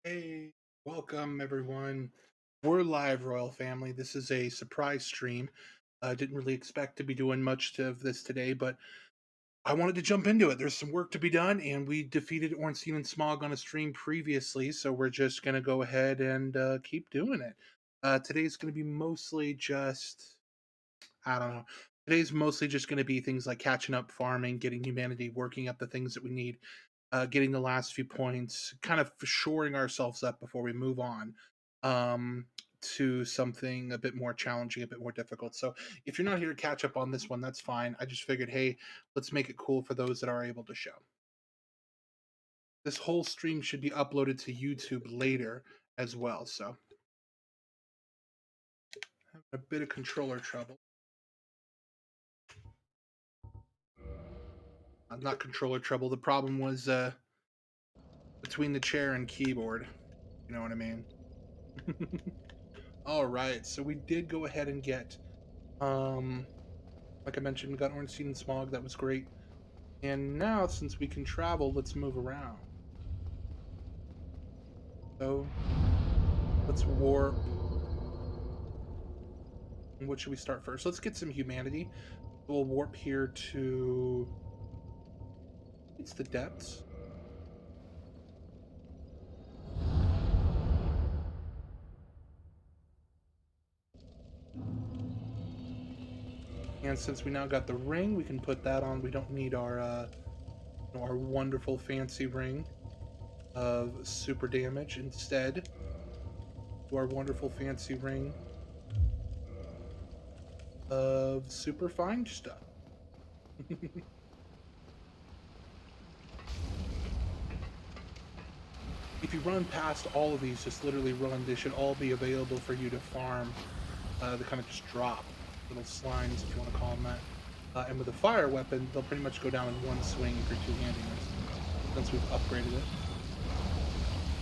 Hey, welcome everyone. We're live, Royal Family. This is a surprise stream. I didn't really expect to be doing much of this today, but I wanted to jump into it. There's some work to be done, and we defeated Ornstein and Smog on a stream previously, so we're just going to go ahead and keep doing it. Today's going to be mostly just, I don't know. Today's mostly just going to be things like catching up, farming, getting humanity, working up the things that we need, getting the last few points, kind of shoring ourselves up before we move on to something a bit more challenging, a bit more difficult. So if you're not here to catch up on this one, that's fine. I just figured, hey, let's make it cool for those that are able to show. This whole stream should be uploaded to YouTube later as well. So having a bit of controller trouble. Not controller trouble. The problem was between the chair and keyboard. You know what I mean? All right, so we did go ahead and get, like I mentioned, we got Ornstein and Smog. That was great. And now, since we can travel, let's move around. So let's warp. And what should we start first? Let's get some humanity. We'll warp here to. It's the depths. And since we now got the ring, we can put that on. We don't need our wonderful fancy ring of super damage. Instead, to our wonderful fancy ring of super fine stuff. If you run past all of these, just literally run. They should all be available for you to farm. They kind of just drop little slimes, if you want to call them that. And with a fire weapon, they'll pretty much go down in one swing for two-handedness, since we've upgraded it.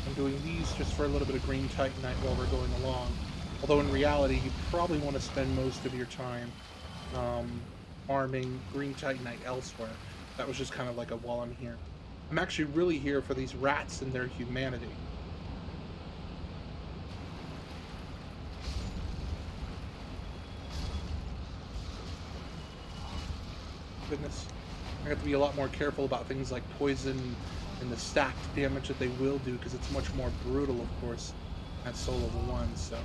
I'm doing these just for a little bit of green titanite while we're going along. Although in reality, you probably want to spend most of your time farming green titanite elsewhere. That was just kind of like a while I'm here. I'm actually really here for these rats and their humanity. Goodness. I have to be a lot more careful about things like poison and the stacked damage that they will do, because it's much more brutal, of course, at Soul Level 1, so...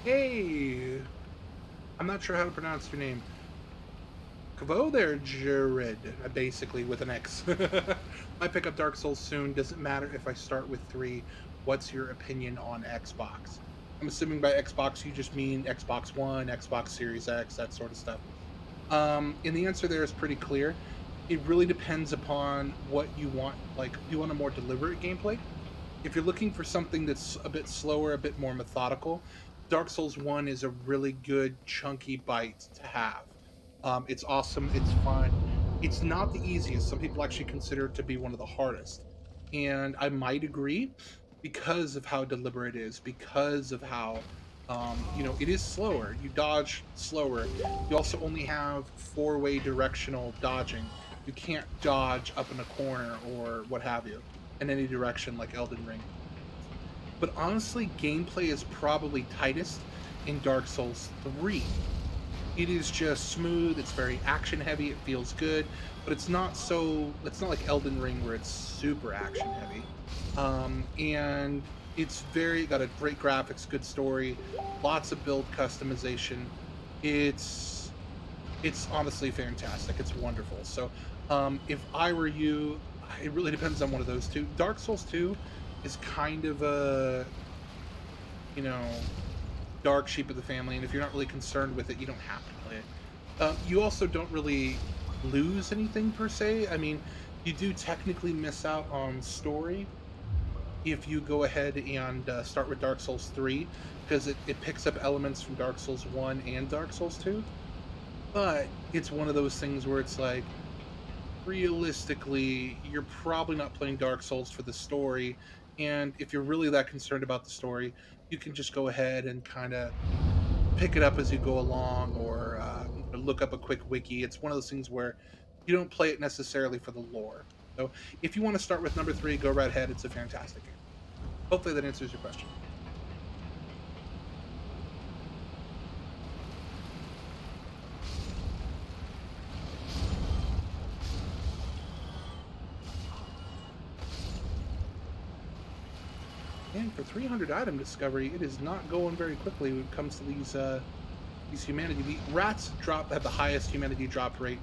Hey! I'm not sure how to pronounce your name. Kavo there, Jared, basically, with an X. I pick up Dark Souls soon. Doesn't matter if I start with 3. What's your opinion on Xbox? I'm assuming by Xbox you just mean Xbox One, Xbox Series X, that sort of stuff. And the answer there is pretty clear. It really depends upon what you want. Like, do you want a more deliberate gameplay? If you're looking for something that's a bit slower, a bit more methodical, Dark Souls 1 is a really good chunky bite to have. It's awesome, it's fun. It's not the easiest. Some people actually consider it to be one of the hardest. And I might agree, because of how deliberate it is, because of how it is slower. You dodge slower. You also only have four-way directional dodging. You can't dodge up in a corner or what have you in any direction like Elden Ring. But honestly, gameplay is probably tightest in Dark Souls 3. It is just smooth, it's very action heavy, it feels good, but it's not like Elden Ring where it's super action heavy. And it's got a great graphics, good story, lots of build customization. It's honestly fantastic. It's wonderful. So if I were you, it really depends on one of those two. Dark Souls 2 is kind of a, you know, dark sheep of the family, and if you're not really concerned with it, you don't have to play it. You also don't really lose anything per se. I mean, you do technically miss out on story if you go ahead and start with Dark Souls 3, because it picks up elements from Dark Souls 1 and Dark Souls 2. But it's one of those things where it's like, realistically, you're probably not playing Dark Souls for the story. And if you're really that concerned about the story, you can just go ahead and kind of pick it up as you go along, or look up a quick wiki. It's one of those things where you don't play it necessarily for the lore. So if you want to start with number three, go right ahead. It's a fantastic game. Hopefully that answers your question. And for 300 item discovery, it is not going very quickly when it comes to these humanity. The rats have the highest humanity drop rate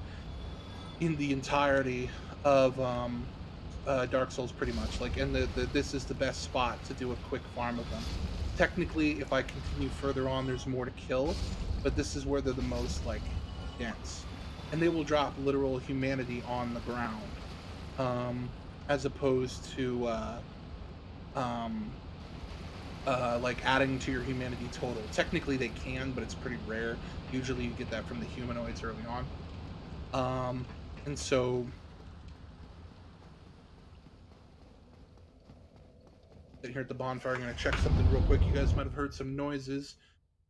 in the entirety of Dark Souls, pretty much. Like, and this is the best spot to do a quick farm of them. Technically, if I continue further on, there's more to kill, but this is where they're the most like dense, and they will drop literal humanity on the ground, as opposed to um, like adding to your humanity total. Technically, they can, but it's pretty rare. Usually, you get that from the humanoids early on. And so sitting here at the bonfire, I'm gonna check something real quick. You guys might have heard some noises.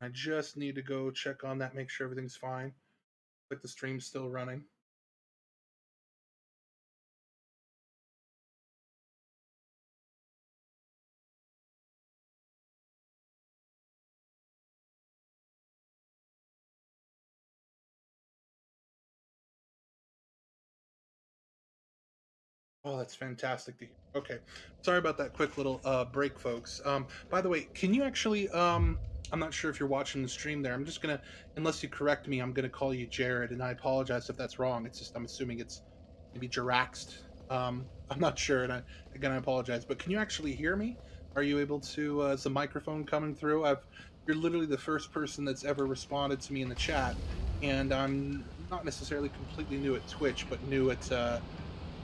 I just need to go check on that, make sure everything's fine. Like the stream's still running. Oh, that's fantastic to hear. Okay. Sorry about that quick little break, folks. By the way, can you actually I'm not sure if you're watching the stream there. I'm just gonna, unless you correct me, I'm gonna call you Jared, and I apologize if that's wrong. It's just I'm assuming it's maybe Jiraxed. I'm not sure, and I apologize. But can you actually hear me? Are you able to? Is the microphone coming through? You're literally the first person that's ever responded to me in the chat, and I'm not necessarily completely new at Twitch, but new at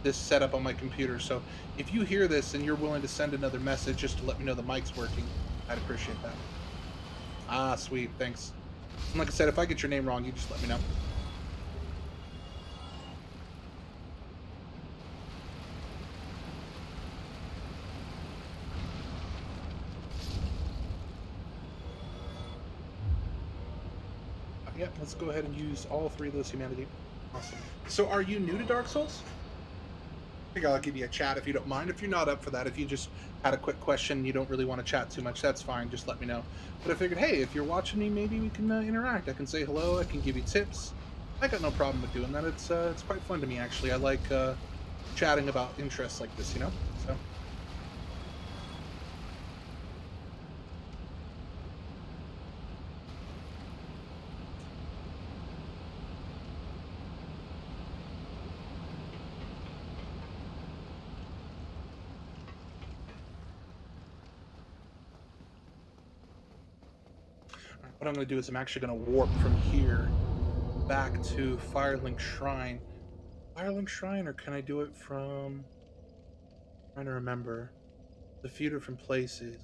this setup on my computer. So if you hear this and you're willing to send another message just to let me know the mic's working, I'd appreciate that. Ah, sweet, thanks. And like I said, if I get your name wrong, you just let me know. Yeah, let's go ahead and use all three of those humanity. Awesome. So are you new to Dark Souls? I think I'll give you a chat if you don't mind. If you're not up for that, if you just had a quick question, you don't really want to chat too much, that's fine. Just let me know. But I figured, hey, if you're watching me, maybe we can interact. I can say hello. I can give you tips. I got no problem with doing that. It's quite fun to me, actually. I like chatting about interests like this, you know. So what I'm going to do is I'm actually going to warp from here back to Firelink Shrine. Firelink Shrine, or can I do it from? I'm trying to remember. A few different places.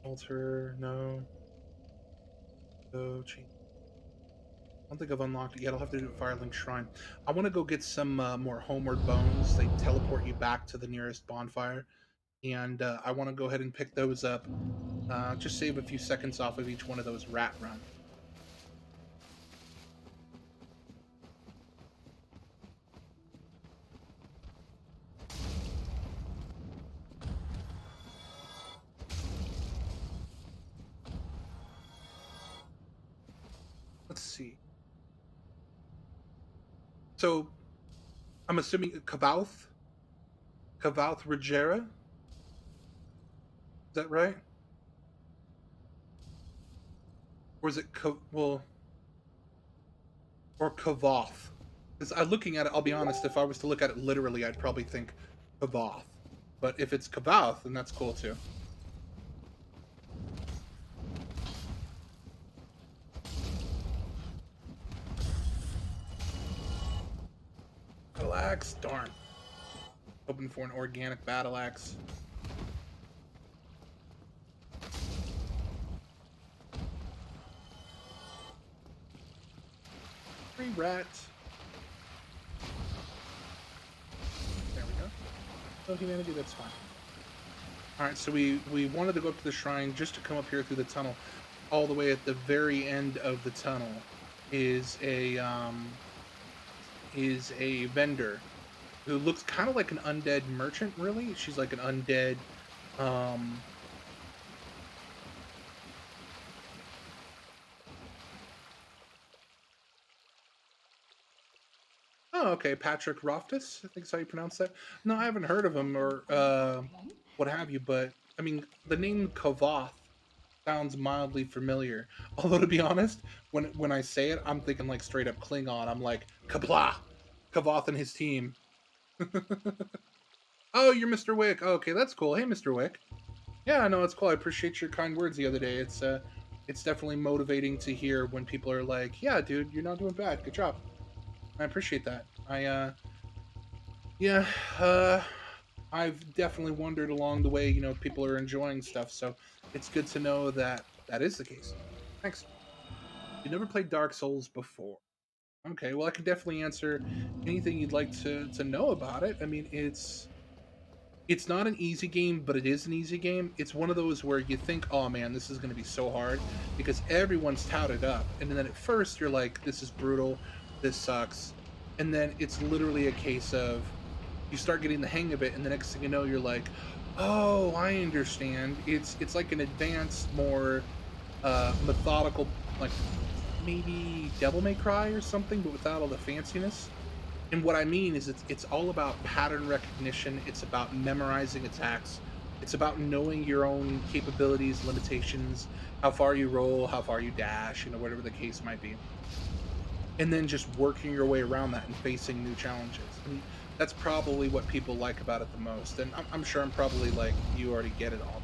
Altar, no. Go change. I don't think I've unlocked it yet. I'll have to do it at Firelink Shrine. I want to go get some more homeward bones. They teleport you back to the nearest bonfire, and I want to go ahead and pick those up. Just save a few seconds off of each one of those rat runs. Let's see. So I'm assuming Kavouth Rogera. Is that right? Or is it well, or Kavoth? Because I'm looking at it, I'll be honest. If I was to look at it literally, I'd probably think Kavoth. But if it's Kavouth, then that's cool too. axe. Darn. Hoping for an organic battle axe. Free rat. There we go. No humanity, that's fine. Alright, so we wanted to go up to the shrine just to come up here through the tunnel. All the way at the very end of the tunnel is a vendor who looks kind of like an undead merchant, really. She's like an undead Oh, okay, Patrick Roftus, I think is how you pronounce that. No, I haven't heard of him or what have you, but I mean, the name Kavoth sounds mildly familiar. Although to be honest, when I say it, I'm thinking like straight up Klingon. I'm like, Kabla! Kavoth and his team. Oh, you're Mr. Wick. Oh, okay, that's cool. Hey, Mr. Wick. Yeah, no, it's cool. I appreciate your kind words the other day. It's definitely motivating to hear when people are like, "Yeah, dude, you're not doing bad. Good job." I appreciate that. Yeah, uh, I've definitely wondered along the way, people are enjoying stuff, so it's good to know that that is the case. Thanks. You never played Dark Souls before. Okay, well, I can definitely answer anything you'd like to know about it. I mean, it's not an easy game, but it is an easy game. It's one of those where you think, "Oh man, this is going to be so hard," because everyone's touted up, and then at first you're like, "This is brutal. This sucks," and then it's literally a case of you start getting the hang of it, and the next thing you know, you're like, "Oh, I understand." It's like an advanced, more methodical, like maybe Devil May Cry or something, but without all the fanciness. And what I mean is it's all about pattern recognition, it's about memorizing attacks, it's about knowing your own capabilities, limitations, how far you roll, how far you dash, whatever the case might be. And then just working your way around that and facing new challenges. And that's probably what people like about it the most. And I'm sure I'm probably like, you already get it all.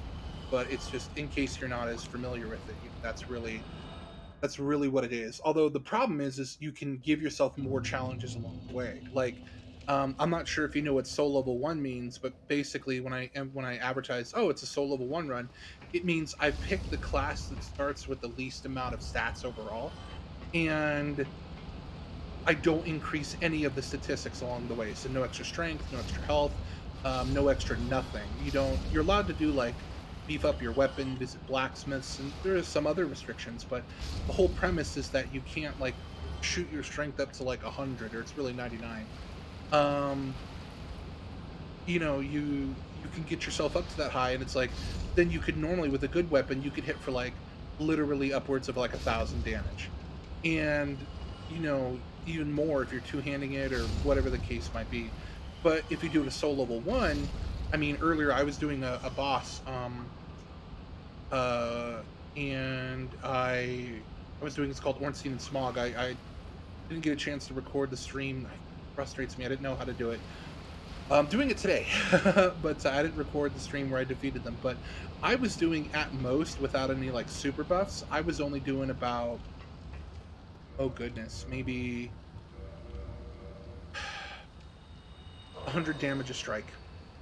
But it's just in case you're not as familiar with it, that's really what it is. Although the problem is you can give yourself more challenges along the way. Like, I'm not sure if you know what soul level one means, but basically when I advertise, oh, it's a soul level one run, it means I've picked the class that starts with the least amount of stats overall, and I don't increase any of the statistics along the way. So no extra strength, no extra health, no extra nothing. You're allowed to do like beef up your weapon, visit blacksmiths, and there are some other restrictions, but the whole premise is that you can't like shoot your strength up to like 100 or it's really 99. Um, you can get yourself up to that high, and it's like then you could normally with a good weapon you could hit for like literally upwards of like 1,000 damage, and even more if you're two-handing it or whatever the case might be. But if you do it a soul level one, I mean, earlier I was doing a boss, uh and I was doing, it's called Ornstein and Smog. I didn't get a chance to record the stream. It frustrates me, I didn't know how to do it. I'm doing it today, but I didn't record the stream where I defeated them. But I was doing at most, without any like super buffs, I was only doing about, oh goodness, maybe 100 damage a strike,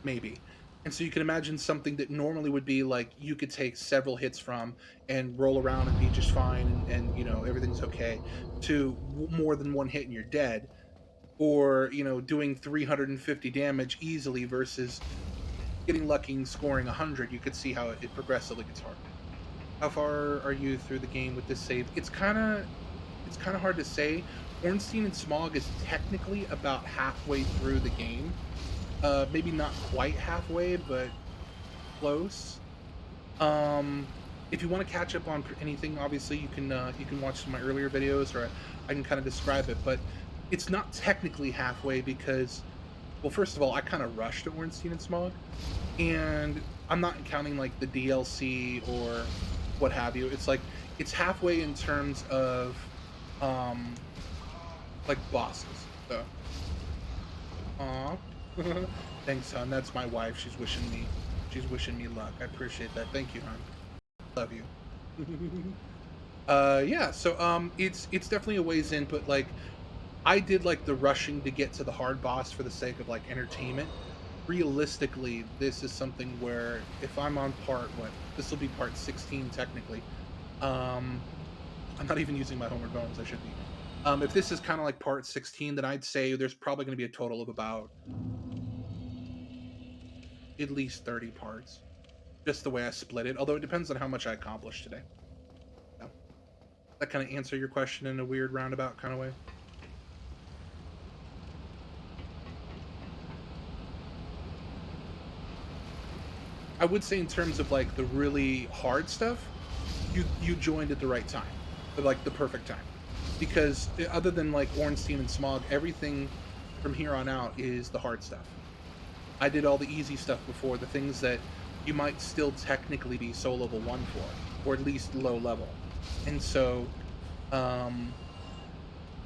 maybe. And so you can imagine something that normally would be like you could take several hits from and roll around and be just fine, and everything's okay, to more than one hit and you're dead, or doing 350 damage easily versus getting lucky and scoring 100. You could see how it progressively gets harder. How far are you through the game with this save? It's kind of hard to say. Ornstein and Smog is technically about halfway through the game. Maybe not quite halfway, but close. Um, if you want to catch up on anything, obviously you can watch some of my earlier videos, or I can kind of describe it. But it's not technically halfway because, well, first of all, I kind of rushed at Ornstein and Smog, and I'm not counting like the DLC or what have you. It's like it's halfway in terms of um like bosses. So, aw. Thanks, hon. That's my wife. She's wishing me luck. I appreciate that. Thank you, hon. Love you. Yeah, so it's definitely a ways in, but like I did like the rushing to get to the hard boss for the sake of like entertainment. Realistically, this is something where if I'm on part what this will be part 16 technically. Um I'm not even using my homeward bones, I should be. If this is kind of like part 16, then I'd say there's probably going to be a total of about at least 30 parts. Just the way I split it, although it depends on how much I accomplished today. So, that kind of answer your question in a weird roundabout kind of way. I would say in terms of like the really hard stuff, you joined at the right time, like the perfect time, because other than like Ornstein and Smog, everything from here on out is the hard stuff. I did all the easy stuff before, the things that you might still technically be soul level one for, or at least low level, and so um,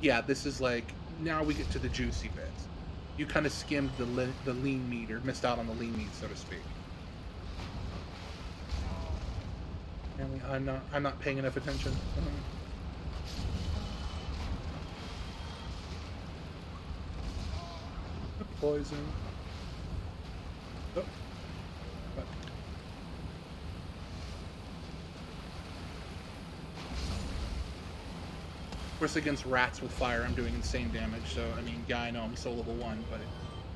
yeah, this is like now we get to the juicy bits. You kind of skimmed the lean meat or missed out on the lean meat, so to speak. Apparently, I'm not paying enough attention. The poison. Oh, but of course, against rats with fire, I'm doing insane damage. So I mean, yeah, I know I'm soul level one, but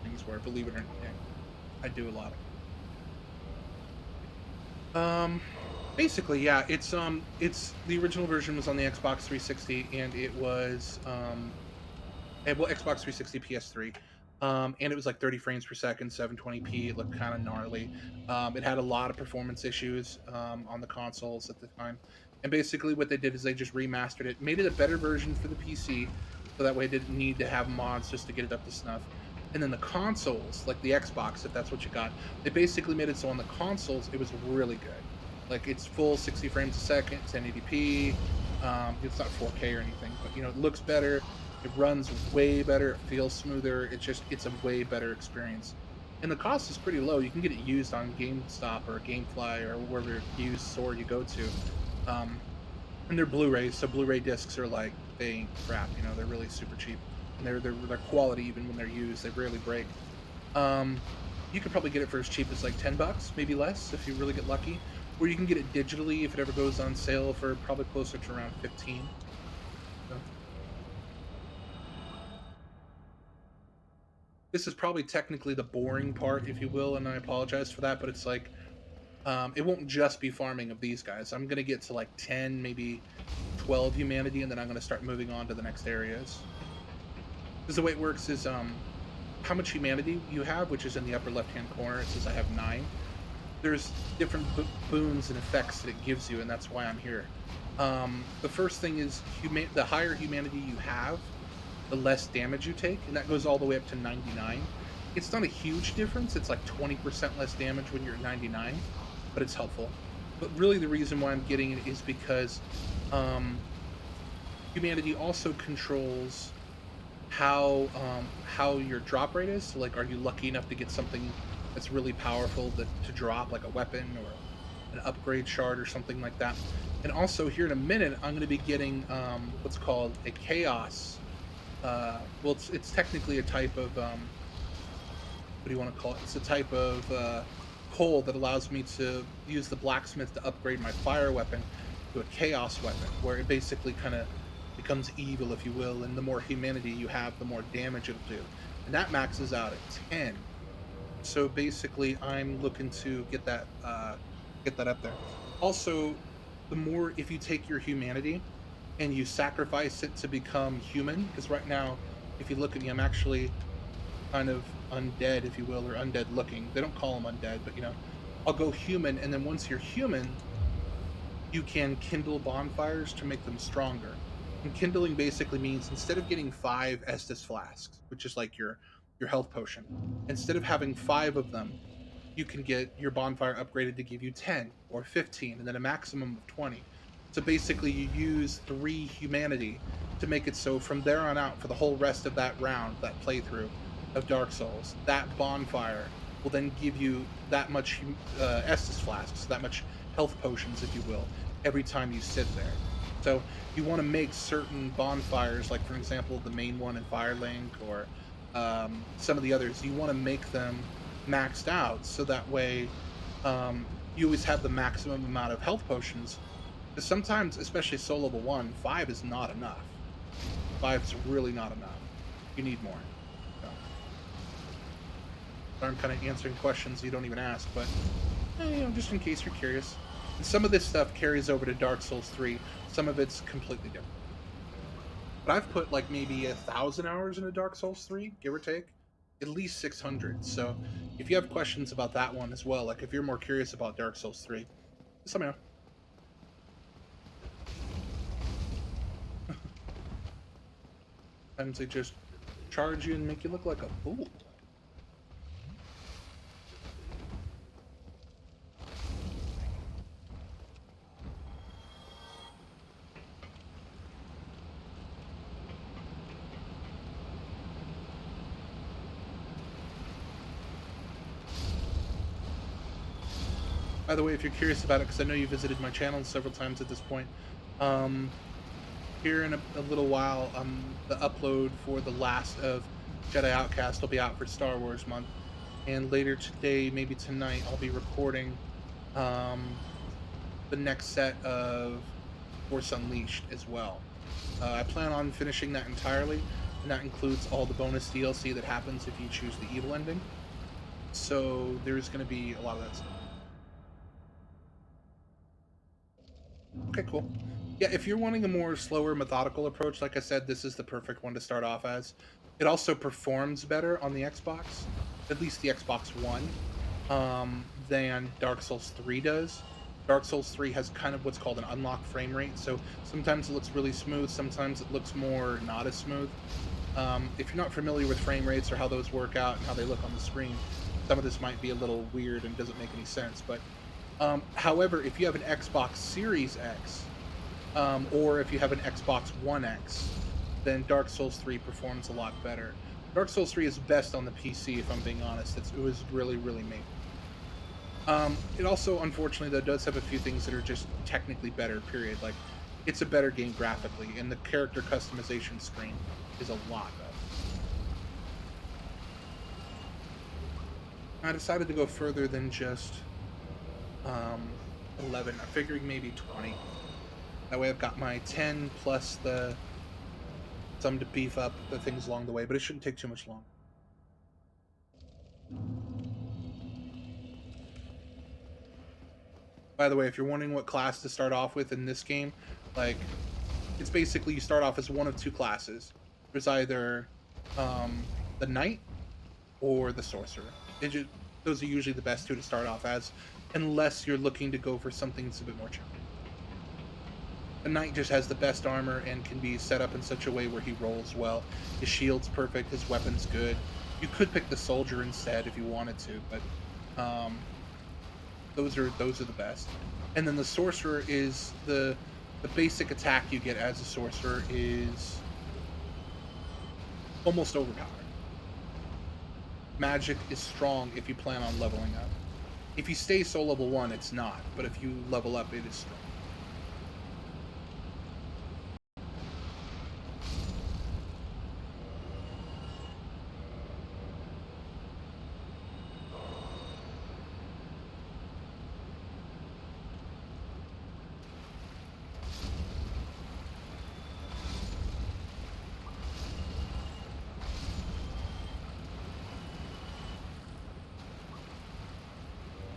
things where, believe it or not, yeah, I do a lot. Um, Basically, yeah, it's the original version was on the Xbox 360, and it was well, Xbox 360, PS3. And it was like 30 frames per second, 720p. It looked kind of gnarly. It had a lot of performance issues on the consoles at the time. And basically, what they did is they just remastered it, made it a better version for the PC, so that way it didn't need to have mods just to get it up to snuff. And then the consoles, like the Xbox, if that's what you got, they basically made it so on the consoles it was really good. Like it's full 60 frames a second, 1080p. It's not 4K or anything, but it looks better, it runs way better, it feels smoother, it's a way better experience. And the cost is pretty low. You can get it used on GameStop or GameFly or wherever used store you go to. Um, and they're Blu-rays, so Blu-ray discs are like they ain't crap, they're really super cheap. And they're quality even when they're used, they rarely break. Um, you could probably get it for as cheap as like $10, maybe less if you really get lucky. Or you can get it digitally if it ever goes on sale for probably closer to around 15. So this is probably technically the boring part, if you will, and I apologize for that, but it's like it won't just be farming of these guys. I'm gonna get to like 10, maybe 12 humanity, and then I'm gonna start moving on to the next areas. Because the way it works is how much humanity you have, which is in the upper left hand corner. It says I have 9. There's different boons and effects that it gives you, and that's why I'm here. The first thing is the higher humanity you have, the less damage you take, and that goes all the way up to 99. It's not a huge difference. It's like 20% less damage when you're at 99, but it's helpful. But really, the reason why I'm getting it is because um, humanity also controls how your drop rate is. So, like, are you lucky enough to get something that's really powerful to drop, like a weapon or an upgrade shard or something like that? And also, here in a minute, I'm going to be getting what's called a chaos. Well, it's technically a type of what do you want to call it? It's a type of coal that allows me to use the blacksmith to upgrade my fire weapon to a chaos weapon, where it basically kind of becomes evil, if you will, and the more humanity you have, the more damage it'll do. And that maxes out at 10. So basically, I'm looking to get that up there. Also, the more if you take your humanity and you sacrifice it to become human, because right now, if you look at me, I'm actually kind of undead, if you will, or undead looking. They don't call them undead, but I'll go human, and then once you're human, you can kindle bonfires to make them stronger. And kindling basically means instead of getting 5 Estus flasks, which is like your health potion, instead of having 5 of them, you can get your bonfire upgraded to give you 10 or 15, and then a maximum of 20. So basically, you use 3 humanity to make it so from there on out, for the whole rest of that round, that playthrough of Dark Souls, that bonfire will then give you that much Estus flasks, that much health potions, if you will, every time you sit there. So you want to make certain bonfires, like for example, the main one in Firelink or some of the others, you want to make them maxed out so that way you always have the maximum amount of health potions. Because sometimes, especially soul level 1, 5 is not enough. 5 is really not enough. You need more. So, I'm kind of answering questions you don't even ask, but just in case you're curious. And some of this stuff carries over to Dark Souls 3. Some of it's completely different. But I've put like maybe 1,000 hours into Dark Souls 3, give or take, at least 600. So if you have questions about that one as well, like if you're more curious about Dark Souls 3, just let me know. Sometimes they just charge you and make you look like a fool. By the way, if you're curious about it, because I know you visited my channel several times at this point, um, here in a little while, the upload for the last of Jedi Outcast will be out for Star Wars month, and later today, maybe tonight, I'll be recording um, the next set of Force Unleashed as well. I plan on finishing that entirely, and that includes all the bonus DLC that happens if you choose the evil ending. So there's going to be a lot of that stuff. Okay, cool. Yeah, if you're wanting a more slower, methodical approach, like I said, this is the perfect one to start off as. It also performs better on the Xbox, at least the Xbox One, than Dark Souls 3 does. Dark Souls 3 has kind of what's called an unlock frame rate, so sometimes it looks really smooth, sometimes it looks more not as smooth. If you're not familiar with frame rates or how those work out and how they look on the screen, some of this might be a little weird and doesn't make any sense. But however, if you have an Xbox Series X, or if you have an Xbox One X, then Dark Souls 3 performs a lot better. Dark Souls 3 is best on the PC, if I'm being honest. It was really, really made. It also, unfortunately, though, does have a few things that are just technically better, period. Like, it's a better game graphically, and the character customization screen is a lot better. I decided to go further than just 11. I'm figuring maybe 20. That way I've got my 10 plus the some to beef up the things along the way, but it shouldn't take too much longer. By the way, if you're wondering what class to start off with in this game, like, it's basically you start off as one of two classes. There's either the knight or the sorcerer. Those are usually the best two to start off as, unless you're looking to go for something that's a bit more challenging. The knight just has the best armor and can be set up in such a way where he rolls well. His shield's perfect, his weapon's good. You could pick the soldier instead if you wanted to, but um, those are the best. And then the sorcerer is the basic attack you get as a sorcerer is almost overpowered. Magic is strong if you plan on leveling up. If you stay soul level 1, it's not, but if you level up, it is strong.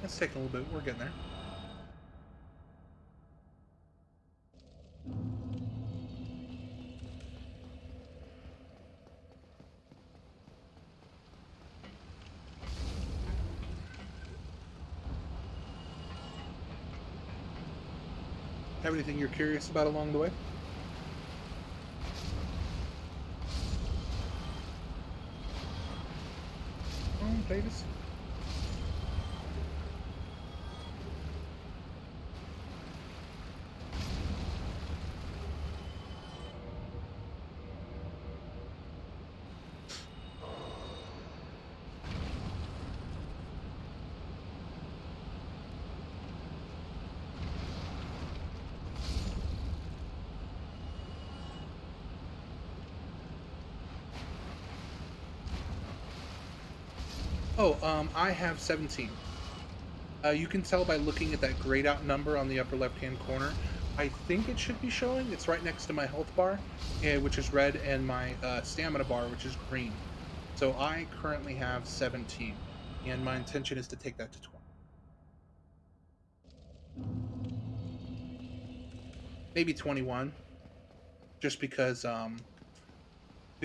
It's taking a little bit. We're getting there. Have anything you're curious about along the way? Oh, Davis. Oh, I have 17. You can tell by looking at that grayed out number on the upper left-hand corner. I think it should be showing. It's right next to my health bar, which is red, and my stamina bar, which is green. So I currently have 17, and my intention is to take that to 20. Maybe 21, just because to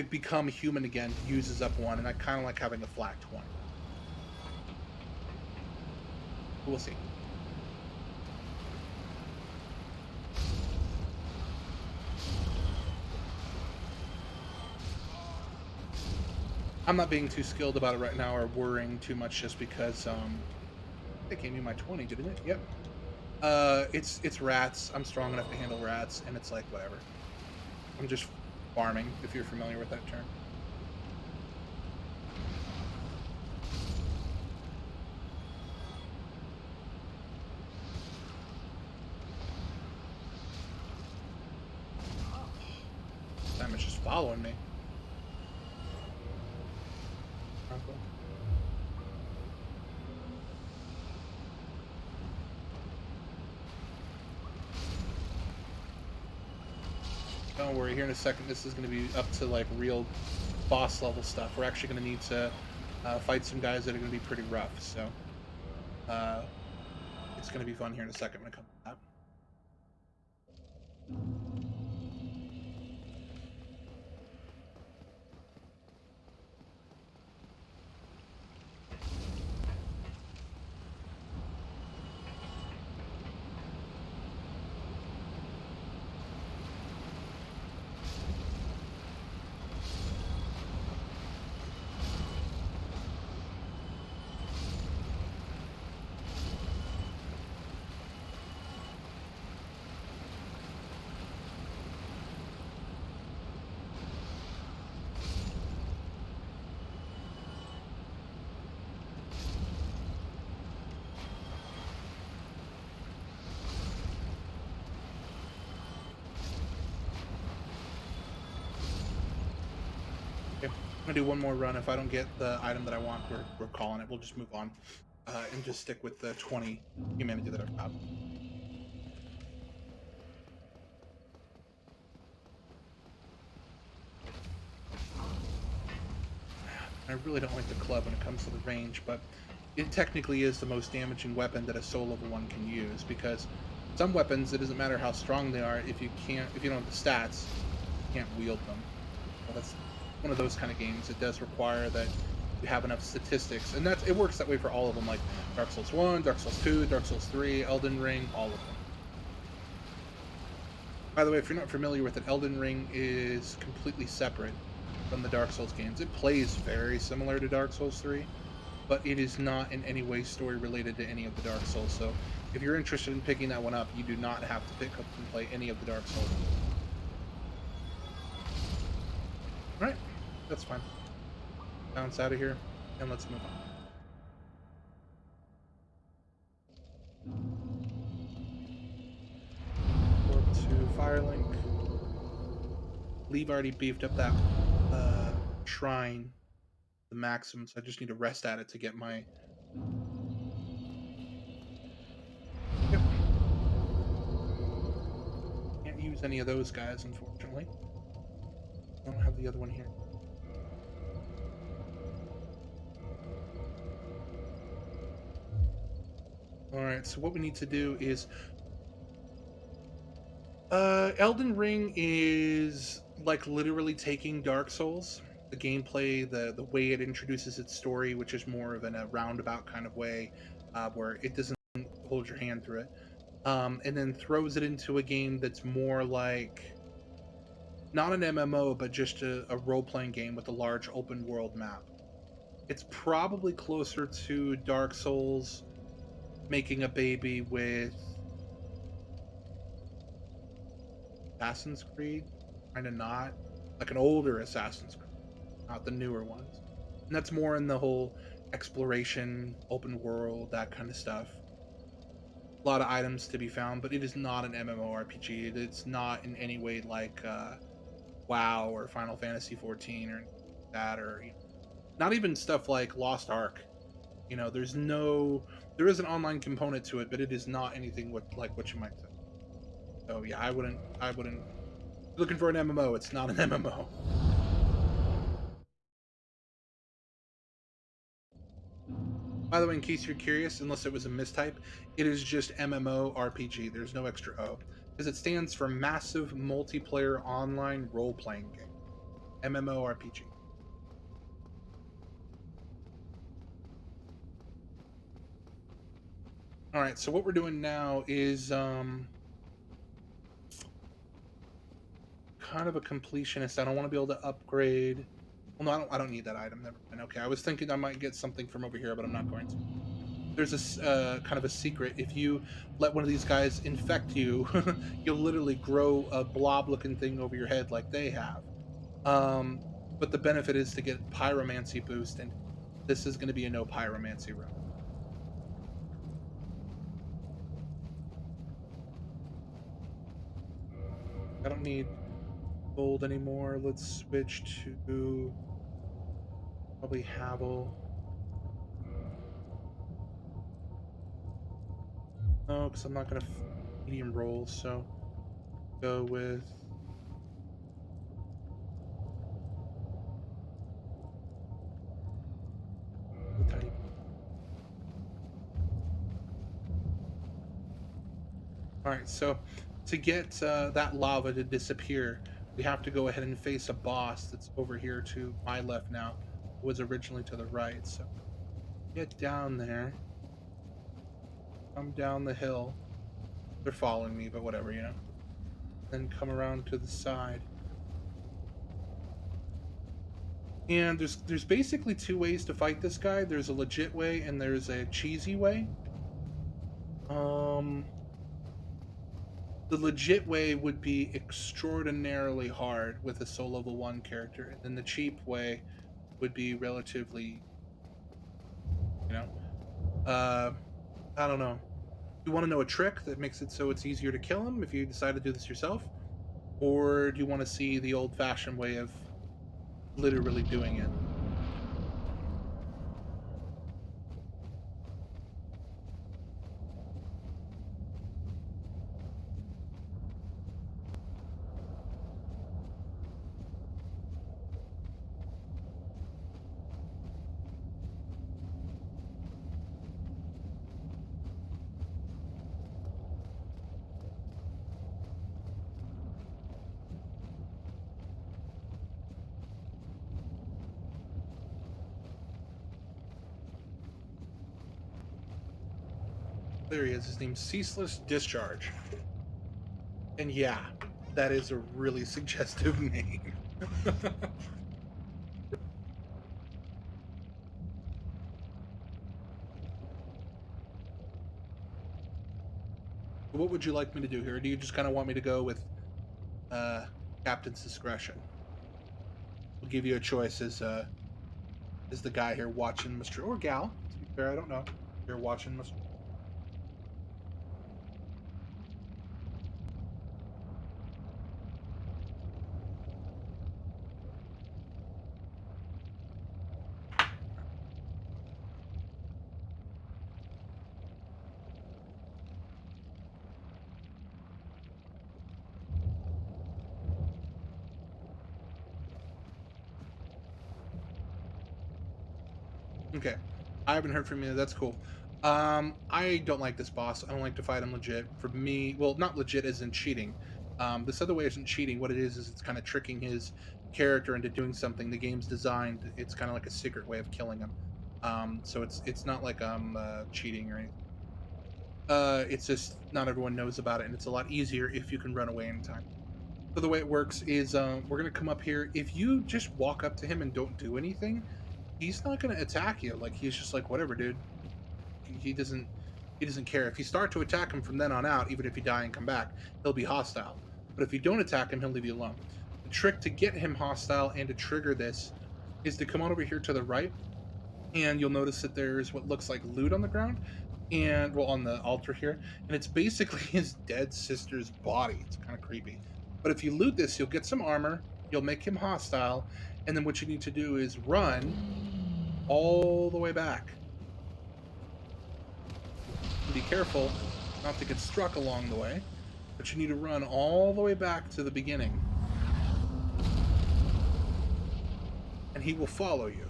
become human again uses up one, and I kind of like having a flat 20. We'll see. I'm not being too skilled about it right now or worrying too much just because it gave me my 20, didn't it? Yep. It's rats. I'm strong enough to handle rats, and it's like whatever. I'm just farming, if you're familiar with that term. Time it's just following me. Uncle. Don't worry, here in a second this is going to be up to like real boss level stuff. We're actually going to need to fight some guys that are going to be pretty rough, so uh, it's going to be fun here in a second when it comes to that. Okay. I'm going to do one more run. If I don't get the item that I want, we're calling it. We'll just move on and just stick with the 20 humanity that I've got. I really don't like the club when it comes to the range, but it technically is the most damaging weapon that a soul level 1 can use, because some weapons, it doesn't matter how strong they are, if you don't have the stats, you can't wield them. So that's one of those kind of games. It does require that you have enough statistics, and it works that way for all of them, like Dark Souls 1, Dark Souls 2, Dark Souls 3, Elden Ring, all of them. By the way, if you're not familiar with it, Elden Ring is completely separate from the Dark Souls games. It plays very similar to Dark Souls 3, but it is not in any way story related to any of the Dark Souls. So if you're interested in picking that one up, you do not have to pick up and play any of the Dark Souls. All right, that's fine. Bounce out of here, and let's move on. Warp to Firelink. Leave already beefed up that shrine, the maximum, so I just need to rest at it to get my. Yep. Can't use any of those guys, unfortunately. I don't have the other one here. All right, so what we need to do is Elden Ring is like literally taking Dark Souls, the gameplay, the way it introduces its story, which is more of in a roundabout kind of way, where it doesn't hold your hand through it, and then throws it into a game that's more like not an MMO, but just a role playing game with a large open world map. It's probably closer to Dark Souls making a baby with Assassin's Creed, kind of not like an older Assassin's Creed, not the newer ones. And that's more in the whole exploration, open world, that kind of stuff. A lot of items to be found, but it is not an MMORPG. It's not in any way like WoW or Final Fantasy 14 or that, or not even stuff like Lost Ark. You know, there is an online component to it, but it is not anything like what you might think. So yeah, I wouldn't looking for an MMO, it's not an MMO. By the way, in case you're curious, unless it was a mistype, it is just MMORPG. There's no extra O. Because it stands for Massive Multiplayer Online Role Playing Game. MMORPG. Alright, so what we're doing now is kind of a completionist. I don't want to be able to upgrade. Well, no, I don't need that item. Never mind. Okay, I was thinking I might get something from over here, but I'm not going to. There's kind of a secret. If you let one of these guys infect you, you'll literally grow a blob-looking thing over your head like they have. Um, but the benefit is to get pyromancy boost, and this is going to be a no pyromancy run. I don't need gold anymore. Let's switch to probably Havel. No, because I'm not going to medium roll, so go with the tiny. All right, so to get that lava to disappear, we have to go ahead and face a boss that's over here to my left now. It was originally to the right, so get down there, come down the hill. They're following me, but whatever, you know. Then come around to the side. And there's basically two ways to fight this guy. There's a legit way and there's a cheesy way. Um the legit way would be extraordinarily hard with a soul level 1 character, and then the cheap way would be relatively, you know, uh I don't know. You want to know a trick that makes it so it's easier to kill him if you decide to do this yourself? Or do you want to see the old fashioned way of literally doing it? There he is. His name's Ceaseless Discharge. And yeah, that is a really suggestive name. What would you like me to do here? Or do you just kind of want me to go with uh, captain's discretion? We'll give you a choice as the guy here watching Mr. or gal. To be fair, I don't know. You're watching Mr. Okay. I haven't heard from you. That's cool. I don't like this boss. I don't like to fight him legit. For me, well, not legit as in cheating. This other way isn't cheating. What it is it's kind of tricking his character into doing something the game's designed. It's kind of like a secret way of killing him. So it's not like I'm cheating or anything. It's just not everyone knows about it, and it's a lot easier if you can run away in time. So the way it works is we're gonna come up here. If you just walk up to him and don't do anything, he's not gonna attack you. Like he's just like whatever, dude. He doesn't he doesn't care. If you start to attack him from then on out, even if you die and come back, he'll be hostile. But if you don't attack him, he'll leave you alone. The trick to get him hostile and to trigger this is to come on over here to the right, and you'll notice that there's what looks like loot on the ground, and well on the altar here, and it's basically his dead sister's body. It's kind of creepy. But if you loot this, you'll get some armor, you'll make him hostile, and then what you need to do is run all the way back careful not to get struck along the way, but you need to run all the way back to the beginning, and he will follow you.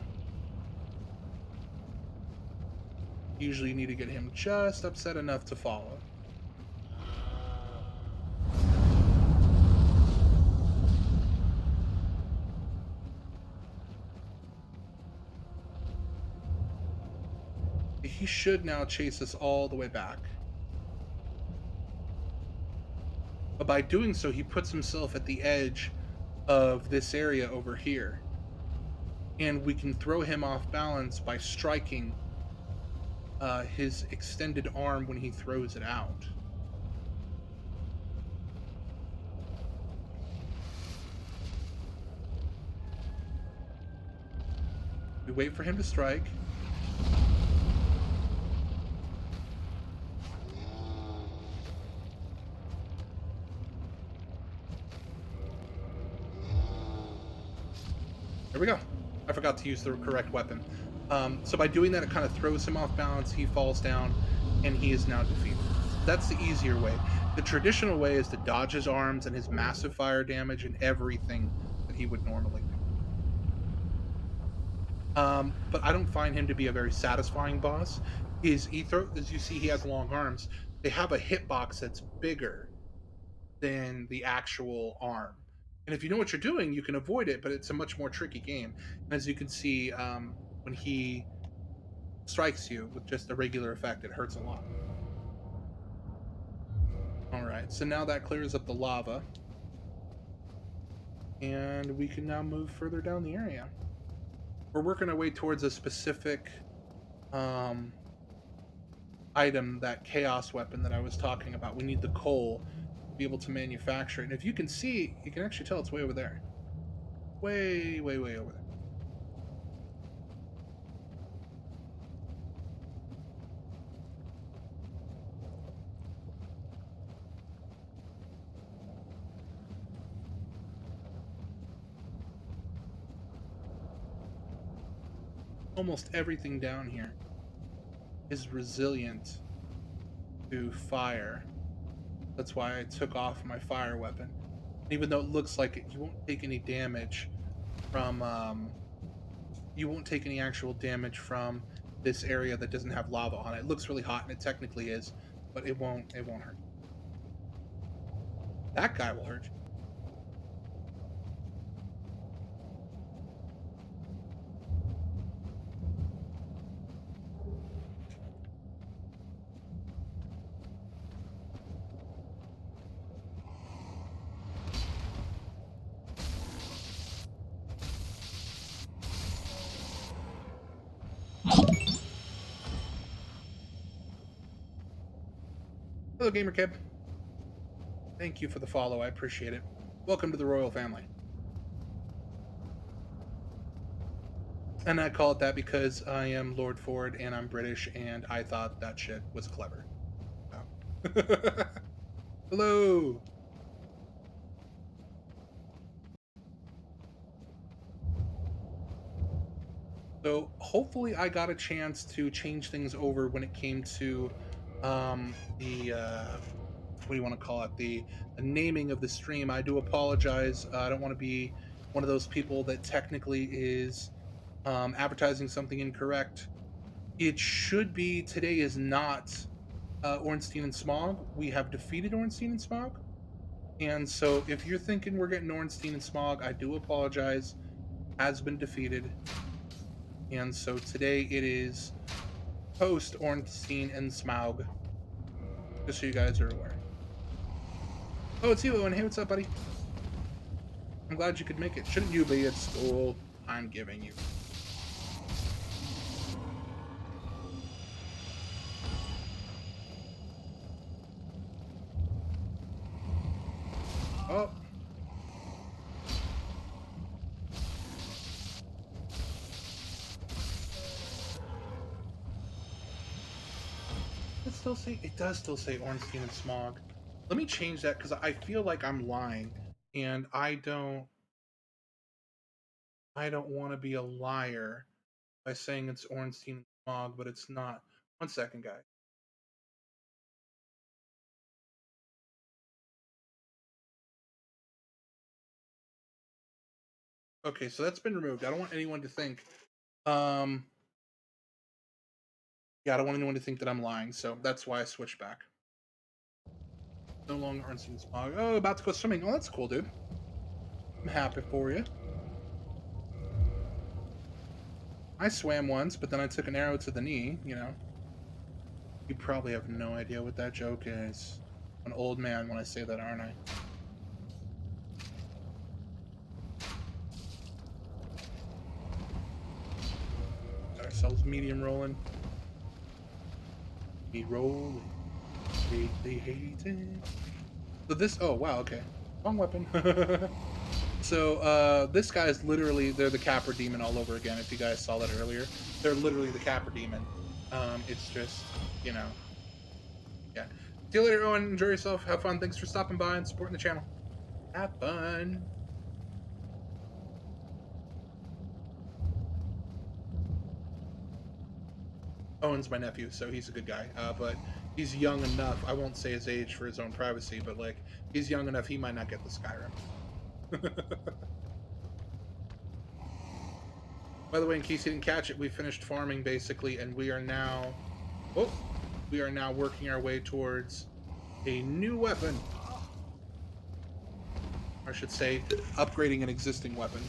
Usually you need to get him just upset enough to follow. He should now chase us all the way back. But by doing so, he puts himself at the edge of this area over here. And we can throw him off balance by striking his extended arm when he throws it out. We wait for him to strike. There we go. I forgot to use the correct weapon. So by doing that, it kind of throws him off balance. He falls down, and he is now defeated. That's the easier way. The traditional way is to dodge his arms and his massive fire damage and everything that he would normally do. But I don't find him to be a very satisfying boss. His ether, as you see, he has long arms. They have a hitbox that's bigger than the actual arm. And if you know what you're doing, you can avoid it, but it's a much more tricky game. And as you can see, when he strikes you with just a regular effect, it hurts a lot. All right, so now that clears up the lava. And we can now move further down the area. We're working our way towards a specific um, item, that chaos weapon that I was talking about. We need the coal to be able to manufacture it. And if you can see, you can actually tell it's way over there. Way, way, way over there. Almost everything down here is resilient to fire. That's why I took off my fire weapon. Even though it looks like you won't take any damage from, you won't take any actual damage from this area that doesn't have lava on it. It looks really hot, and it technically is, but it won't hurt. That guy will hurt you. Hello, Gamer Kid. Thank you for the follow. I appreciate it. Welcome to the royal family. And I call it that because I am Lord Ford and I'm British, and I thought that shit was clever. So. Hello. So hopefully I got a chance to change things over when it came to the what do you want to call it, the naming of the stream. I do apologize. I don't want to be one of those people that technically is advertising something incorrect. It should be, today is not Ornstein and Smog. We have defeated Ornstein and Smog. And so if you're thinking we're getting Ornstein and Smog, I do apologize. Has been defeated. And so today it is post Ornstein and Smaug. Just so you guys are aware. Oh, it's you, Owen. Hey, what's up, buddy? I'm glad you could make it. Shouldn't you be at school? I'm giving you. Oh. It does still say Ornstein and Smog. Let me change that because I feel like I'm lying, and I don't want to be a liar by saying it's Ornstein and Smog, but it's not. One second, guys. Okay, so that's been removed. I don't want anyone to think. Um, yeah, I don't want anyone to think that I'm lying, so that's why I switched back. No longer unseen smog. Oh, about to go swimming. Oh, that's cool, dude. I'm happy for you. I swam once, but then I took an arrow to the knee, you know. You probably have no idea what that joke is. I'm an old man when I say that, aren't I? Got ourselves medium rolling. Me rolling. They hate it. So this, oh wow, okay. Wrong weapon. So this guy is literally, they're the Capra Demon all over again. If you guys saw that earlier, they're literally the Capra Demon. It's just, you know, yeah. See you later, Owen. Enjoy yourself. Have fun. Thanks for stopping by and supporting the channel. Have fun. Owen's my nephew, so he's a good guy. But he's young enough. I won't say his age for his own privacy, but like he's young enough. He might not get the Skyrim. By the way, in case you didn't catch it, we finished farming basically, and we are now, oh, we are now working our way towards a new weapon. I should say, upgrading an existing weapon.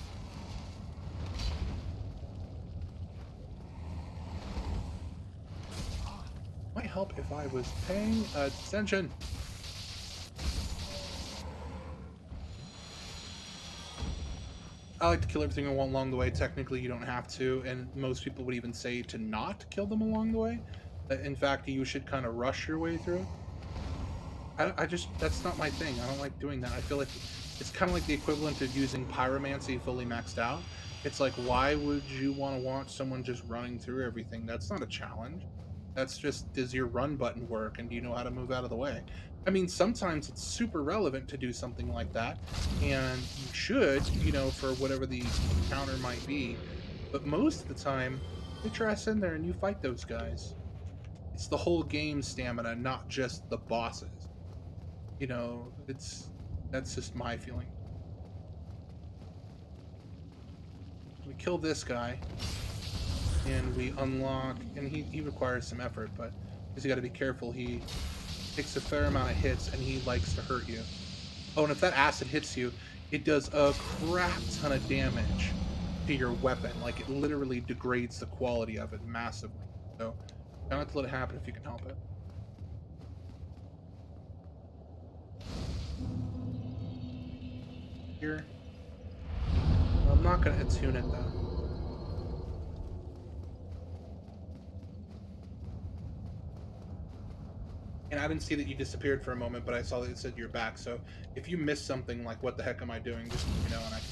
Might help if I was paying attention. I like to kill everything I want along the way. Technically, you don't have to, and most people would even say to not kill them along the way. In fact, you should kind of rush your way through. I just, that's not my thing. I don't like doing that. I feel like it's kind of like the equivalent of using pyromancy fully maxed out. It's like, why would you want to watch someone just running through everything? That's not a challenge. That's just, does your run button work and do you know how to move out of the way? I mean, sometimes it's super relevant to do something like that, and you should, you know, for whatever the counter might be. But most of the time, get your ass in there and you fight those guys. It's the whole game stamina, not just the bosses. You know, that's just my feeling. We kill this guy, and we unlock, and he requires some effort, but because you got to be careful. He takes a fair amount of hits, and he likes to hurt you. Oh, and if that acid hits you, it does a crap ton of damage to your weapon. Like, it literally degrades the quality of it massively. So, don't have to let it happen if you can help it. Here. I'm not going to attune it, though. And I didn't see that you disappeared for a moment, but I saw that it said you're back. So if you missed something like what the heck am I doing, just let me know and I can.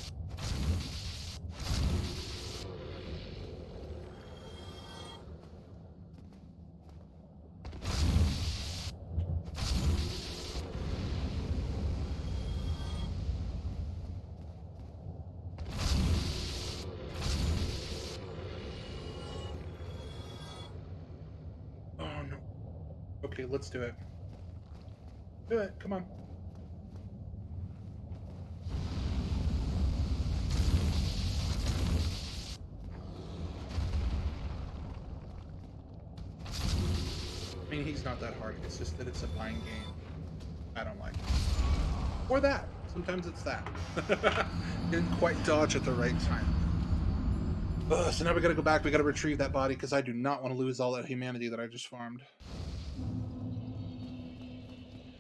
Oh no. Okay, let's do it. Do it. Come on. I mean, he's not that hard. It's just that it's a bind game. I don't like it. Or that. Sometimes it's that. Didn't quite dodge at the right time. So now we gotta go back. We gotta retrieve that body because I do not want to lose all that humanity that I just farmed.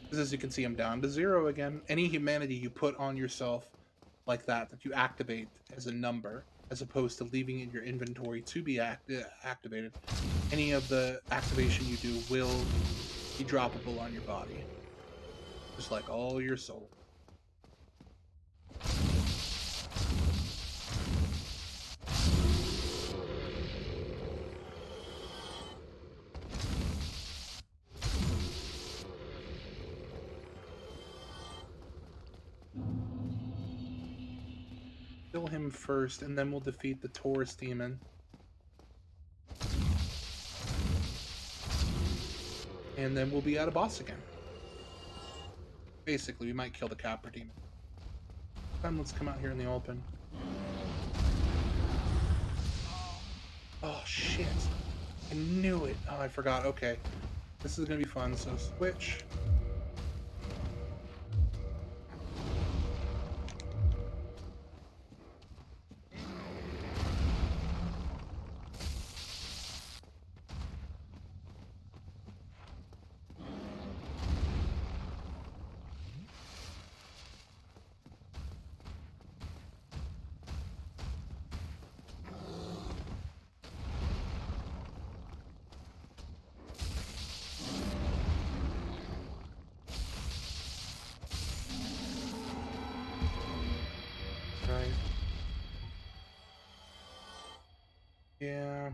Because as you can see, I'm down to 0 again. Any humanity you put on yourself like that you activate as a number, as opposed to leaving it in your inventory to be activated, any of the activation you do will be droppable on your body. Just like all your soul. Kill him first, and then we'll defeat the Taurus demon. And then we'll be at a boss again. Basically, we might kill the Capra demon. Let's come out here in the open. Oh, shit. I knew it. Oh, I forgot. Okay. This is gonna be fun, so switch. Right. Yeah.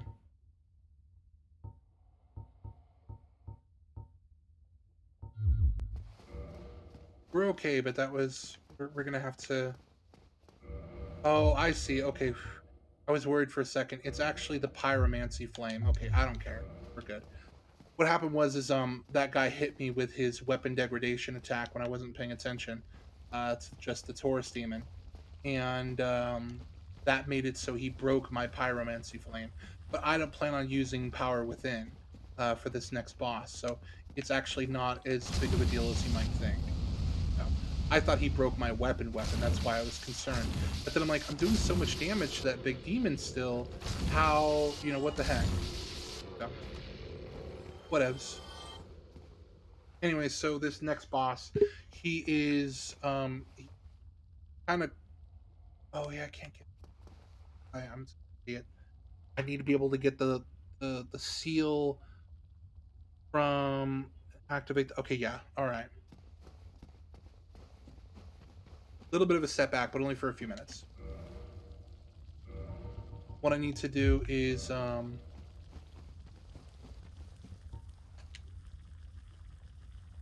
We're okay, but that was... We're gonna have to... Oh, I see. Okay. I was worried for a second. It's actually the pyromancy flame. Okay, I don't care. We're good. What happened was is that guy hit me with his weapon degradation attack when I wasn't paying attention. It's just the Taurus demon. And that made it so he broke my pyromancy flame. But I don't plan on using power within for this next boss, so it's actually not as big of a deal as you might think. So, I thought he broke my weapon. That's why I was concerned. But then I'm like, I'm doing so much damage to that big demon still. How, what the heck? So, whatevs. Anyway, so this next boss, he is he kind of... Oh yeah, I can't get... I'm an idiot. I need to be able to get the seal from activate. Okay, yeah, all right. A little bit of a setback, but only for a few minutes. What I need to do is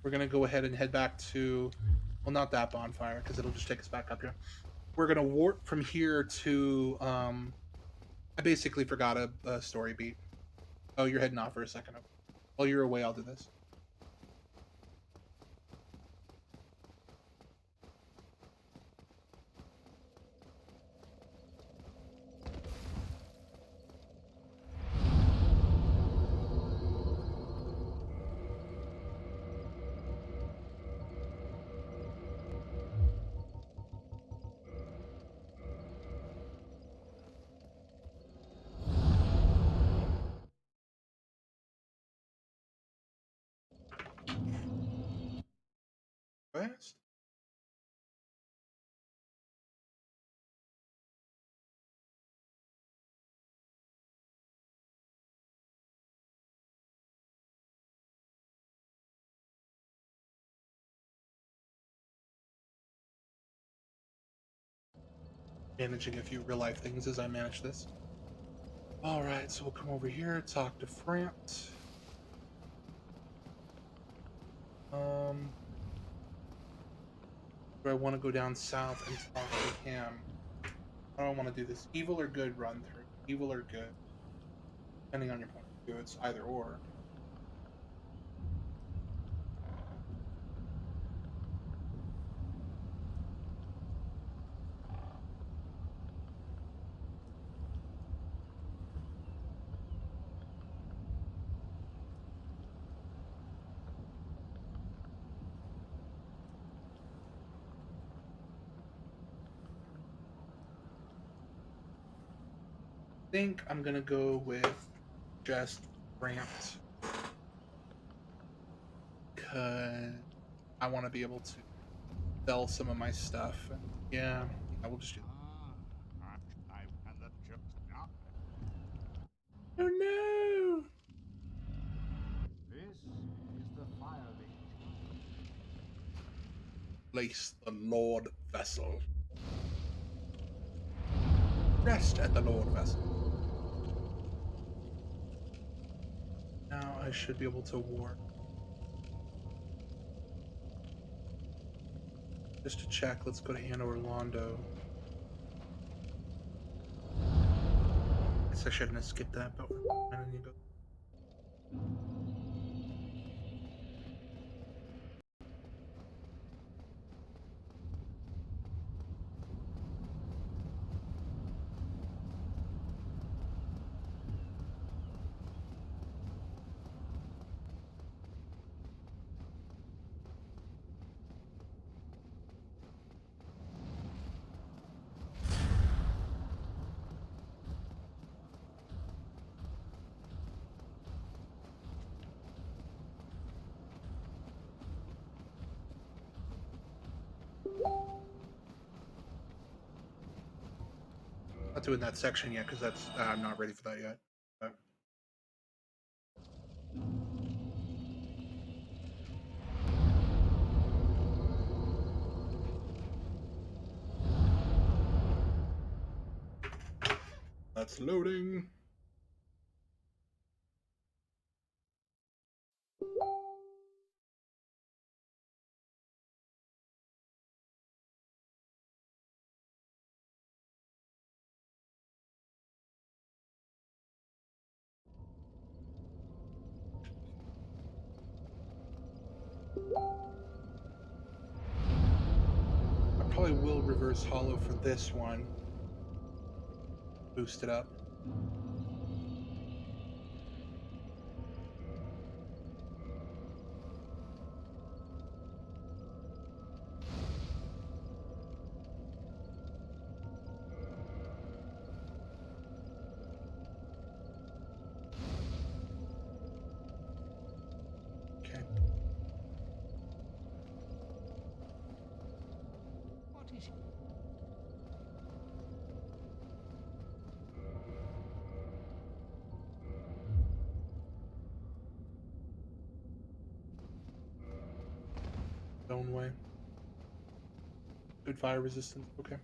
we're gonna go ahead and head back to... Well, not that bonfire because it'll just take us back up here. We're gonna warp from here to I basically forgot a story beat. Oh, you're heading off for a second. While you're away, I'll do this. Fast. Managing a few real life things as I manage this. All right, so we'll come over here, talk to France. Do I want to go down south and talk to him? I don't want to do this. Evil or good run through? Evil or good? Depending on your point of view, it's either or. I think I'm gonna go with just France because I want to be able to sell some of my stuff. And yeah, we'll just do I cannot just stop. that. Oh no! This is the fire leech. Place the Lord Vessel. Rest at the Lord Vessel. Now I should be able to warp. Just to check, let's go to Anna Orlando. Guess I shouldn't have skipped that, but I need to go. doing that section yet because that's I'm not ready for that yet. But that's loading. I probably will reverse hollow for this one. Boost it up. Okay. What is it? Stone way. Good fire resistance. Okay.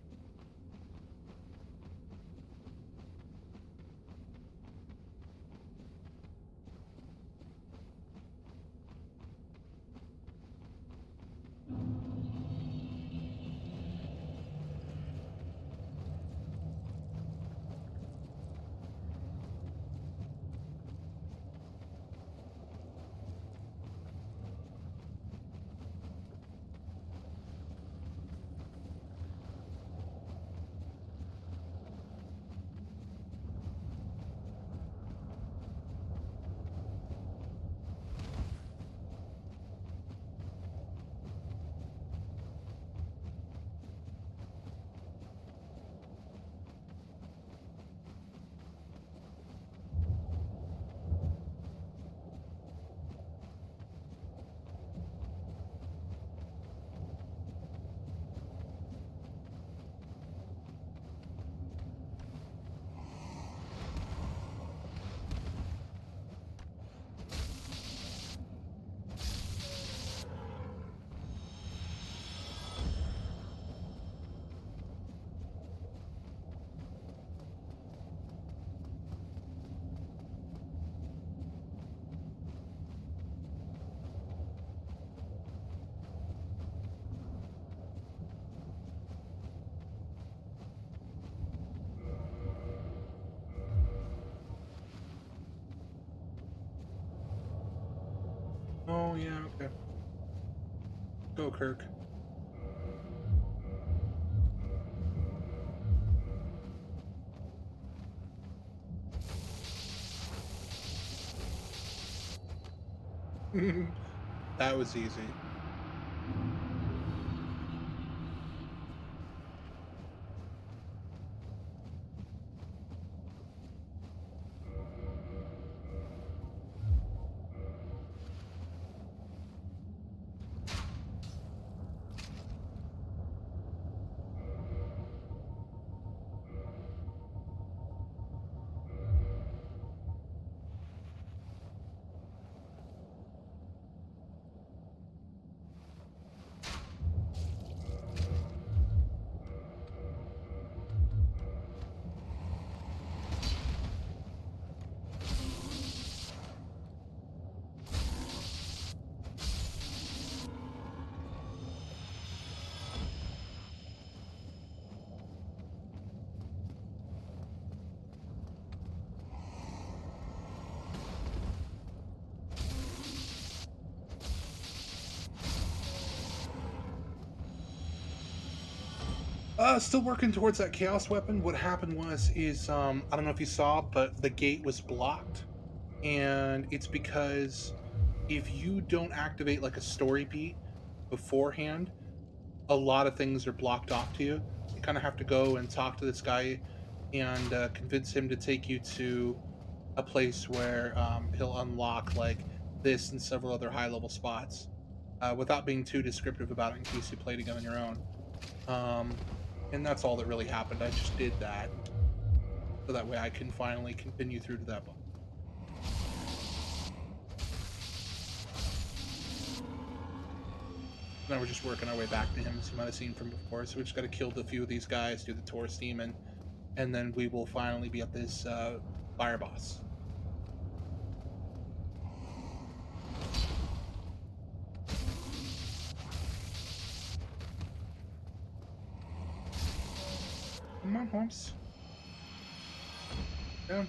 Oh yeah. Okay. Go, Kirk. That was easy. Still working towards that chaos weapon. What happened is I don't know if you saw, but the gate was blocked, and it's because if you don't activate like a story beat beforehand, a lot of things are blocked off to you. You kind of have to go and talk to this guy and convince him to take you to a place where he'll unlock like this and several other high level spots without being too descriptive about it in case you played again on your own. Um, and that's all that really happened. I just did that. so that way I can finally continue through to that boss. Now we're just working our way back to him, as you might have seen from before. So we just got to kill a few of these guys, do the Taurus demon, and then we will finally be at this fire boss. Come on, horse. Down.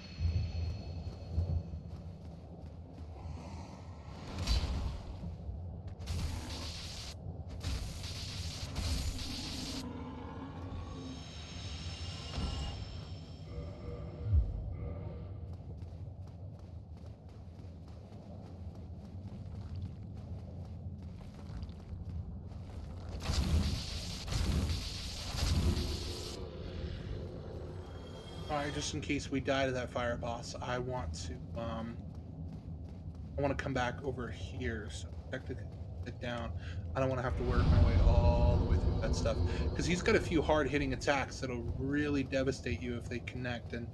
Alright, just in case we die to that fire boss, I want to come back over here, so technically it down. I don't want to have to work my way all the way through that stuff, because he's got a few hard-hitting attacks that'll really devastate you if they connect, and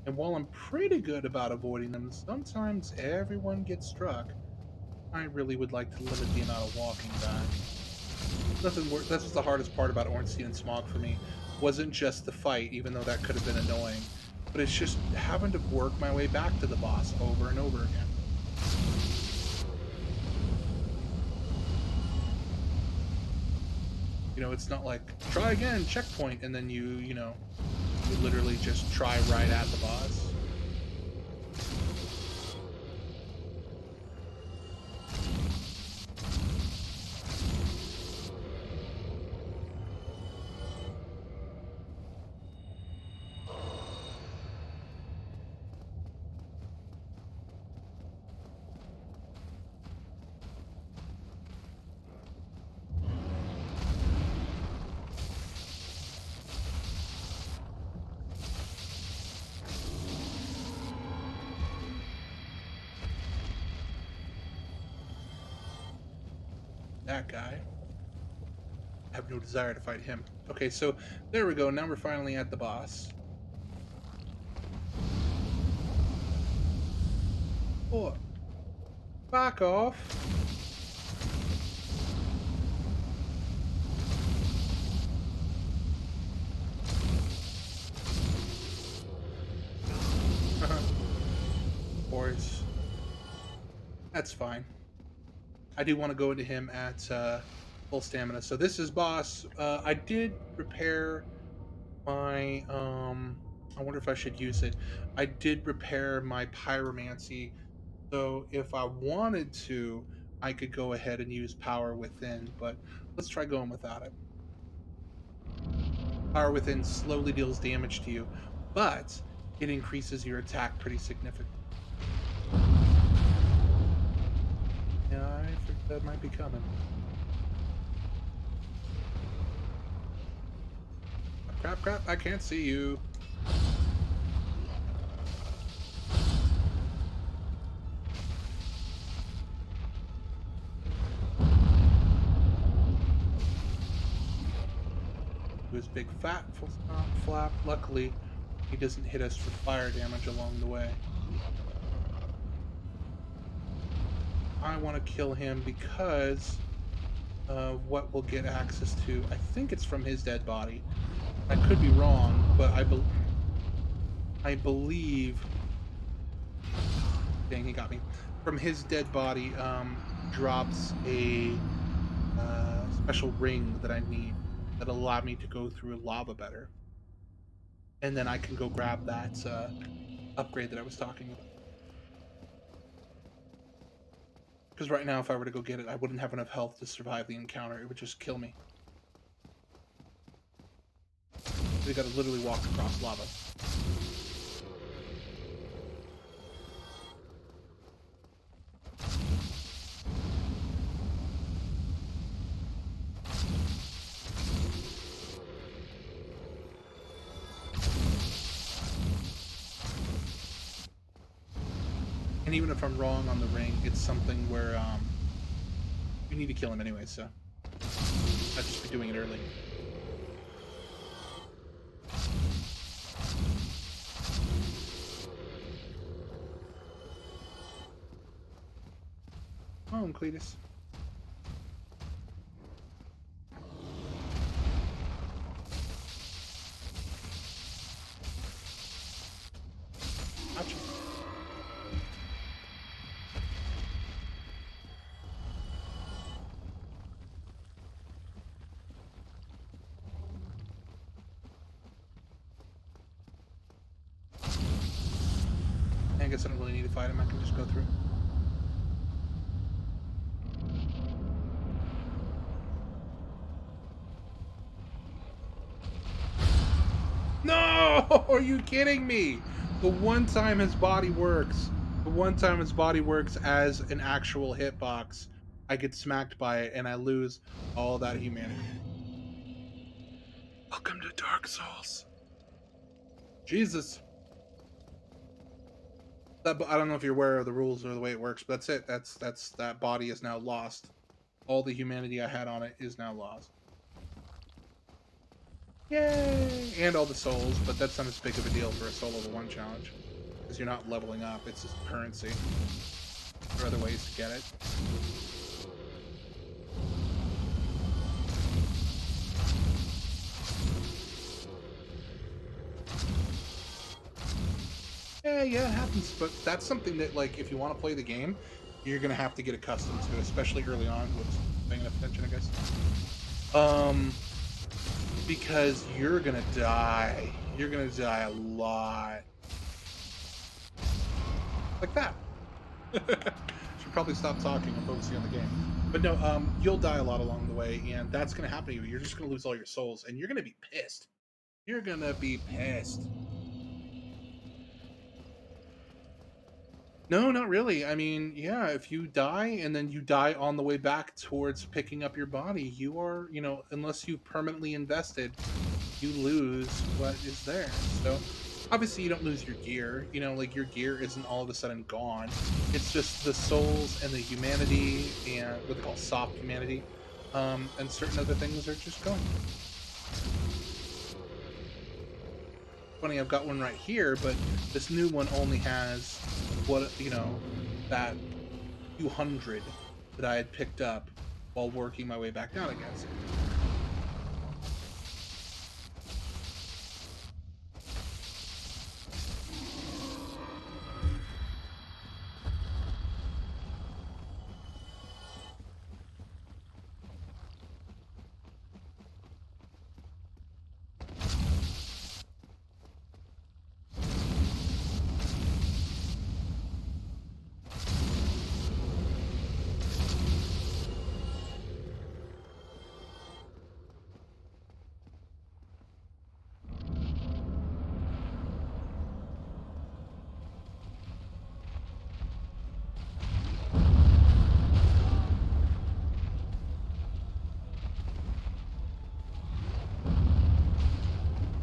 while I'm pretty good about avoiding them, sometimes everyone gets struck. I really would like to limit the amount of walking back. Nothing worse. That's just the hardest part about Ornstein and Smog for me. Wasn't just the fight, even though that could have been annoying, but it's just having to work my way back to the boss over and over again. You know, it's not like try again, checkpoint, and then you literally just try right at the boss. That guy. I have no desire to fight him. Okay, so there we go. Now we're finally at the boss. Oh, back off. Boys. That's fine. I do want to go into him at full stamina. So this is boss. I did repair my I wonder if I should use it. I did repair my pyromancy. So if I wanted to, I could go ahead and use power within, but let's try going without it. Power within slowly deals damage to you, but it increases your attack pretty significantly. Yeah, I figured that might be coming. Crap, crap, I can't see you. His big fat flap. Luckily, he doesn't hit us for fire damage along the way. I want to kill him because of what we'll get access to. I think it's from his dead body. I could be wrong, but I believe. Dang, he got me. From his dead body, drops a special ring that I need that allow me to go through lava better, and then I can go grab that upgrade that I was talking about. Because right now, if I were to go get it, I wouldn't have enough health to survive the encounter. It would just kill me. We gotta literally walk across lava. And even if I'm wrong on the ring, it's something where you need to kill him anyway, so I'd just be doing it early. home, Cletus. Gotcha. I guess I don't really need to fight him. I can just go through. No! Are you kidding me? The one time his body works, the one time his body works as an actual hitbox, I get smacked by it and I lose all that humanity. Welcome to Dark Souls. Jesus. I don't know if you're aware of the rules or the way it works, but that's it. That body is now lost. All the humanity I had on it is now lost. Yay! And all the souls, but that's not as big of a deal for a soul level 1 challenge. Because you're not leveling up, it's just currency. There are other ways to get it. Yeah, it happens, but that's something that, like, if you want to play the game, you're gonna have to get accustomed to, especially early on. Whoops, paying enough attention, I guess. Because you're gonna die. You're gonna die a lot. Like that. Should probably stop talking and focusing on the game. But no, you'll die a lot along the way, and that's gonna happen to you. You're just gonna lose all your souls, and you're gonna be pissed. You're gonna be pissed. No, not really. I mean, yeah, if you die and then you die on the way back towards picking up your body, you are, unless you permanently invested, you lose what is there. So, obviously, you don't lose your gear. Like your gear isn't all of a sudden gone. It's just the souls and the humanity and what they call soft humanity, and certain other things are just gone. Funny, I've got one right here, but this new one only has that 200 that I had picked up while working my way back down again.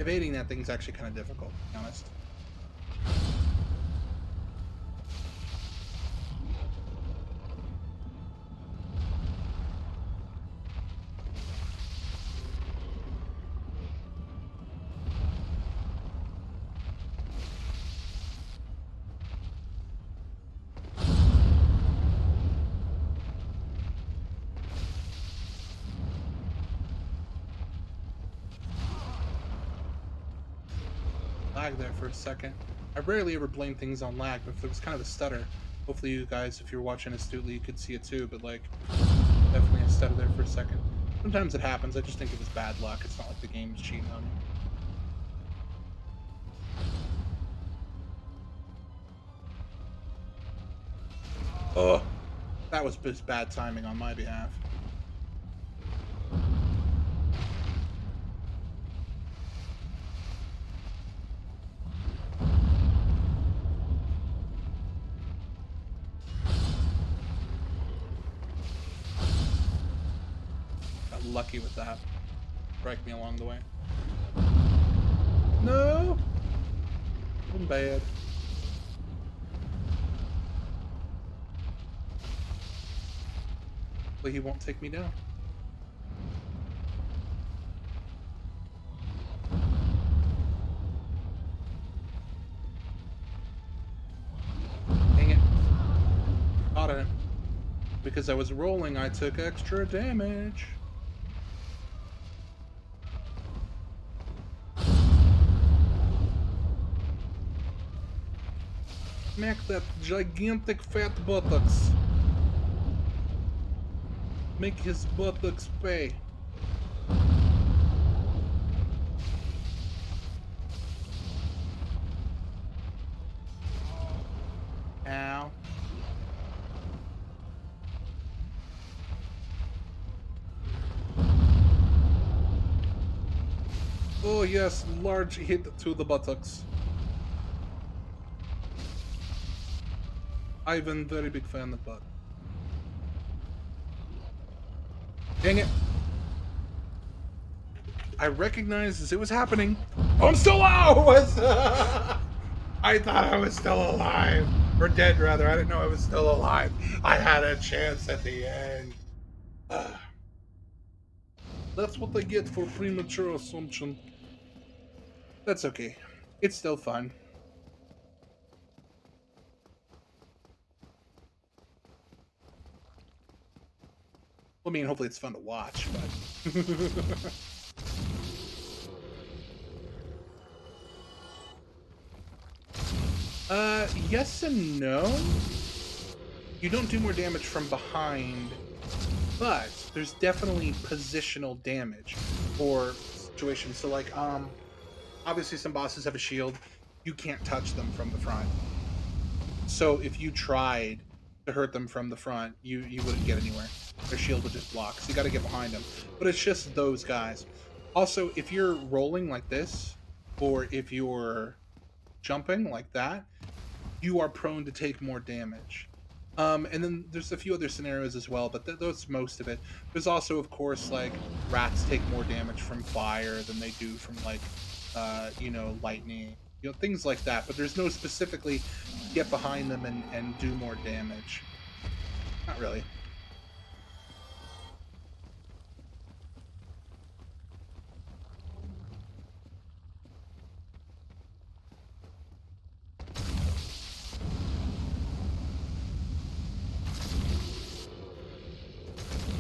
Evading that thing is actually kind of difficult, to be honest. Lag there for a second. I rarely ever blame things on lag, but if it was kind of a stutter, hopefully you guys, if you're watching astutely, you could see it too, but like, definitely a stutter there for a second. Sometimes it happens, I just think it was bad luck. It's not like the game is cheating on you. Oh, that was just bad timing on my behalf. Got lucky with that. Break me along the way. No! I'm bad. But he won't take me down. Dang it. Caught in it. We because I was rolling, I took extra damage. Smack that gigantic fat buttocks. Make his buttocks pay. Ow. Oh yes, large hit to the buttocks. Ivan, very big fan of butt. Dang it. I recognized as it was happening. Oh, I'm still out! I thought I was still alive. Or dead, rather. I didn't know I was still alive. I had a chance at the end. That's what I get for premature assumption. That's okay. It's still fun. I mean, hopefully it's fun to watch, but... yes and no. You don't do more damage from behind, but there's definitely positional damage or situations. So, like, obviously some bosses have a shield. You can't touch them from the front. So if you tried to hurt them from the front, you wouldn't get anywhere. Their shield would just block. So you got to get behind them. But it's just those guys. Also, if you're rolling like this, or if you're jumping like that, you are prone to take more damage. And then there's a few other scenarios as well, but that's most of it. There's also, of course, like rats take more damage from fire than they do from like, lightning, things like that. But there's no specifically get behind them and do more damage. Not really.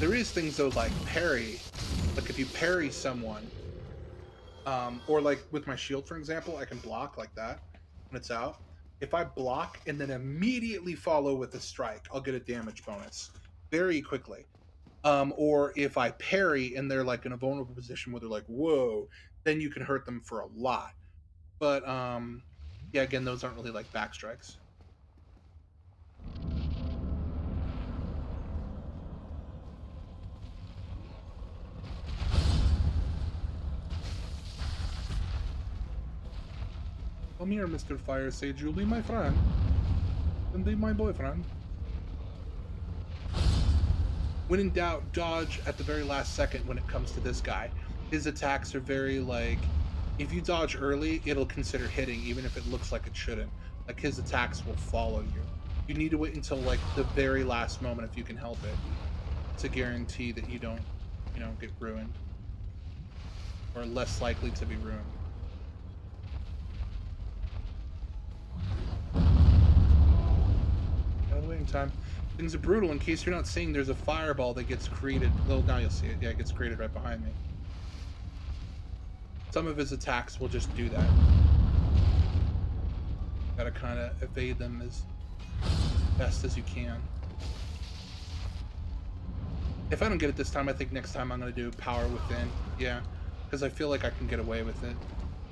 There is things though like parry. Like if you parry someone, or like with my shield, for example, I can block like that when it's out. If I block and then immediately follow with a strike, I'll get a damage bonus very quickly. Or if I parry and they're like in a vulnerable position where they're like, whoa, then you can hurt them for a lot. But yeah, again, those aren't really like back strikes. Come here, Mr. Fire Sage, you'll be my friend. And be my boyfriend. When in doubt, dodge at the very last second when it comes to this guy. His attacks are very like, if you dodge early, it'll consider hitting, even if it looks like it shouldn't. Like his attacks will follow you. You need to wait until like the very last moment if you can help it, to guarantee that you don't, get ruined. Or less likely to be ruined. Waiting time. Things are brutal. In case you're not seeing, there's a fireball that gets created. Well, now you'll see it. Yeah, it gets created right behind me. Some of his attacks will just do that. Gotta kind of evade them as best as you can. If I don't get it this time, I think next time I'm gonna do Power Within. Yeah, because I feel like I can get away with it.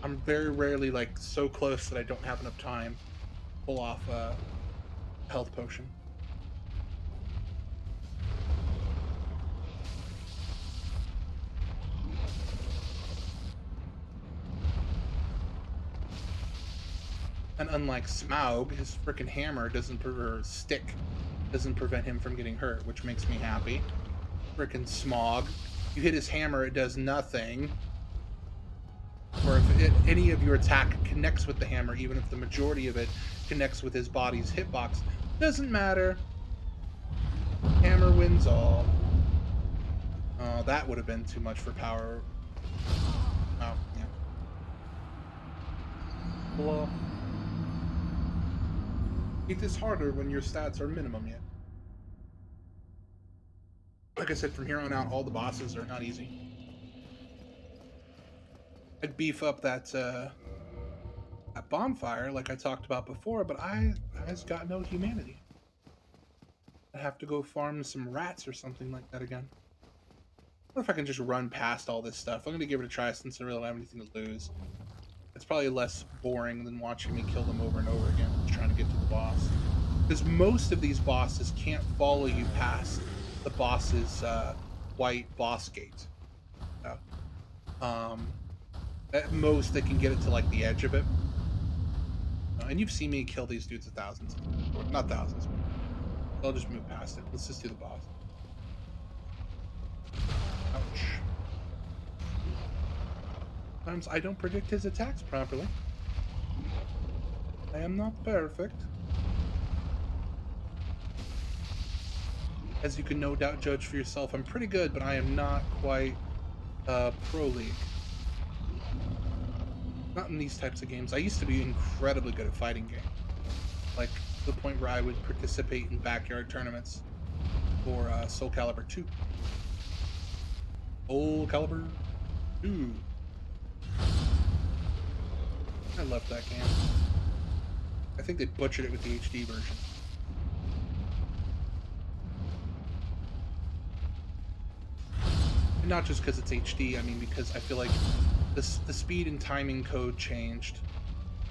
I'm very rarely like so close that I don't have enough time to pull off a health potion. And unlike Smaug, his freaking hammer doesn't, or stick, doesn't prevent him from getting hurt, which makes me happy. Frickin' Smog. You hit his hammer, it does nothing. Or if any of your attack connects with the hammer, even if the majority of it connects with his body's hitbox, doesn't matter. Hammer wins all. Oh, that would have been too much for power. Oh, yeah. Blah. It is harder when your stats are minimum yet. Like I said, from here on out, all the bosses are not easy. I'd beef up that bonfire like I talked about before, but I's got no humanity. I'd have to go farm some rats or something like that again. What if I can just run past all this stuff? I'm gonna give it a try since I really don't have anything to lose. It's probably less boring than watching me kill them over and over again, just trying to get to the boss. Because most of these bosses can't follow you past the boss's white boss gate. So, um, at most, they can get it to like the edge of it. And you've seen me kill these dudes thousands of times. Or not thousands, but I'll just move past it. Let's just do the boss. Ouch. Sometimes I don't predict his attacks properly. I am not perfect. As you can no doubt judge for yourself, I'm pretty good, but I am not quite pro league. Not in these types of games. I used to be incredibly good at fighting games. Like, to the point where I would participate in backyard tournaments for Soul Calibur 2. Soul Calibur 2. I love that game. I think they butchered it with the HD version. And not just because it's HD, I mean because I feel like the speed and timing code changed.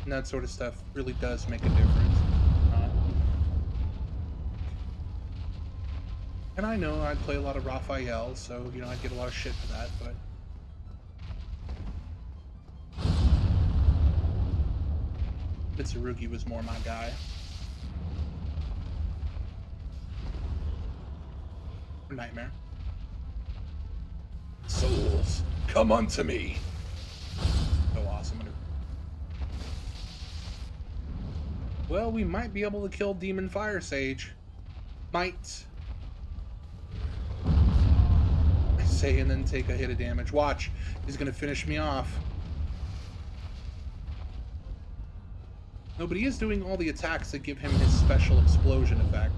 And that sort of stuff really does make a difference. And I know I play a lot of Raphael, so, you know, I get a lot of shit for that, but... Mitsurugi was more my guy. Or Nightmare. Souls, come unto me! So awesome. Well, we might be able to kill Demon Fire Sage. Might. I say and then take a hit of damage. Watch. He's gonna finish me off. No, but he is doing all the attacks that give him his special explosion effect.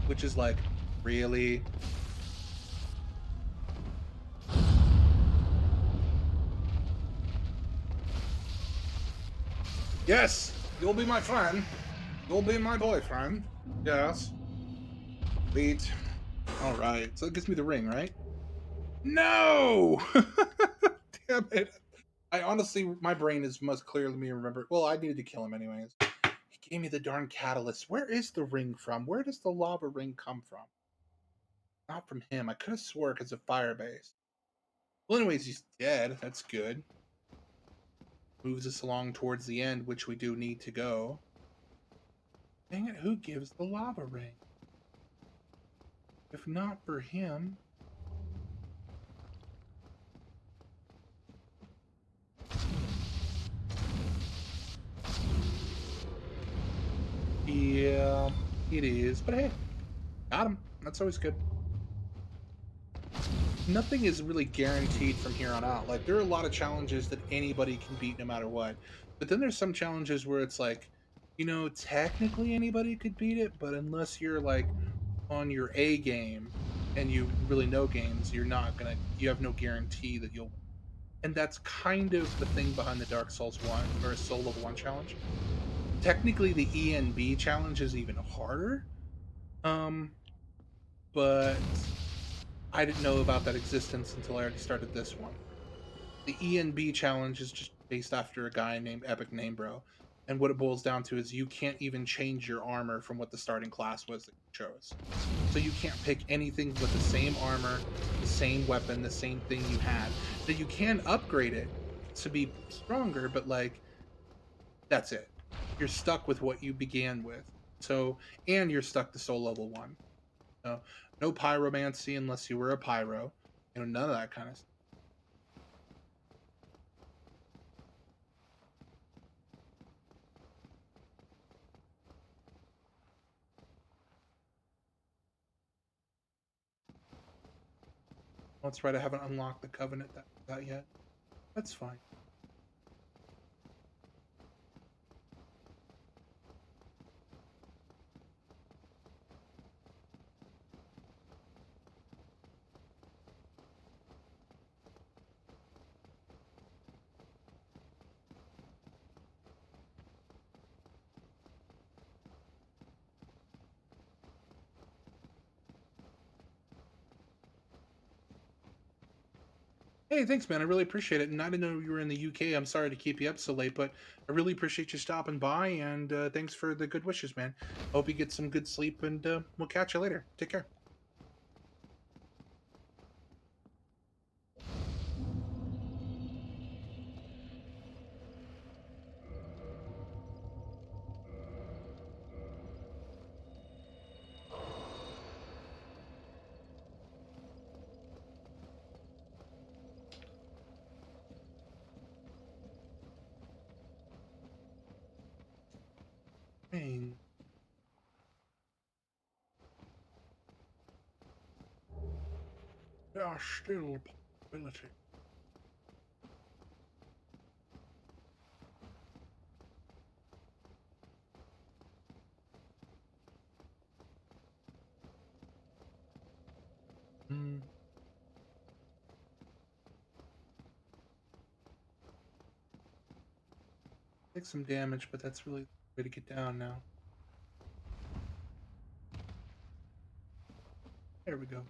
Which is like, really? Yes! You'll be my friend. You'll be my boyfriend. Yes. Sweet. Alright, so it gives me the ring, right? No! Damn it. I honestly, my brain is must clearly me remember. Well, I needed to kill him anyways. He gave me the darn catalyst. Where is the ring from? Where does the lava ring come from? Not from him. I could have swore because of fire base. Well, anyways, he's dead. That's good. Moves us along towards the end, which we do need to go. Dang it, who gives the lava ring? If not for him... Yeah, it is. But hey, got him. That's always good. Nothing is really guaranteed from here on out. Like, there are a lot of challenges that anybody can beat no matter what. But then there's some challenges where it's like, you know, technically anybody could beat it, but unless you're like on your A game and you really know games, you have no guarantee that you'll win. And that's kind of the thing behind the Dark Souls 1 or Soul Level 1 challenge. Technically the ENB challenge is even harder. But I didn't know about that existence until I already started this one. The ENB challenge is just based after a guy named Epic Name Bro. And what it boils down to is you can't even change your armor from what the starting class was that you chose. So you can't pick anything with the same armor, the same weapon, the same thing you had. That you can upgrade it to be stronger, but like, that's it. You're stuck with what you began with. So, and you're stuck to Soul Level 1. So, no pyromancy unless you were a pyro. You know, none of that kind of stuff. That's right, I haven't unlocked the Covenant that yet. That's fine. Hey, thanks, man. I really appreciate it. And I didn't know you were in the UK. I'm sorry to keep you up so late, but I really appreciate you stopping by. And thanks for the good wishes, man. I hope you get some good sleep, and we'll catch you later. Take care. Dang. There are still possibilities. Hmm. Take some damage, but that's really the way to get down now. There we go.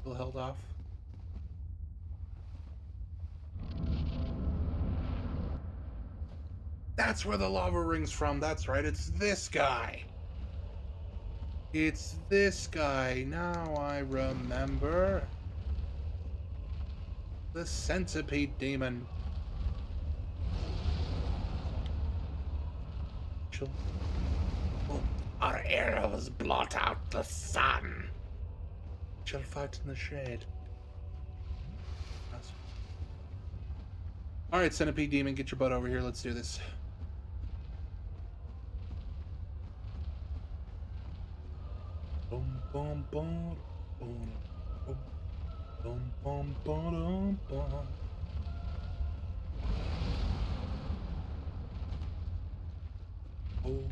Still held off. That's where the lava ring's from. That's right. It's this guy. It's this guy. Now I remember. The centipede demon. Chill. Oh, our arrows blot out the sun. Shall fight in the shade. All right, centipede demon, get your butt over here. Let's do this. Boom, boom, boom, boom, boom, boom, boom, boom, boom. Oh,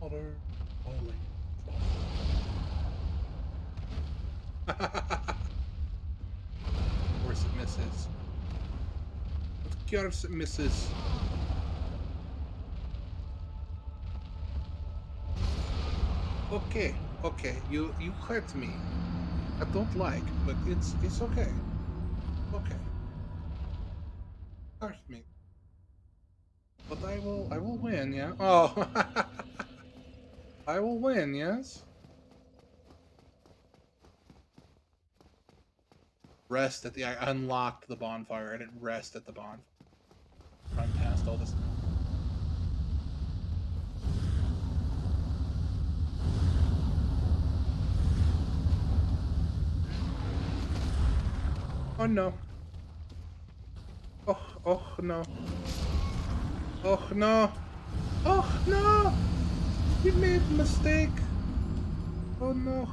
water, falling. Of course it misses. Of course it misses. Okay, okay, you hurt me. I don't like, but it's okay. Okay, hurt me, but I will win. Yeah. Oh, I will win. Yes. Rest at the. I unlocked the bonfire. I didn't rest at the bonfire. Run past all this. Oh no. Oh, oh no. Oh no. Oh no. We made a mistake. Oh no.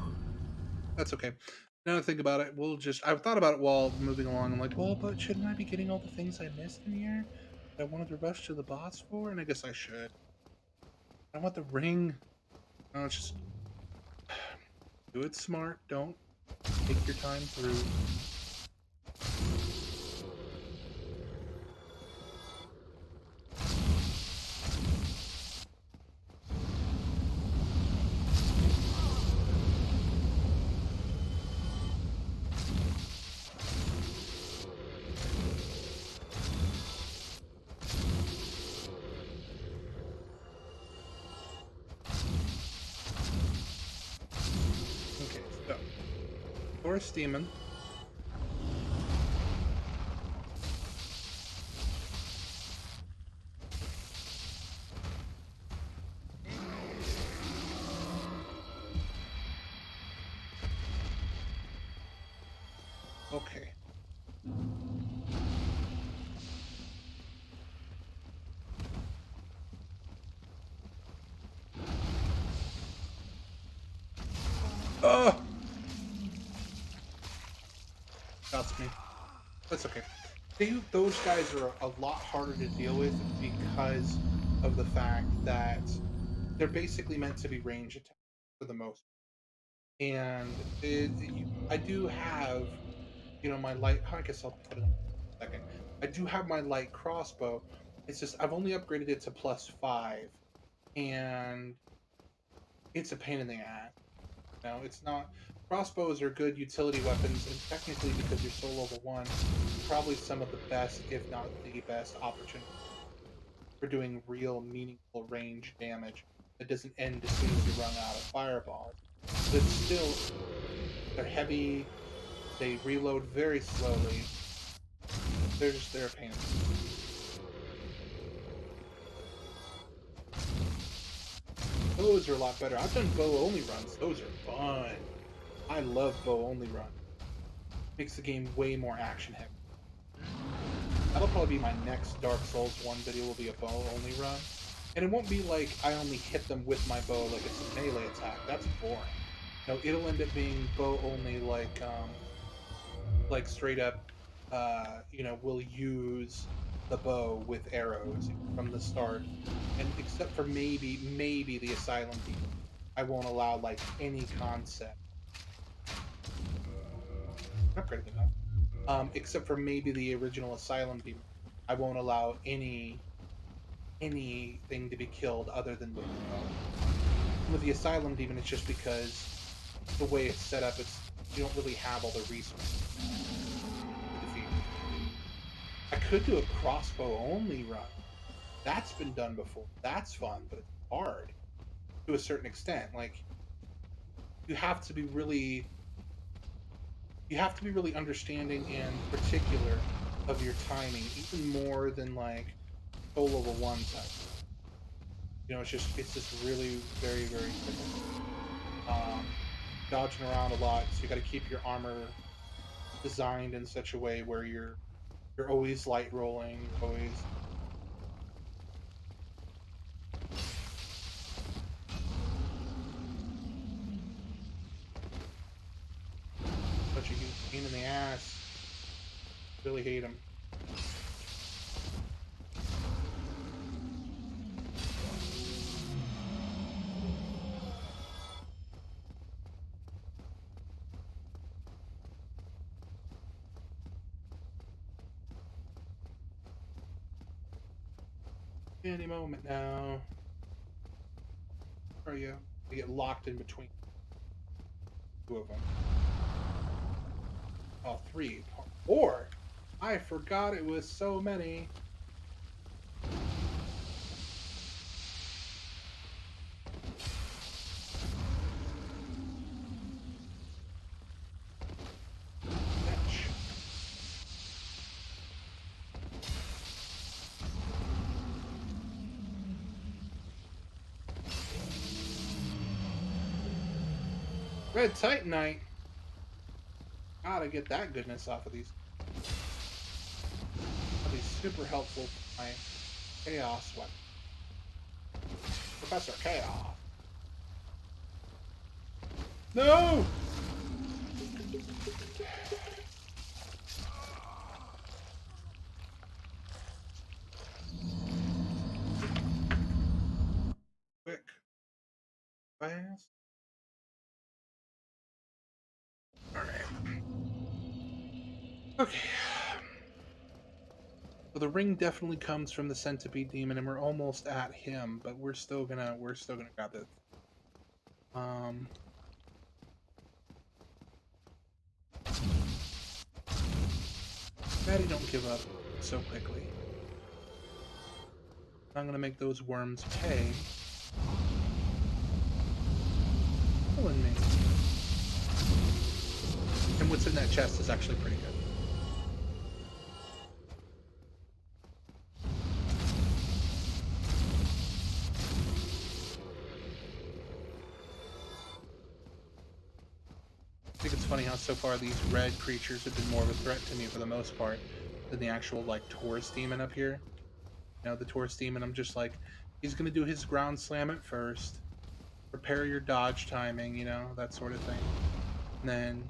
That's okay. Now I think about it, I've thought about it while moving along. I'm like, well, but shouldn't I be getting all the things I missed in here that I wanted to rush to the boss for? And I guess I should. I want the ring. No, it's just do it smart. Don't take your time through. Okay, so Forest Demon. Okay. Oh, that's me. That's okay. Those guys are a lot harder to deal with because of the fact that they're basically meant to be range attacks for the most. And I do have, my light. I guess I'll put it on in a second. I do have my light crossbow, It's just I've only upgraded it to +5, and it's a pain in the ass. No, it's not. Crossbows are good utility weapons, and technically, because you're so level 1, probably some of the best, if not the best, opportunity for doing real, meaningful range damage that doesn't end as soon as you run out of fireballs. But still, they're heavy, they reload very slowly, they're a pain. Those are a lot better. I've done bow-only runs. Those are fun. I love bow-only run. Makes the game way more action-heavy. That'll probably be my next Dark Souls 1 video, will be a bow-only run. And it won't be like I only hit them with my bow like it's a melee attack. That's boring. No, it'll end up being bow-only like straight up, we'll use the bow with arrows from the start. And except for maybe the Asylum Demon, I won't allow like any concept. Upgraded enough. Except for maybe the original Asylum Demon, I won't allow anything to be killed other than with the bow. With the Asylum Demon, it's just because the way it's set up, it's you don't really have all the resources to defeat. I could do a crossbow only run. That's been done before. That's fun, but it's hard to a certain extent. Like you have to be really understanding and particular of your timing, even more than like solo level 1 type. It's just really very difficult. Dodging around a lot, so you got to keep your armor designed in such a way where you're always light rolling, always. Such a huge pain in the ass. Really hate him. Any moment now. Or you get locked in between two of them. Oh, three. Four. I forgot it was so many. Fetch. Red Titanite. Gotta get that goodness off of these. That'll be super helpful for my Chaos weapon. Professor Chaos. No! Quick. Fast. Alright. Okay. So the ring definitely comes from the centipede demon, and we're almost at him, but we're still gonna grab it. Maddie, don't give up so quickly. I'm gonna make those worms pay. Killing me. And what's in that chest is actually pretty good. I think it's funny how so far these red creatures have been more of a threat to me for the most part than the actual like Taurus demon up here. The Taurus demon, I'm just like, he's gonna do his ground slam at first. Prepare your dodge timing, that sort of thing. And then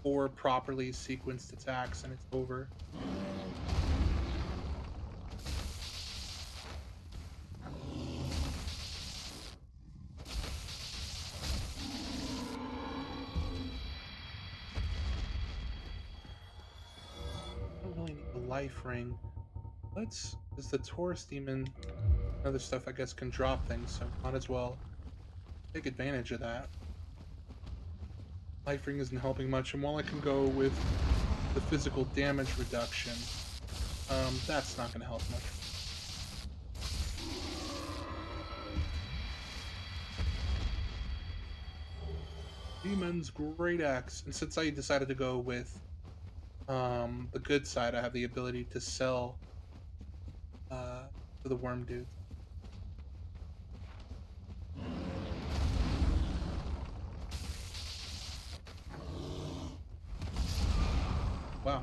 4 properly sequenced attacks and it's over. I don't really need the life ring. Let's, is the Taurus demon, other stuff I guess can drop things, so might as well take advantage of that. Life Ring isn't helping much, and while I can go with the physical damage reduction, that's not going to help much. Demon's Great Axe, and since I decided to go with the good side, I have the ability to sell to the worm dudes. Wow,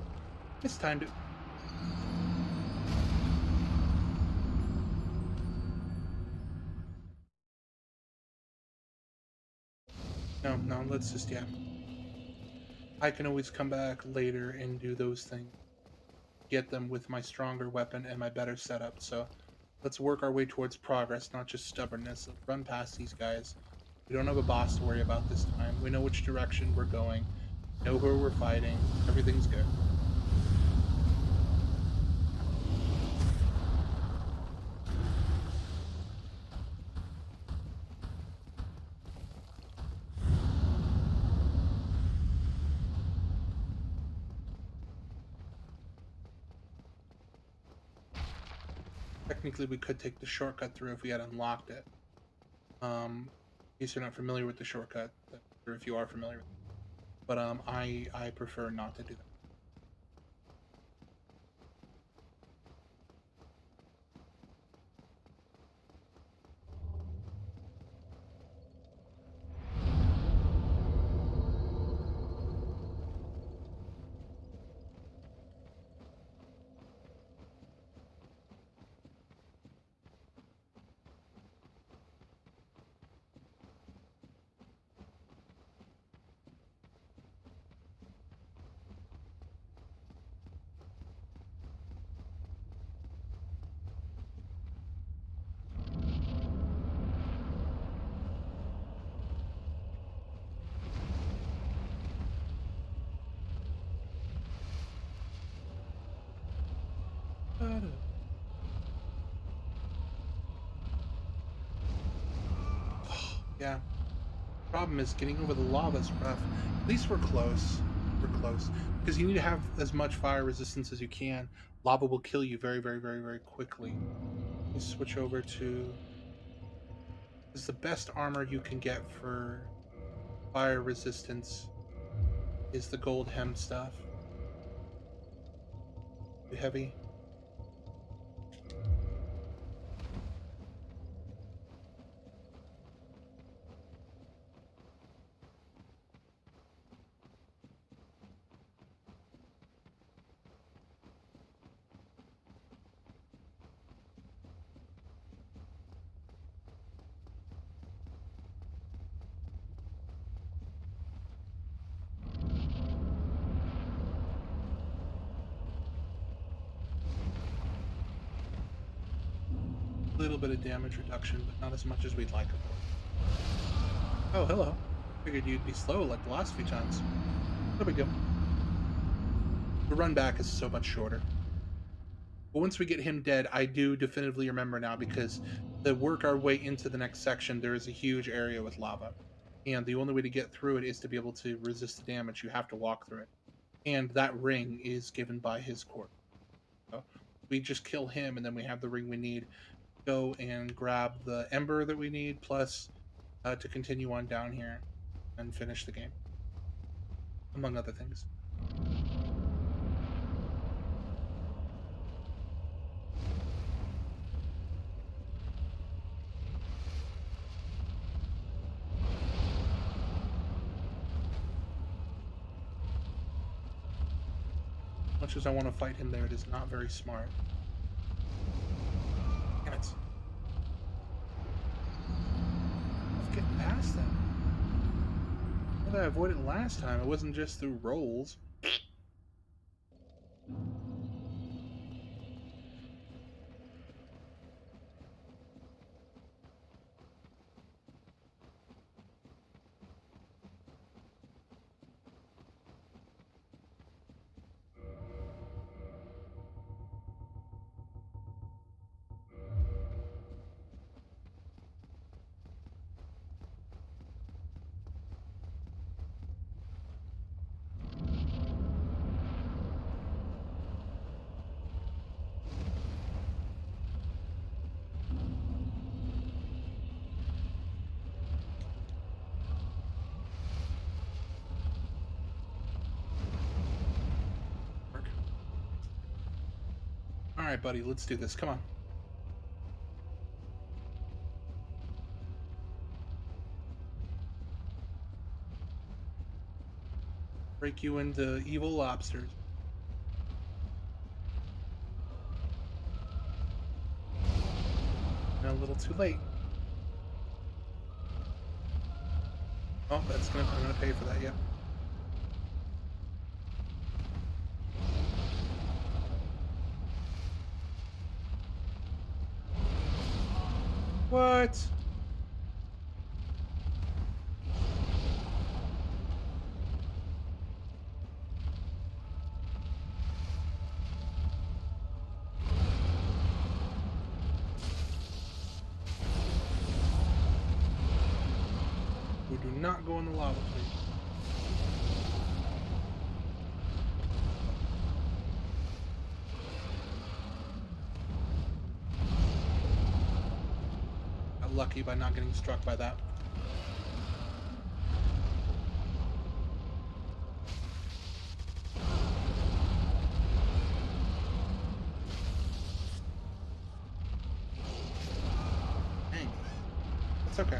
mistimed it. No, no, let's just, yeah. I can always come back later and do those things. Get them with my stronger weapon and my better setup. So let's work our way towards progress, not just stubbornness. Let's run past these guys. We don't have a boss to worry about this time. We know which direction we're going. Know where we're fighting. Everything's good. Technically, we could take the shortcut through if we had unlocked it. In case you're not familiar with the shortcut, or if you are familiar with it. But I prefer not to do that. Yeah. Problem is getting over the lava's rough. At least we're close. We're close. Because you need to have as much fire resistance as you can. Lava will kill you very, very, very, very quickly. You switch over to... This is the best armor you can get for fire resistance is the gold hem stuff. Too heavy. A little bit of damage reduction, but not as much as we'd like, of course. Oh, hello. Figured you'd be slow like the last few times. No big deal. The run back is so much shorter. But once we get him dead, I do definitively remember now because to work our way into the next section, there is a huge area with lava. And the only way to get through it is to be able to resist the damage. You have to walk through it. And that ring is given by his corpse. So we just kill him, and then we have the ring we need. Go and grab the ember that we need, plus to continue on down here and finish the game, among other things. Much as I want to fight him there, it is not very smart. Damn it. Let's get past them. How did I avoid it last time? It wasn't just through rolls. Alright, buddy, let's do this. Come on. Break you into evil lobsters. And a little too late. Oh, I'm gonna pay for that, yep. What? We do not go in the lava, please. Got lucky by not getting struck by that. Dang. It's okay.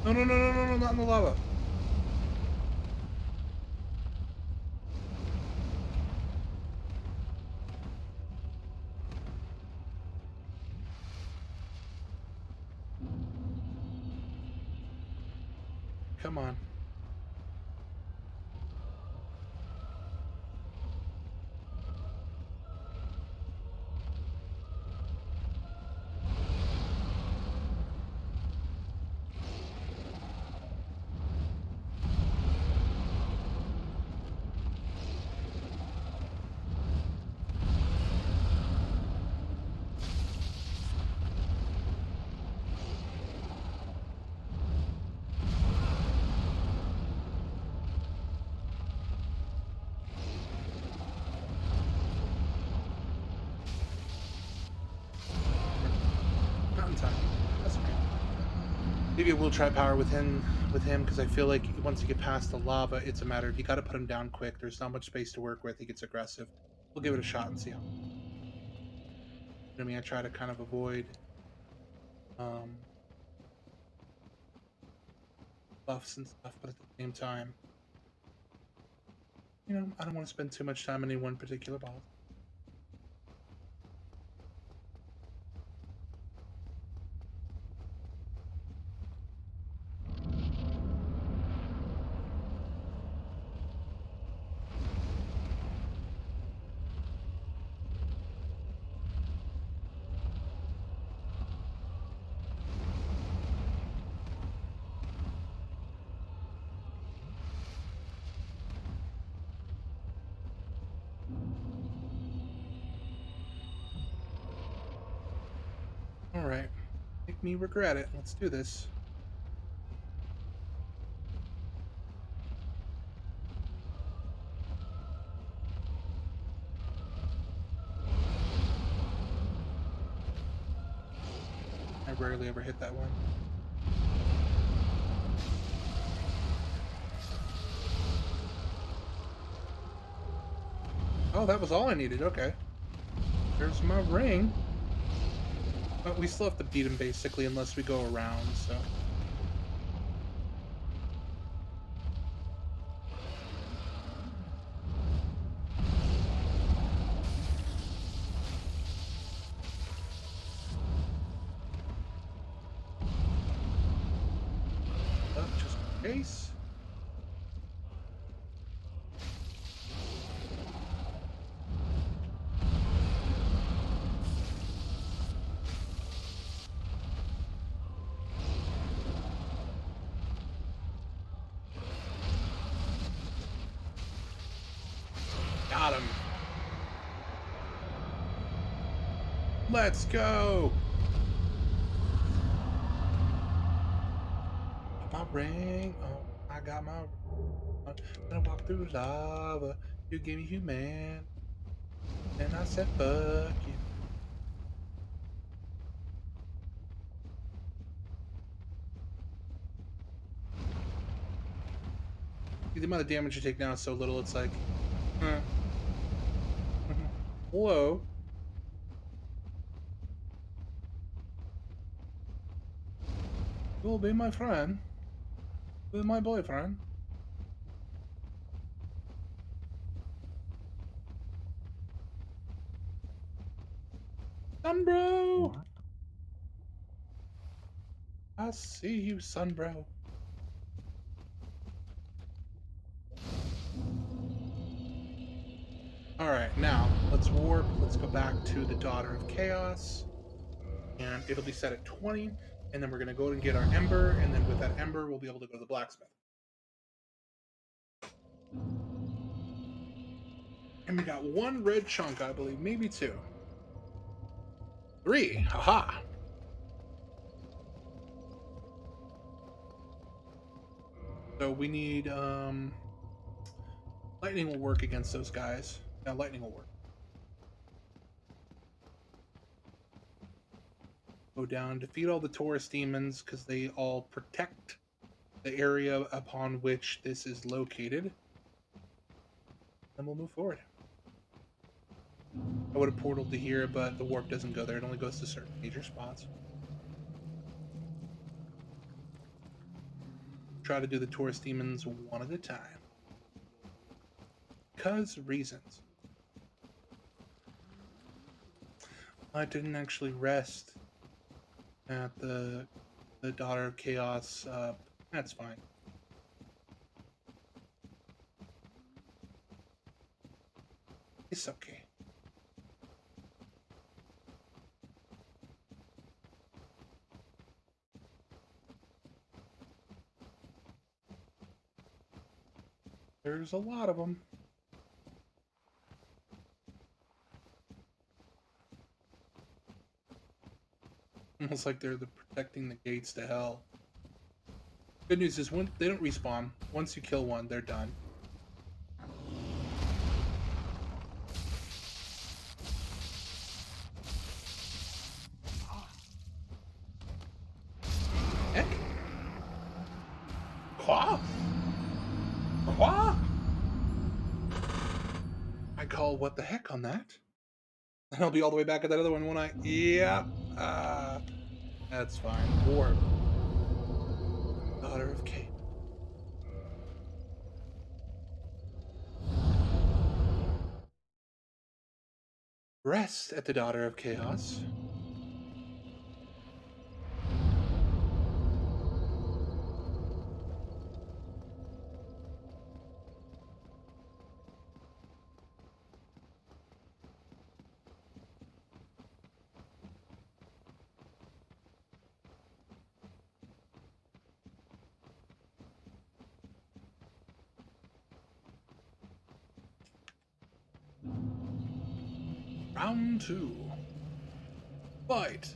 No, no, no, no, no, no, not in the lava. Come on. Not in time. That's okay. Maybe we'll try power with him because I feel like once you get past the lava, it's a matter of you got to put him down quick. There's not much space to work with. He gets aggressive. We'll give it a shot and see how. I mean, I try to kind of avoid um, buffs and stuff, but at the same time, I don't want to spend too much time on any one particular boss. All right, make me regret it. Let's do this. I rarely ever hit that one. Oh, that was all I needed. Okay. There's my ring. But we still have to beat him basically unless we go around, so. Just in case. Let's go! My ring, oh, I got my ring. I'm gonna walk through lava. You gave me human. And I said, fuck you. The amount of damage you take now is so little, it's like, huh. Hello? You will be my friend. Be my boyfriend. Sunbro! What? I see you, Sunbro. Alright, now, let's warp. Let's go back to the Daughter of Chaos. And it'll be set at 20. And then we're going to go and get our Ember. And then with that Ember, we'll be able to go to the blacksmith. And we got one red chunk, I believe. Maybe two. 3. Haha. So we need, lightning will work against those guys. Now lightning will work. Go down, defeat all the Taurus demons, because they all protect the area upon which this is located. Then we'll move forward. I would have portaled to here, but the warp doesn't go there. It only goes to certain major spots. Try to do the Taurus demons one at a time. Because reasons. I didn't actually rest at the Daughter of Chaos. That's fine. It's okay. There's a lot of them. Almost like they're protecting the gates to hell. Good news is when they don't respawn. Once you kill one, they're done. Heck? Qua? Qua? I call what the heck on that. And I'll be all the way back at that other one, won't I? Yep. That's fine. Warp. Daughter of Chaos. Rest at the Daughter of Chaos. Round 2. Fight.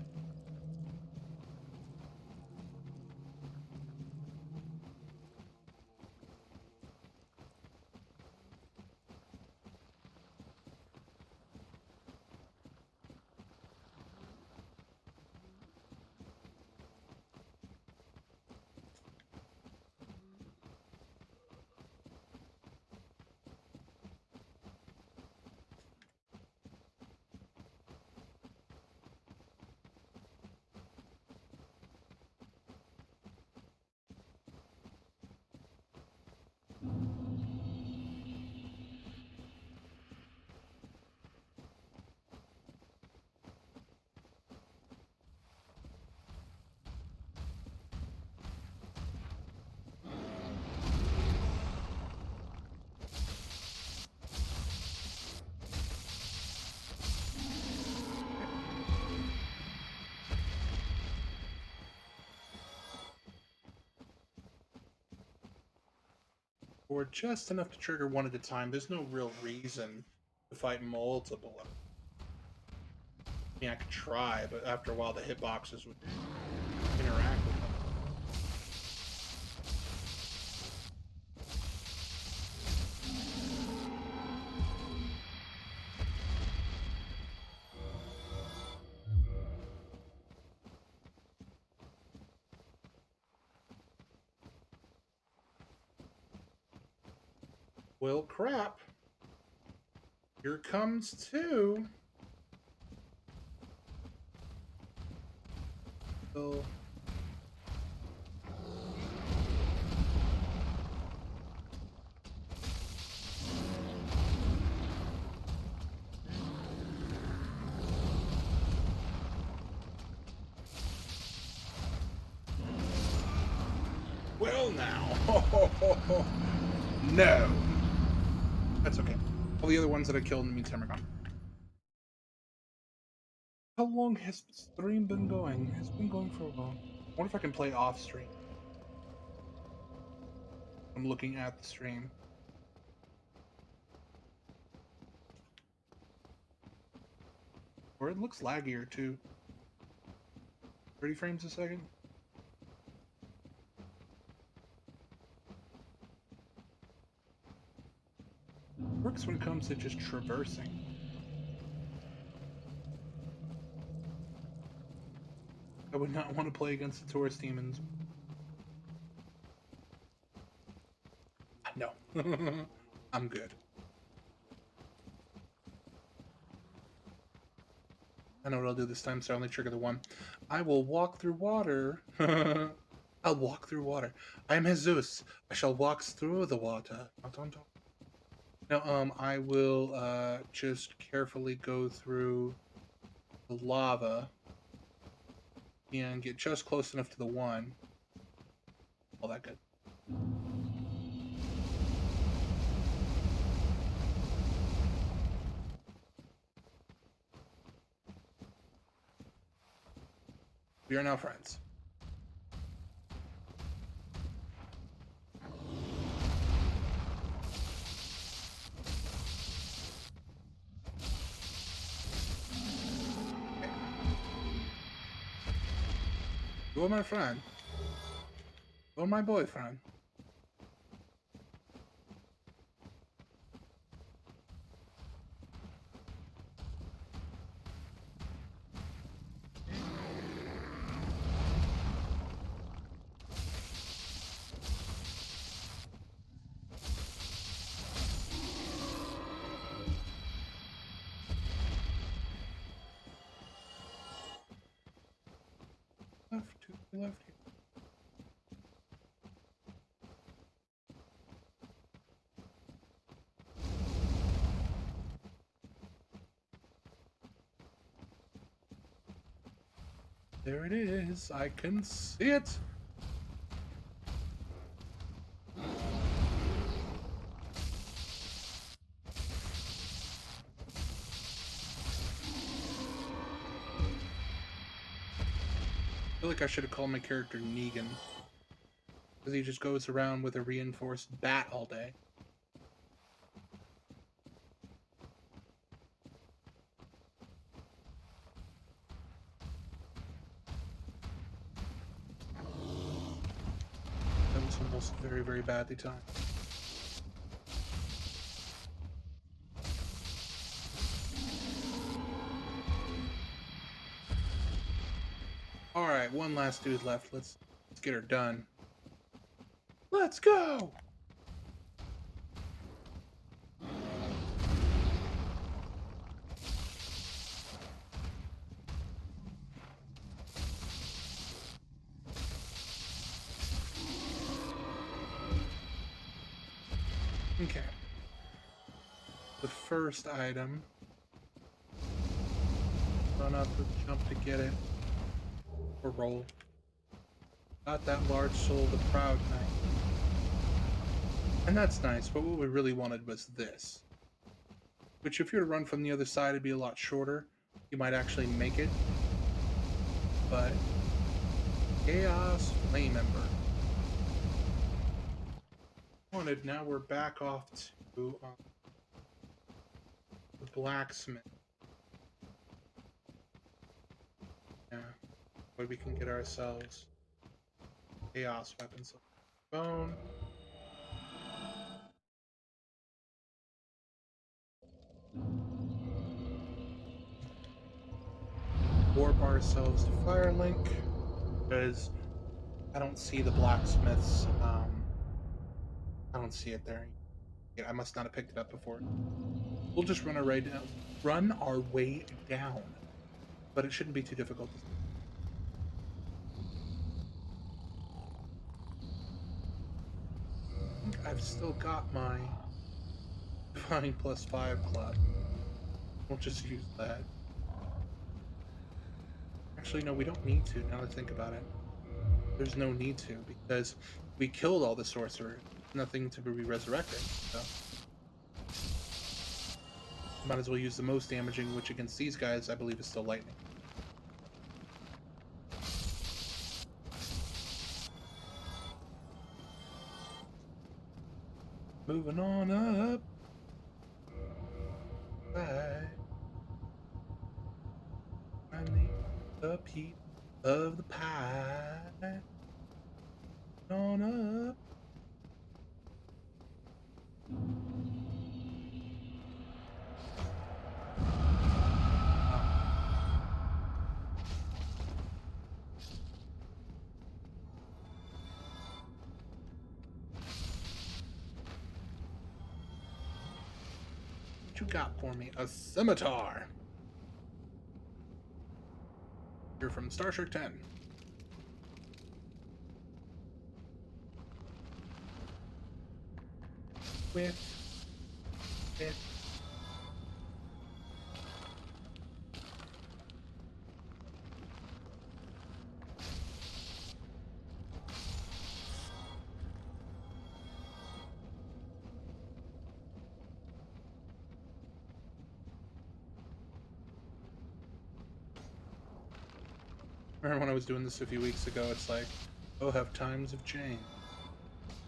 Or just enough to trigger one at a time. There's no real reason to fight multiple of them. I mean, I could try, but after a while, the hitboxes would interact with them. Well, crap. Here comes two. So, well, now. No. That's okay. All the other ones that I killed in the meantime are gone. How long has the stream been going? It's been going for a while. I wonder if I can play off stream. I'm looking at the stream. Or it looks laggier too. 30 frames a second? Works when it comes to just traversing. I would not want to play against the tourist demons. No. I'm good. I know what I'll do this time, so I only trigger the one. I will walk through water. I'll walk through water. I am Jesus. I shall walk through the water. Now, I will just carefully go through the lava and get just close enough to the one. All that good. We are now friends. Okay. You are my friend. You are my boyfriend. Left, to the left here. There it is. I can see it. I feel like I should have called my character Negan. Because he just goes around with a reinforced bat all day. That was almost very, very badly timed. Alright, one last dude left. Let's get her done. Let's go! Okay. The first item. Run up or jump to get it. Or roll. Got that large soul, the proud knight. And that's nice, but what we really wanted was this. Which if you were to run from the other side, it'd be a lot shorter. You might actually make it. But Chaos Flame Ember. Wanted, now we're back off to the blacksmith. where we can get ourselves chaos weapons. Bone. Warp ourselves to Firelink, because I don't see the blacksmiths. I don't see it there. Yeah, I must not have picked it up before. We'll just run our way down, but it shouldn't be too difficult. I think I've still got my Divine +5 club. We'll just use that. Actually, no, we don't need to, now that I think about it. There's no need to, because we killed all the sorcerers. Nothing to be resurrected, so... Might as well use the most damaging, which against these guys, I believe is still lightning. Moving on up. Bye. I need a piece of the pie. On up. What you got for me? A scimitar. You're from Star Trek 10. With. Remember when I was doing this a few weeks ago, it's like, oh, have times have changed.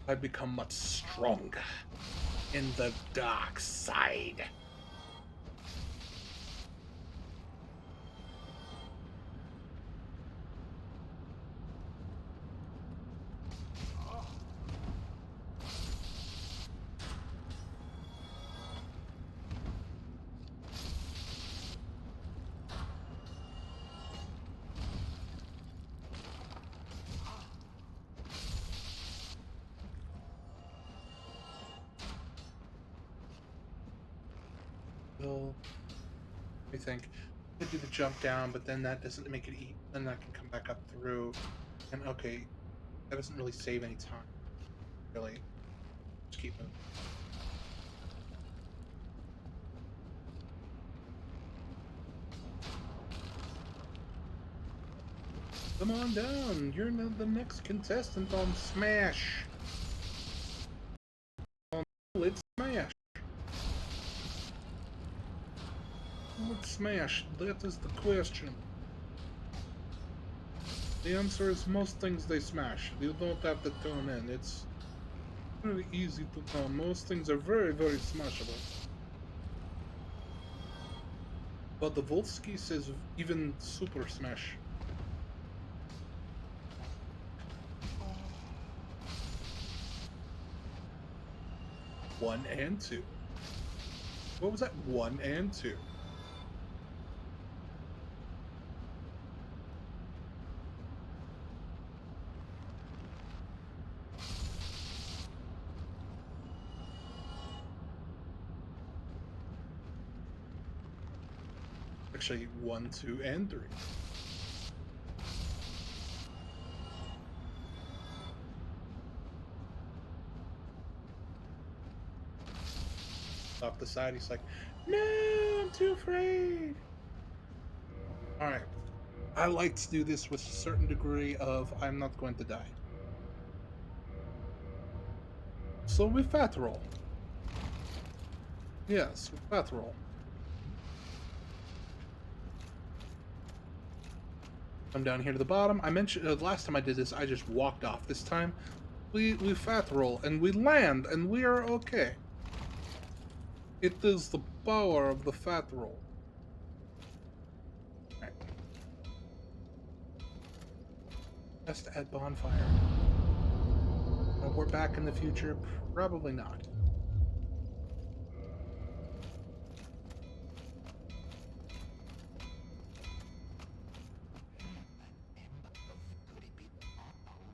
I've become much stronger in the dark side. I think I do the jump down, but then that doesn't make it eat. Then I can come back up through. And okay, that doesn't really save any time. Really, just keep moving. Come on down. You're not the next contestant on Smash. Let's smash. Let's smash. That is the question. The answer is most things they smash. You don't have to tune in. It's very easy to know. Most things are very, very smashable. But the Volsky says even Super Smash. One and two. What was that? 1 and 2. Actually, 1, 2, and 3. Off the side, he's like, no, I'm too afraid. Alright. I like to do this with a certain degree of I'm not going to die. So we fat roll. Yes, we fat roll. Come down here to the bottom. I mentioned last time I did this, I just walked off. This time, we fat roll and we land and we are okay. It is the power of the fat roll. Right. Best to add bonfire. We're back in the future? Probably not.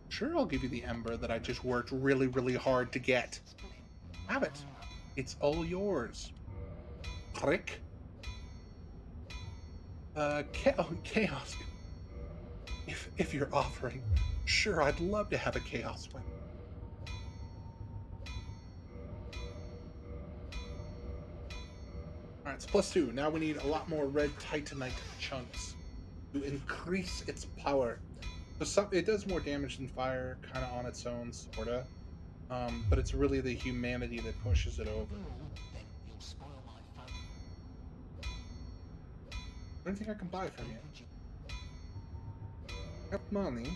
Sure, I'll give you the ember that I just worked really, really hard to get. Have it. It's all yours. Click. Chaos. If you're offering, sure, I'd love to have a chaos weapon. All right, it's +2. Now we need a lot more red titanite chunks to increase its power. So it does more damage than fire, kind of on its own, sorta. But it's really the humanity that pushes it over. Anything I can buy from you? I have money.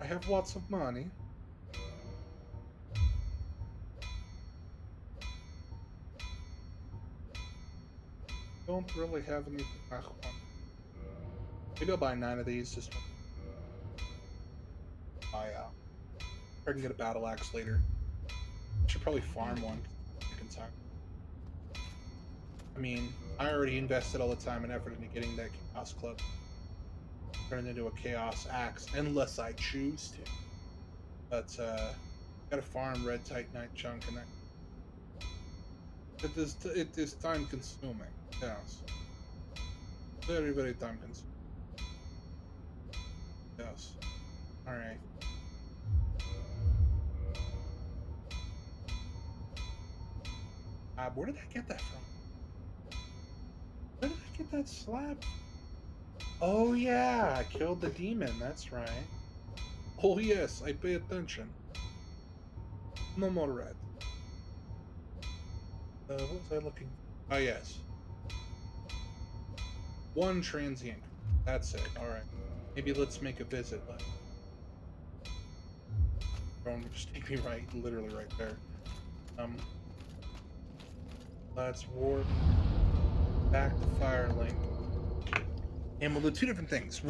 I have lots of money. Don't really have anything I want. Maybe I'll buy 9 of these. Just buy out. I can get a battle axe later. I should probably farm one. I mean, I already invested all the time and effort into getting that Chaos Club turned into a Chaos Axe, unless I choose to. But, gotta farm red titanite chunk, and it is time consuming. Yes. Very, very time consuming. Yes. Alright. Where did I get that from? Where did I get that slab? Oh yeah, I killed the demon, that's right. Oh yes, I pay attention. No more red. What was I looking for? Oh yes. One transient. That's it, alright. Maybe let's make a visit. Don't just take me right, literally right there. Let's warp back to Firelink. And we'll do 2 different things.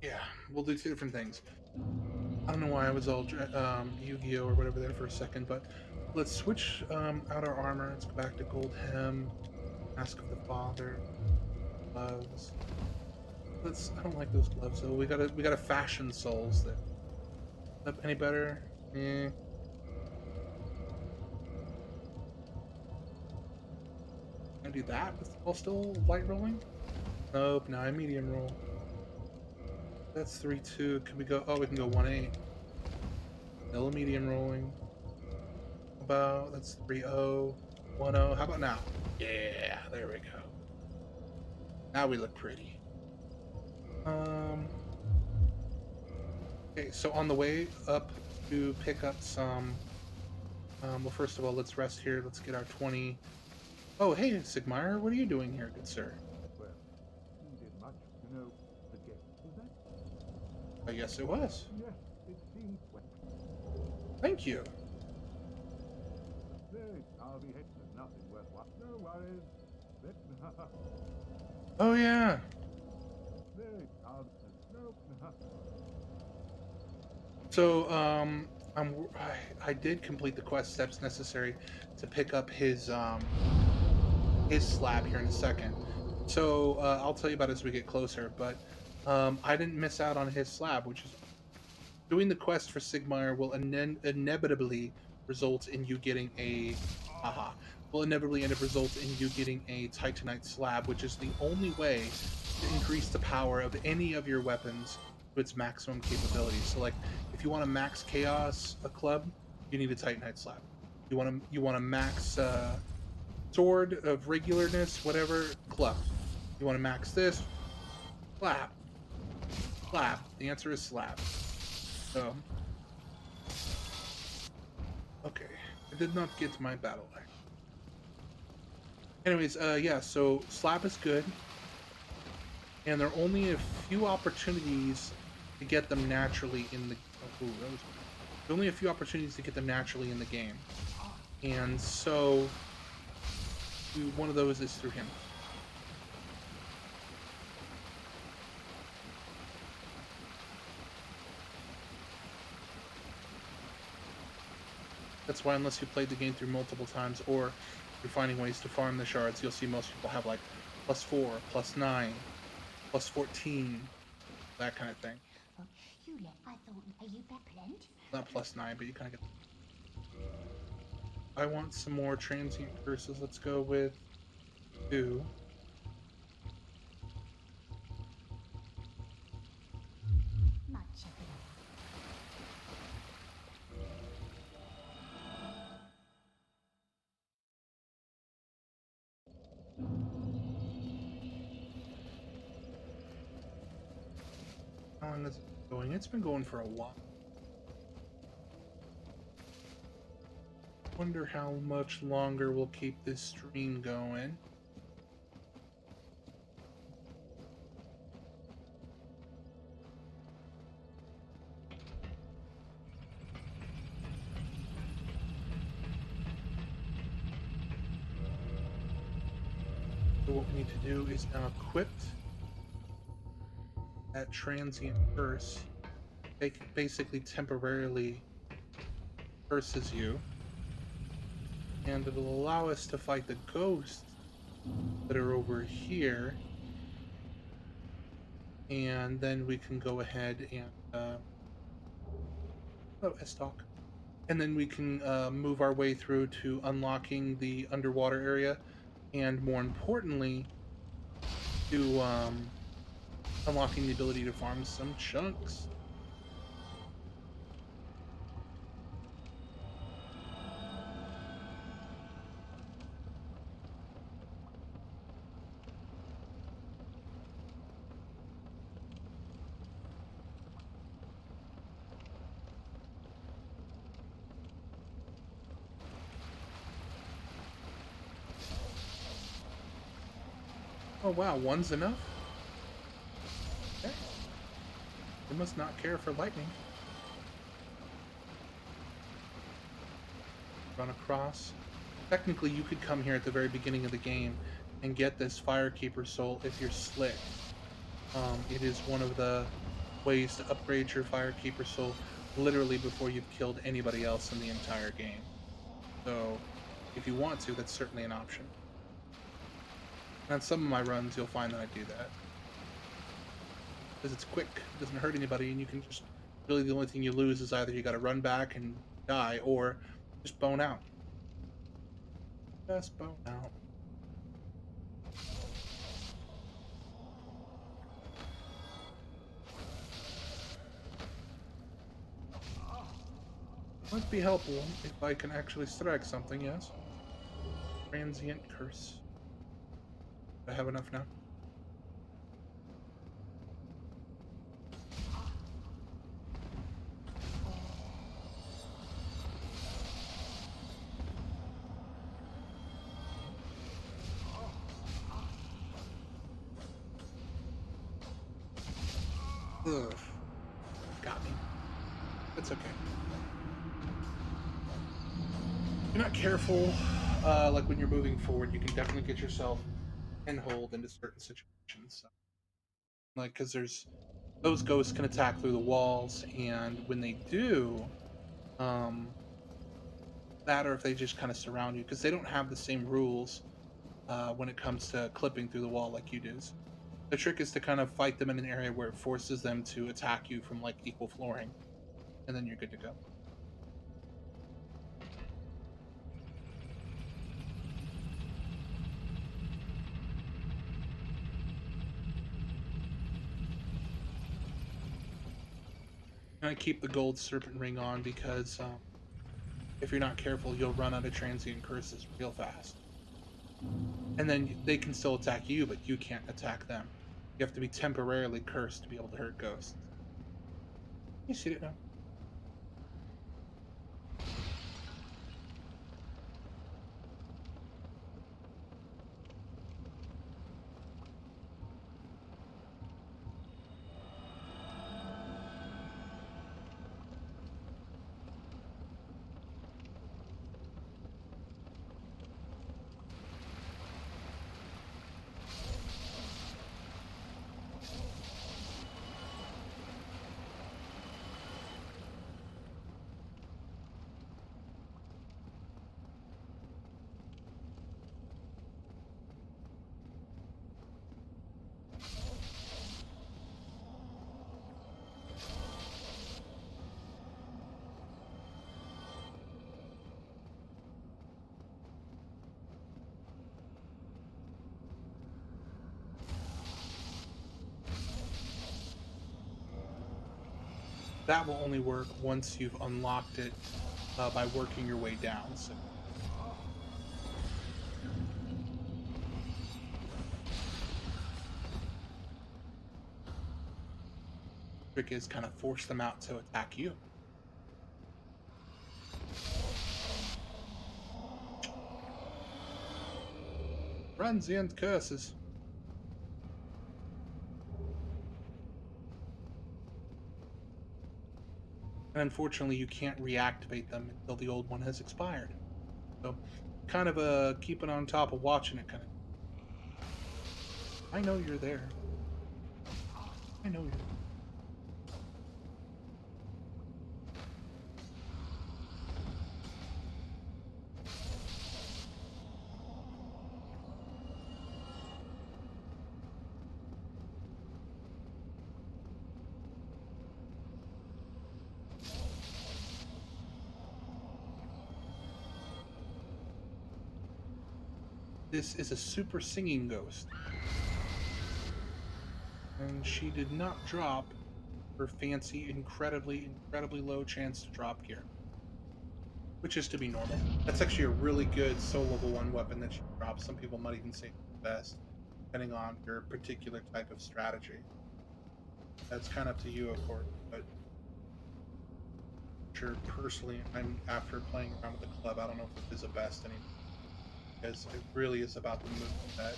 Yeah, we'll do 2 different things. I don't know why I was all Yu-Gi-Oh or whatever there for a second, but let's switch out our armor. Let's go back to Gold Hem, Mask of the Father, gloves. I don't like those gloves though. We gotta fashion souls there. Up any better? Eh. Can I do that while still light rolling? Nope, now I medium roll. That's 3-2. Can we go? Oh, we can go 1-8. Still medium rolling. That's 3-0. 1-0. How about now? Yeah, there we go. Now we look pretty. Okay, so on the way up to pick up some. Well, first of all, let's rest here. Let's get our 20. Oh, hey, Sigmire, what are you doing here, good sir? Well, you did much, the game, was that? Yes, it was. Yes, it seems well. Thank you. There, I'll be hitting nothing worthwhile. No worries. Oh, yeah. There, no. So, I did complete the quest steps necessary to pick up his slab here in a second. So I'll tell you about it as we get closer. But I didn't miss out on his slab, which is doing the quest for Sigmire will inevitably result in you getting a will inevitably end up result in you getting a Titanite slab, which is the only way to increase the power of any of your weapons to its maximum capability. So, like, if you want to max Chaos a club, you need a Titanite slab. You want to max Sword of regularness, whatever, club. You want to max this, slab. Slab. The answer is slab. So, okay. I did not get my battle axe. Anyways, yeah, so slab is good. And there are only a few opportunities to get them naturally in the... Oh, there are only a few opportunities to get them naturally in the game. And so, one of those is through him. That's why unless you played the game through multiple times or you're finding ways to farm the shards, you'll see most people have like +4, +9, +14, that kind of thing. You let I thought you bet plenty. Not +9, but you kind of get. I want some more transient curses. Let's go with 2. Much of it. How long is it going? It's been going for a while. Wonder how much longer we'll keep this stream going. So what we need to do is now equip that transient curse. It basically temporarily curses you, and it'll allow us to fight the ghosts that are over here, and then we can go ahead and oh, S-Talk. And then we can move our way through to unlocking the underwater area, and more importantly, to unlocking the ability to farm some chunks. Oh wow, one's enough? Okay. They must not care for lightning. Run across. Technically, you could come here at the very beginning of the game and get this Firekeeper soul if you're slick. It is one of the ways to upgrade your Firekeeper soul literally before you've killed anybody else in the entire game. So, if you want to, that's certainly an option. And on some of my runs, you'll find that I do that. Because it's quick, it doesn't hurt anybody, and you can just... Really, the only thing you lose is either you gotta run back and die, or just bone out. Just bone out. Might be helpful if I can actually strike something, yes? Transient curse. Do I have enough now? Ugh. Got me. That's okay. If you're not careful, like when you're moving forward, you can definitely get yourself handhold into certain situations. So, like, because there's... Those ghosts can attack through the walls, and when they do, um, that or if they just kind of surround you, because they don't have the same rules when it comes to clipping through the wall like you do. So the trick is to kind of fight them in an area where it forces them to attack you from like equal flooring, and then you're good to go. And I keep the gold serpent ring on because if you're not careful, you'll run out of transient curses real fast. And then they can still attack you, but you can't attack them. You have to be temporarily cursed to be able to hurt ghosts. You see it now? That will only work once you've unlocked it by working your way down. So the trick is kind of force them out to attack you. Transient curses. And unfortunately, you can't reactivate them until the old one has expired. So, kind of keeping on top of watching it kind of. I know you're there. I know you're there. This is a super singing ghost. And she did not drop her fancy, incredibly low chance to drop gear. Which is to be normal. That's actually a really good soul level 1 weapon that she drops. Some people might even say the best, depending on your particular type of strategy. That's kind of up to you, of course, but sure, personally, I'm after playing around with the club, I don't know if it is the best anymore. Because it really is about the move that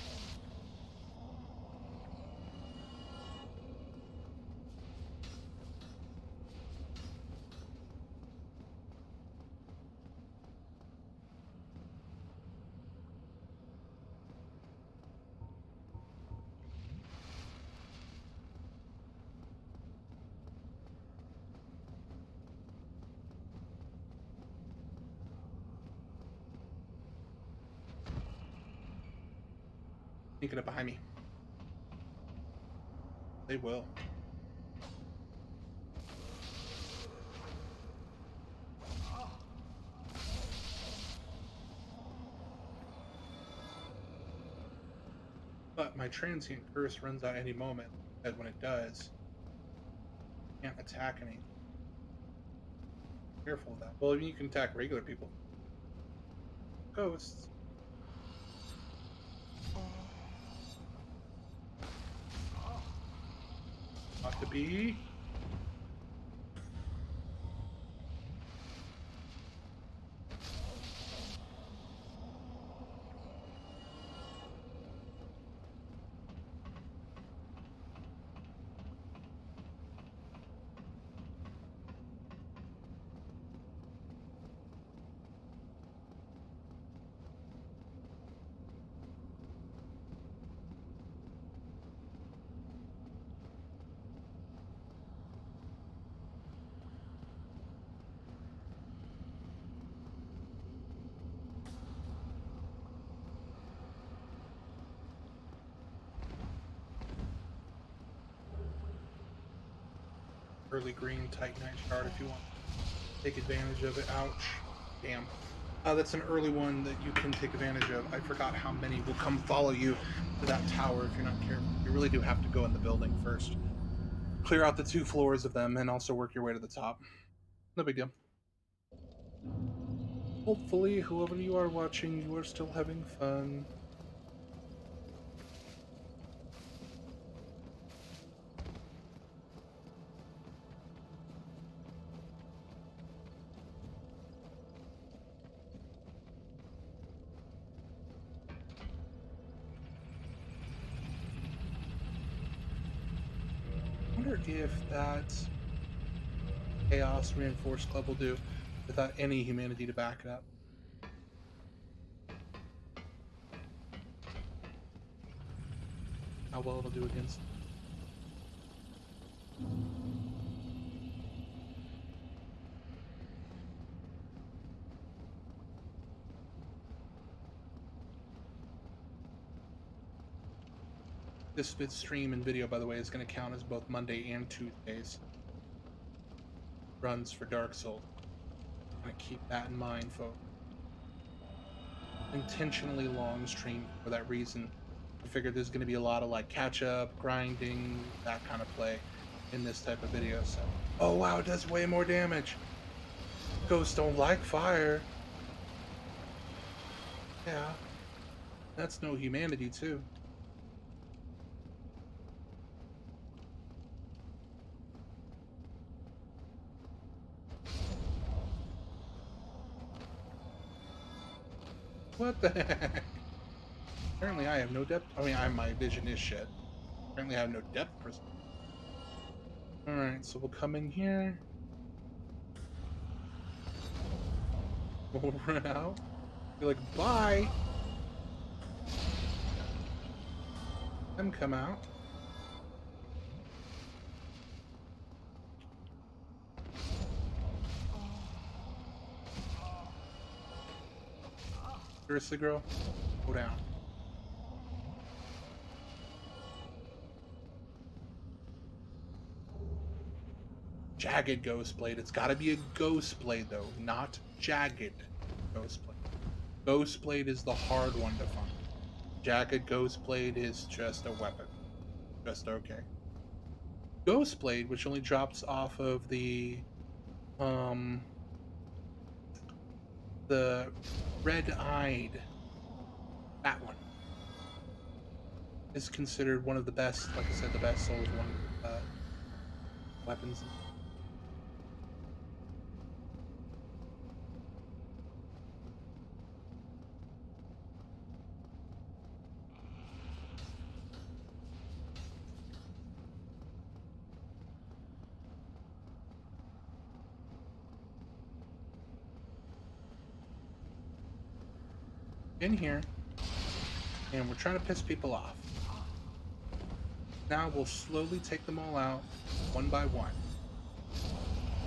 sneaking up behind me. They will. But my transient curse runs out any moment, and when it does, I can't attack anything. Careful of that. Well, I mean, you can attack regular people. Ghosts. Ought to be. Early green Titanite shard if you want. Take advantage of it. Ouch. Damn. That's an early one that you can take advantage of. I forgot how many will come follow you to that tower if you're not careful. You really do have to go in the building first. Clear out the 2 floors of them and also work your way to the top. No big deal. Hopefully, whoever you are watching, you are still having fun. I wonder if that Chaos Reinforced Club will do without any humanity to back it up. How well it'll do against. This vid stream and video, by the way, is going to count as both Monday and Tuesdays runs for Dark Souls. I'm going to keep that in mind, folks. Intentionally long stream for that reason. I figured there's going to be a lot of like catch up, grinding, that kind of play. in this type of video. So, oh wow, it does way more damage. Ghosts don't like fire. Yeah, that's no humanity too. What the heck? Apparently I have no depth. I mean, my vision is shit. Apparently I have no depth perception. Alright, so we'll come in here. We'll run out. Be like, bye! Them come out. Seriously, girl? Go down. Jagged Ghost Blade. It's gotta be a Ghost Blade, though, not Jagged Ghost Blade. Ghost Blade is the hard one to find. Jagged Ghost Blade is just a weapon. Just okay. Ghost Blade, which only drops off of um the red-eyed, that one, is considered one of the best, like I said, the best Souls 1 weapons. In here, and we're trying to piss people off. Now we'll slowly take them all out, one by one.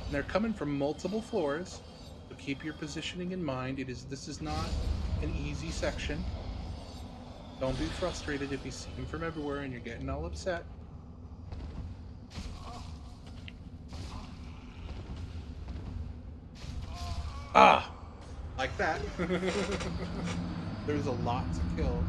And they're coming from multiple floors, so keep your positioning in mind. This is not an easy section. Don't be frustrated if you see them from everywhere and you're getting all upset. Ah! Like that. There's a lot to kill.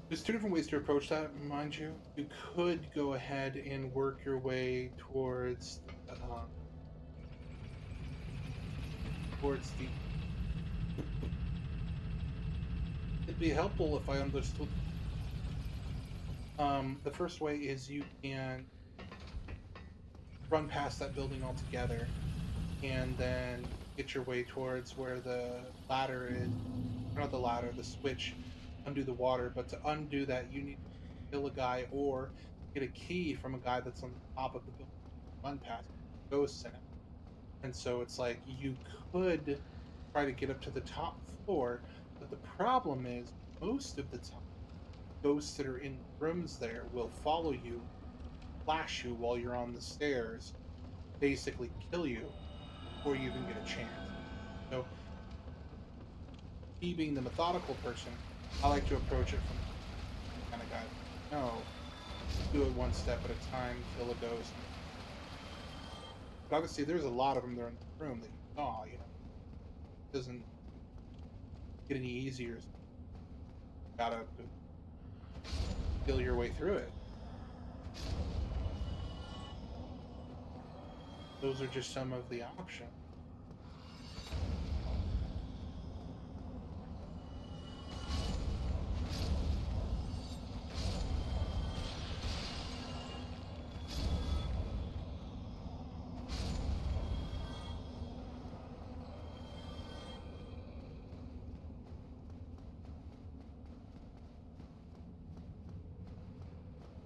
There's two different ways to approach that, mind you. You could go ahead and work your way towards the. It'd be helpful if I understood. The first way is you can run past that building altogether, and then get your way towards where the ladder is. Not the ladder, the switch. Undo the water, but to undo that, you need to kill a guy or get a key from a guy that's on the top of the building. Run past ghosts in it. And so it's like you could try to get up to the top floor, but the problem is most of the time ghosts that are in rooms there will follow you, flash you while you're on the stairs, basically kill you before you even get a chance. So me being the methodical person, I like to approach it from the kind of guy. No, do it one step at a time, kill a ghost. But obviously, there's a lot of them there in the room that you saw. You know, it doesn't get any easier. You gotta feel your way through it. Those are just some of the options.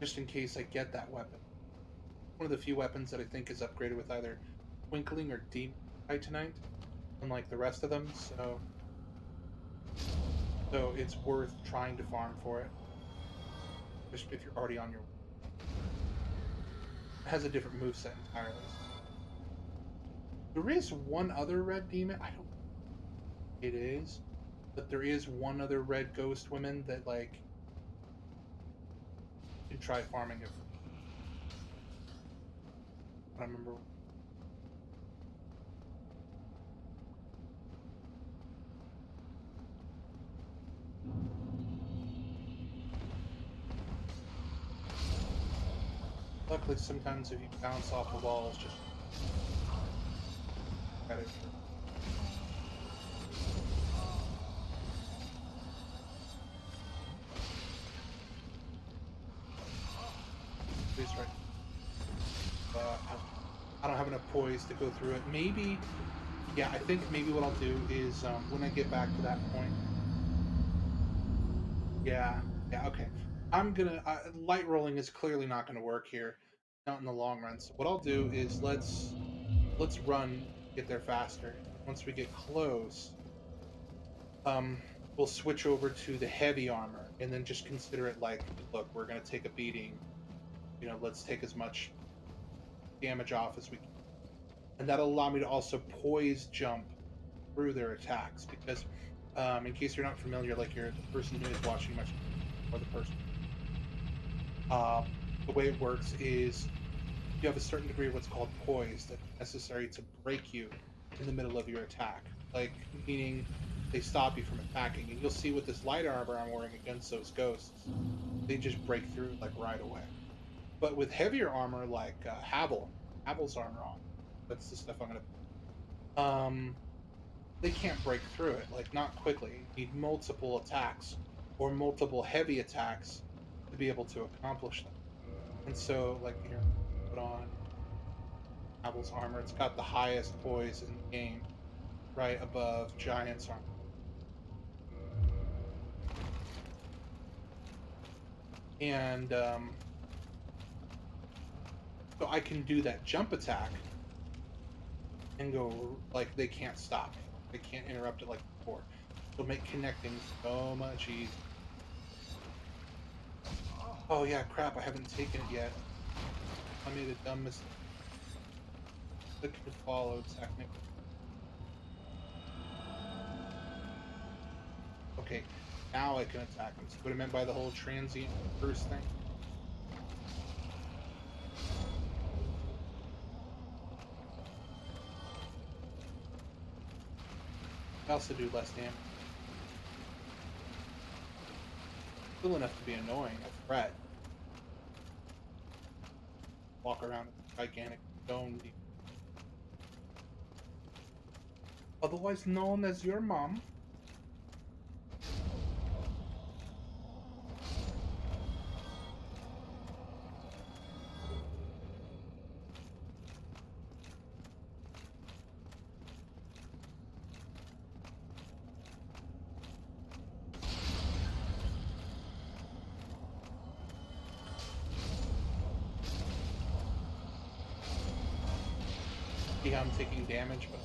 Just in case I get that weapon. One of the few weapons that I think is upgraded with either Twinkling or Demon Titanite, unlike the rest of them, so it's worth trying to farm for it. Just if you're already on your way. It has a different moveset entirely. There is one other red demon, I don't know what it is, but there is one other red ghost woman that like You try farming it. I don't remember. Luckily, sometimes if you bounce off the walls, just got it. Please, right. I don't have enough poise to go through it. Maybe, yeah, I think maybe what I'll do is when I get back to that point. Yeah, yeah, okay. I'm gonna light rolling is clearly not gonna work here, not in the long run. So what I'll do is let's run, get there faster. Once we get close, um, we'll switch over to the heavy armor, and then just consider it like, look, we're gonna take a beating. You know, let's take as much damage off as we can, and that'll allow me to also poise jump through their attacks because, in case you're not familiar, like you're the person who is watching much or the person. The way it works is you have a certain degree of what's called poise that's necessary to break you in the middle of your attack. Like, meaning they stop you from attacking. And you'll see with this light armor I'm wearing against those ghosts, they just break through like right away. But with heavier armor like Havel's armor on, that's the stuff I'm gonna. They can't break through it, like not quickly. You need multiple attacks or multiple heavy attacks to be able to accomplish them. And so, like here, put on Havel's armor. It's got the highest poise in the game, right above Giant's armor. And so I can do that jump attack and go like they can't stop me. They can't interrupt it like before. It'll make connecting so much easier. Oh yeah, crap! I haven't taken it yet. I made a dumb mistake. Click to follow technically. Okay, now I can attack him. See what I meant by the whole transient burst thing? I also do less damage. Still enough to be annoying, a threat. Walk around with a gigantic dome. Otherwise known as your mom. See how I'm taking damage, but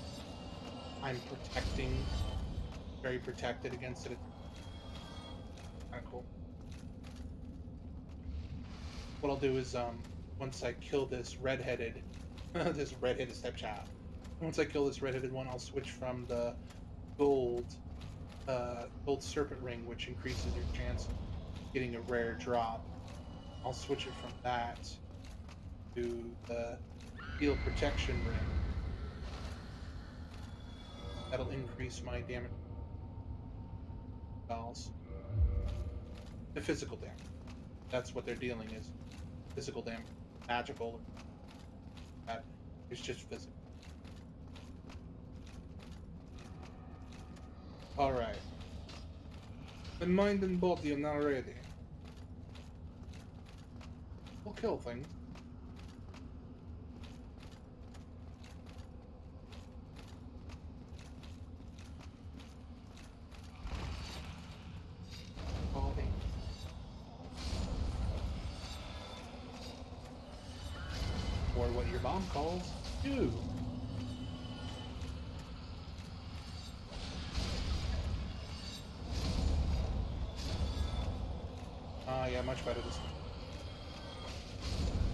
I'm protecting, very protected against it. Kind of cool. What I'll do is, once I kill this redheaded, this redheaded stepchild, once I kill this redheaded one, I'll switch from the gold, gold serpent ring, which increases your chance of getting a rare drop. I'll switch it from that to the steel protection ring. That'll increase my damage spells. The physical damage. That's what they're dealing is physical damage. Magical. That is just physical. Alright. The mind and body are now ready. We'll kill things. Body. Or what your mom calls you. Yeah, much better this time.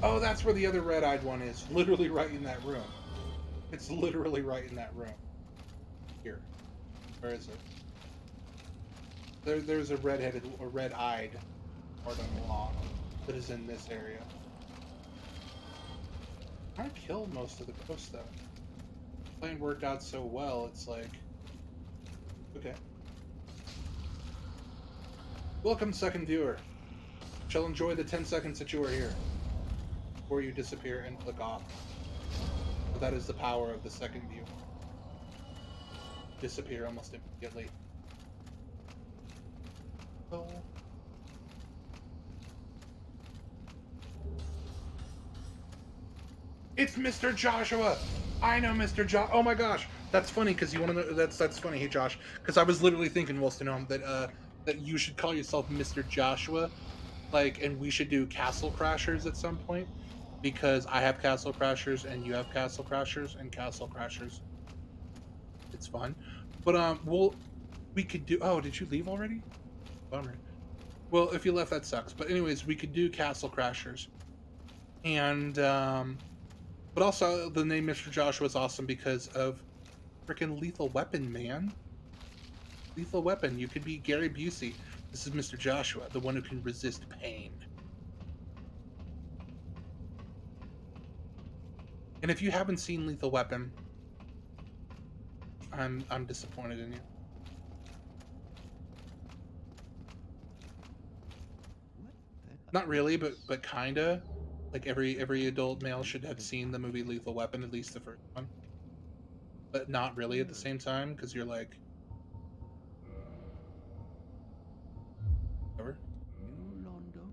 Oh, that's where the other red-eyed one is. Literally right in that room. It's literally right in that room. Here. Where is it? There's a red-headed or red-eyed Arden Long. that is in this area. I killed most of the ghosts though. Plan worked out so well, it's like, okay. Welcome, second viewer. Shall enjoy the 10 seconds that you are here before you disappear and click off. So that is the power of the second view. Disappear almost immediately. Oh. It's Mr. Joshua. I know Mr. Josh. Oh my gosh, that's funny because you want to know. That's funny. Hey Josh, because I was literally thinking, Wolstenholme, that you should call yourself Mr. Joshua, like, and we should do Castle Crashers at some point because I have Castle Crashers and you have Castle Crashers and Castle Crashers. It's fun, but we could do. Oh, did you leave already? Bummer. Well, if you left, that sucks. But anyways, we could do Castle Crashers, and but also the name Mr. Joshua is awesome because of freaking Lethal Weapon, man. Lethal Weapon. You could be Gary Busey. This is Mr. Joshua, the one who can resist pain. And if you haven't seen Lethal Weapon, I'm disappointed in you. Not really, but kinda. Like every adult male should have seen the movie Lethal Weapon, at least the first one. But not really at the same time, because you're like, whatever. New Londo.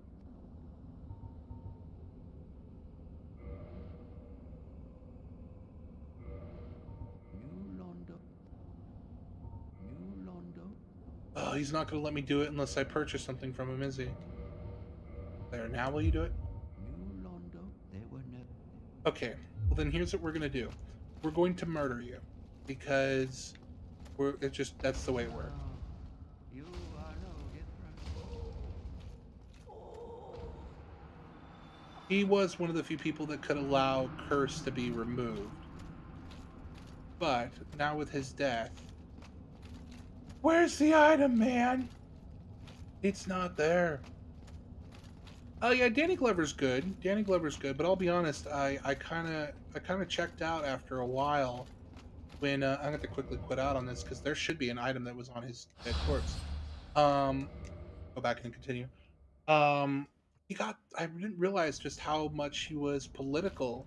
New Londo. New Londo. Oh, he's not gonna let me do it unless I purchase something from him, is he? There, now will you do it? New Londo. There were no. Okay, well then here's what we're gonna do. We're going to murder you. Because it just, that's the way it works. You are no different. He was one of the few people that could allow Curse to be removed. But now with his death, where's the item, man? It's not there. Oh yeah, Danny Glover's good. Danny Glover's good, but I'll be honest, I kind of checked out after a while when I'm going to quickly quit out on this because there should be an item that was on his dead corpse. Um, go back and continue. Um, I didn't realize just how much he was political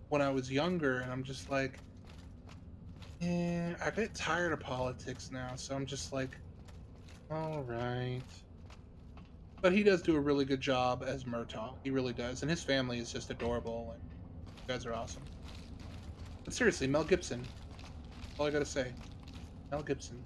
when I was younger, and I'm just like, I get tired of politics now, so I'm just like, all right. But he does do a really good job as Murtaugh. He really does, and his family is just adorable, and you guys are awesome. But seriously, Mel Gibson. All I gotta say, Mel Gibson.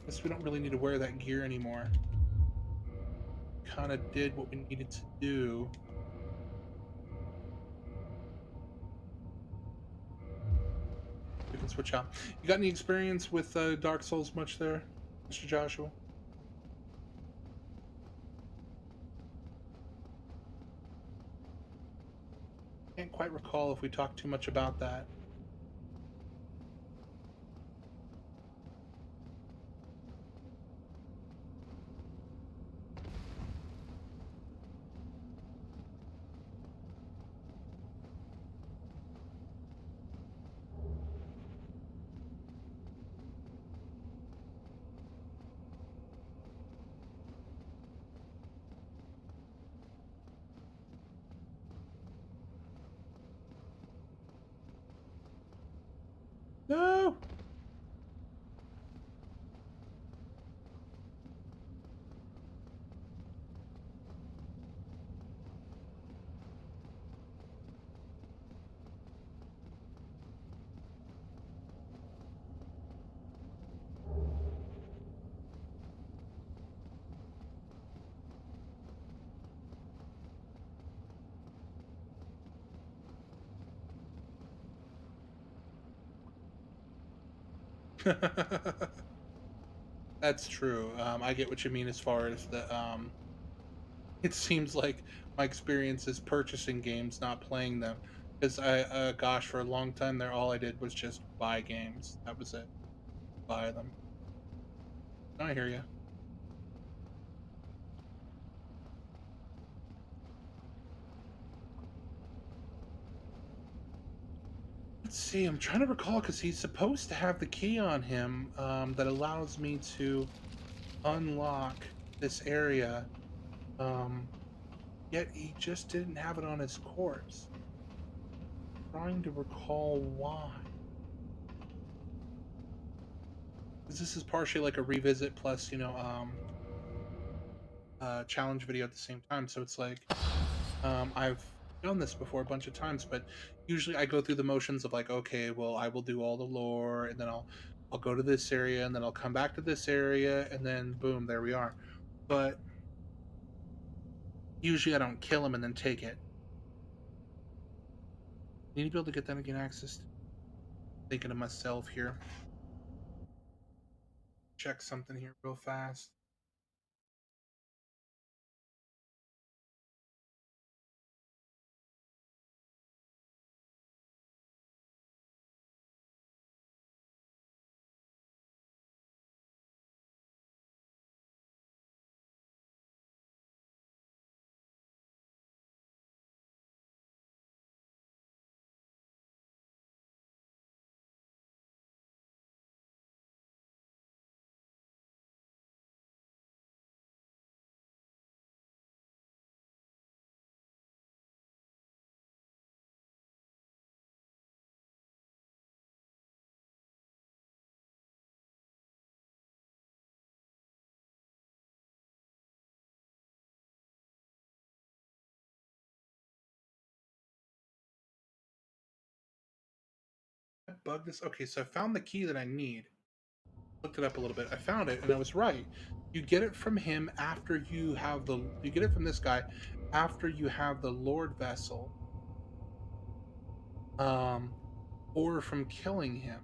Guess we don't really need to wear that gear anymore. Kind of did what we needed to do. We can switch out. You got any experience with Dark Souls much there, Mr. Joshua? Can't quite recall if we talked too much about that. No! That's true. I get what you mean as far as the It seems like my experience is purchasing games, not playing them. Because gosh, for a long time there, all I did was just buy games. That was it. Buy them. I hear you. Let's see. I'm trying to recall because he's supposed to have the key on him that allows me to unlock this area. Um, Yet he just didn't have it on his corpse. Trying to recall why. Because this is partially like a revisit plus, challenge video at the same time. So it's like, I've done this before a bunch of times, but usually I go through the motions of like, okay, well, I will do all the lore, and then I'll go to this area, and then I'll come back to this area, and then boom, there we are. But usually I don't kill him and then take it. You need to be able to get that again access. Thinking of myself here. Check something here real fast. Bug this. Okay, so I found the key that I need. Looked it up a little bit. I found it, and I was right. You get it from him after you have the. You get it from this guy after you have the Lord vessel, um, or from killing him.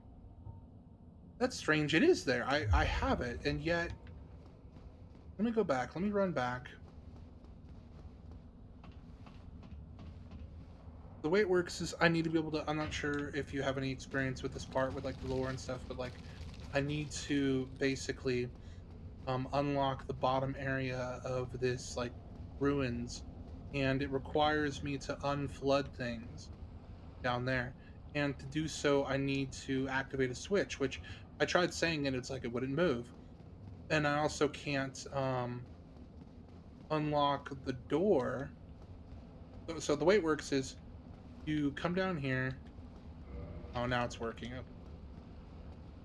That's strange. It is there. I have it, and yet let me go back. Let me run back. The way it works is I need to be able to. I'm not sure if you have any experience with this part with like the lore and stuff, but like I need to basically unlock the bottom area of this like ruins, and it requires me to unflood things down there. And to do so, I need to activate a switch, which I tried saying and it's like it wouldn't move. And I also can't unlock the door. So the way it works is you come down here. Oh, now it's working. Okay.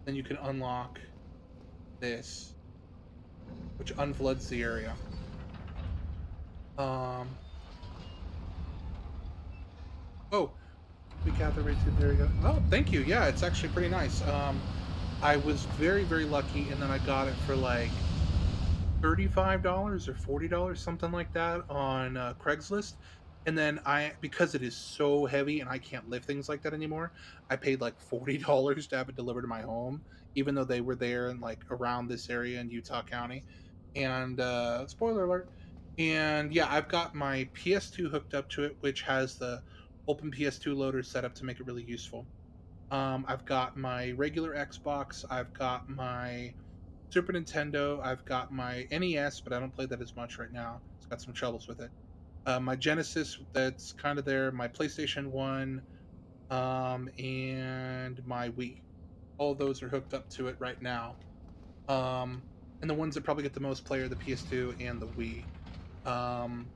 Then you can unlock this, which unfloods the area. Um. Oh, we gather right to there you go. Oh, thank you. Yeah, it's actually pretty nice. I was very, very lucky, and then I got it for like $35 or $40, something like that, on Craigslist. And then because it is so heavy and I can't lift things like that anymore, I paid like $40 to have it delivered to my home, even though they were there and like around this area in Utah County. And spoiler alert. And yeah, I've got my PS2 hooked up to it, which has the Open PS2 loader set up to make it really useful. I've got my regular Xbox. I've got my Super Nintendo. I've got my NES, but I don't play that as much right now. It's got some troubles with it. My Genesis, that's kind of there. My PlayStation 1, and my Wii. All of those are hooked up to it right now. Um, and the ones that probably get the most play are the PS2 and the Wii. Um,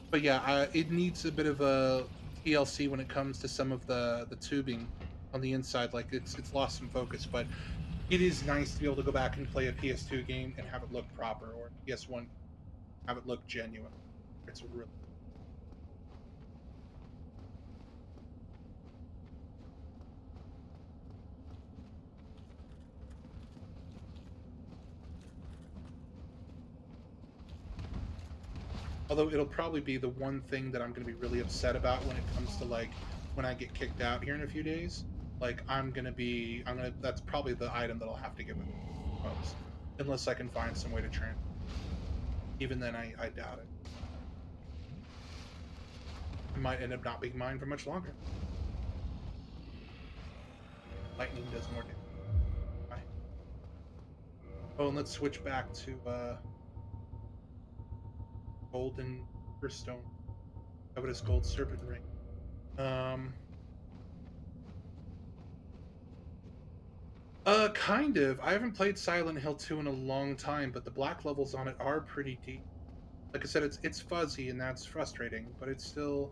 but yeah, it needs a bit of a TLC when it comes to some of the tubing on the inside. Like it's lost some focus, but it is nice to be able to go back and play a PS2 game and have it look proper, or PS1 have it look genuine. It's really, although it'll probably be the one thing that I'm going to be really upset about when it comes to like when I get kicked out here in a few days. Like that's probably the item that I'll have to give it most, unless I can find some way to transfer. Even then, I doubt it. It might end up not being mine for much longer. Lightning does more damage. Bye. Oh, and let's switch back to golden stone. Covetous gold serpent ring. Kind of. I haven't played Silent Hill 2 in a long time, but the black levels on it are pretty deep. Like I said, it's fuzzy and that's frustrating, but it's still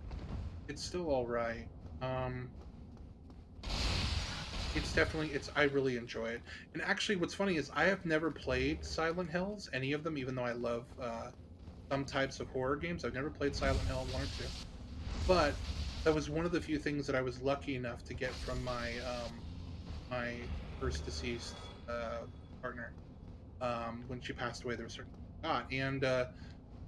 all right. Um, it's definitely I really enjoy it. And actually, what's funny is I have never played Silent Hills, any of them, even though I love some types of horror games. I've never played Silent Hill 1 or 2, but that was one of the few things that I was lucky enough to get from my first deceased partner. When she passed away, there was certain got, and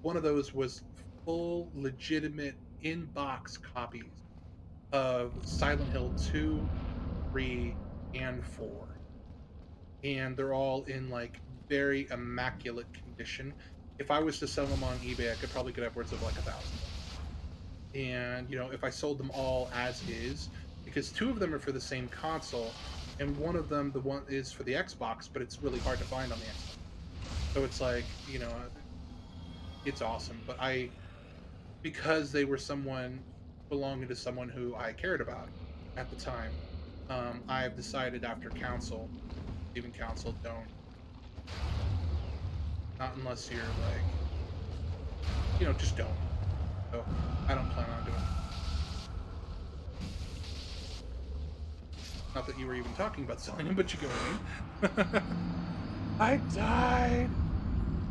one of those was full, legitimate in-box copies of Silent Hill 2, 3, and 4, and they're all in like very immaculate condition. If I was to sell them on eBay, I could probably get upwards of like 1,000. And if I sold them all as is, because two of them are for the same console, and one of them, the one is for the Xbox, but it's really hard to find on the Xbox. So it's like, it's awesome. But because they were someone belonging to someone who I cared about at the time, I've decided after counsel, even counsel, don't, not unless you're like, just don't. So I don't plan on doing it. Not that you were even talking about selling them, but you get what I mean. I died.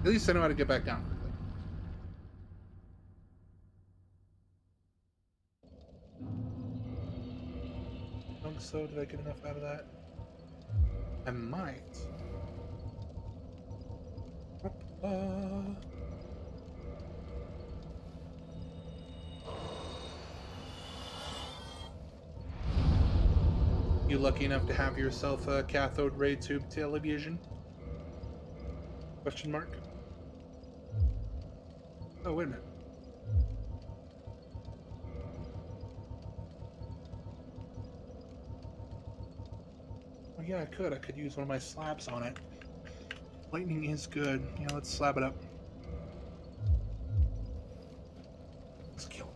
At least I know how to get back down quickly. I think so. Did I get enough out of that? I might. You lucky enough to have yourself a cathode ray tube television? Question mark. Oh, wait a minute. Oh yeah, I could. I could use one of my slabs on it. Lightning is good. Yeah, let's slab it up. Let's kill it.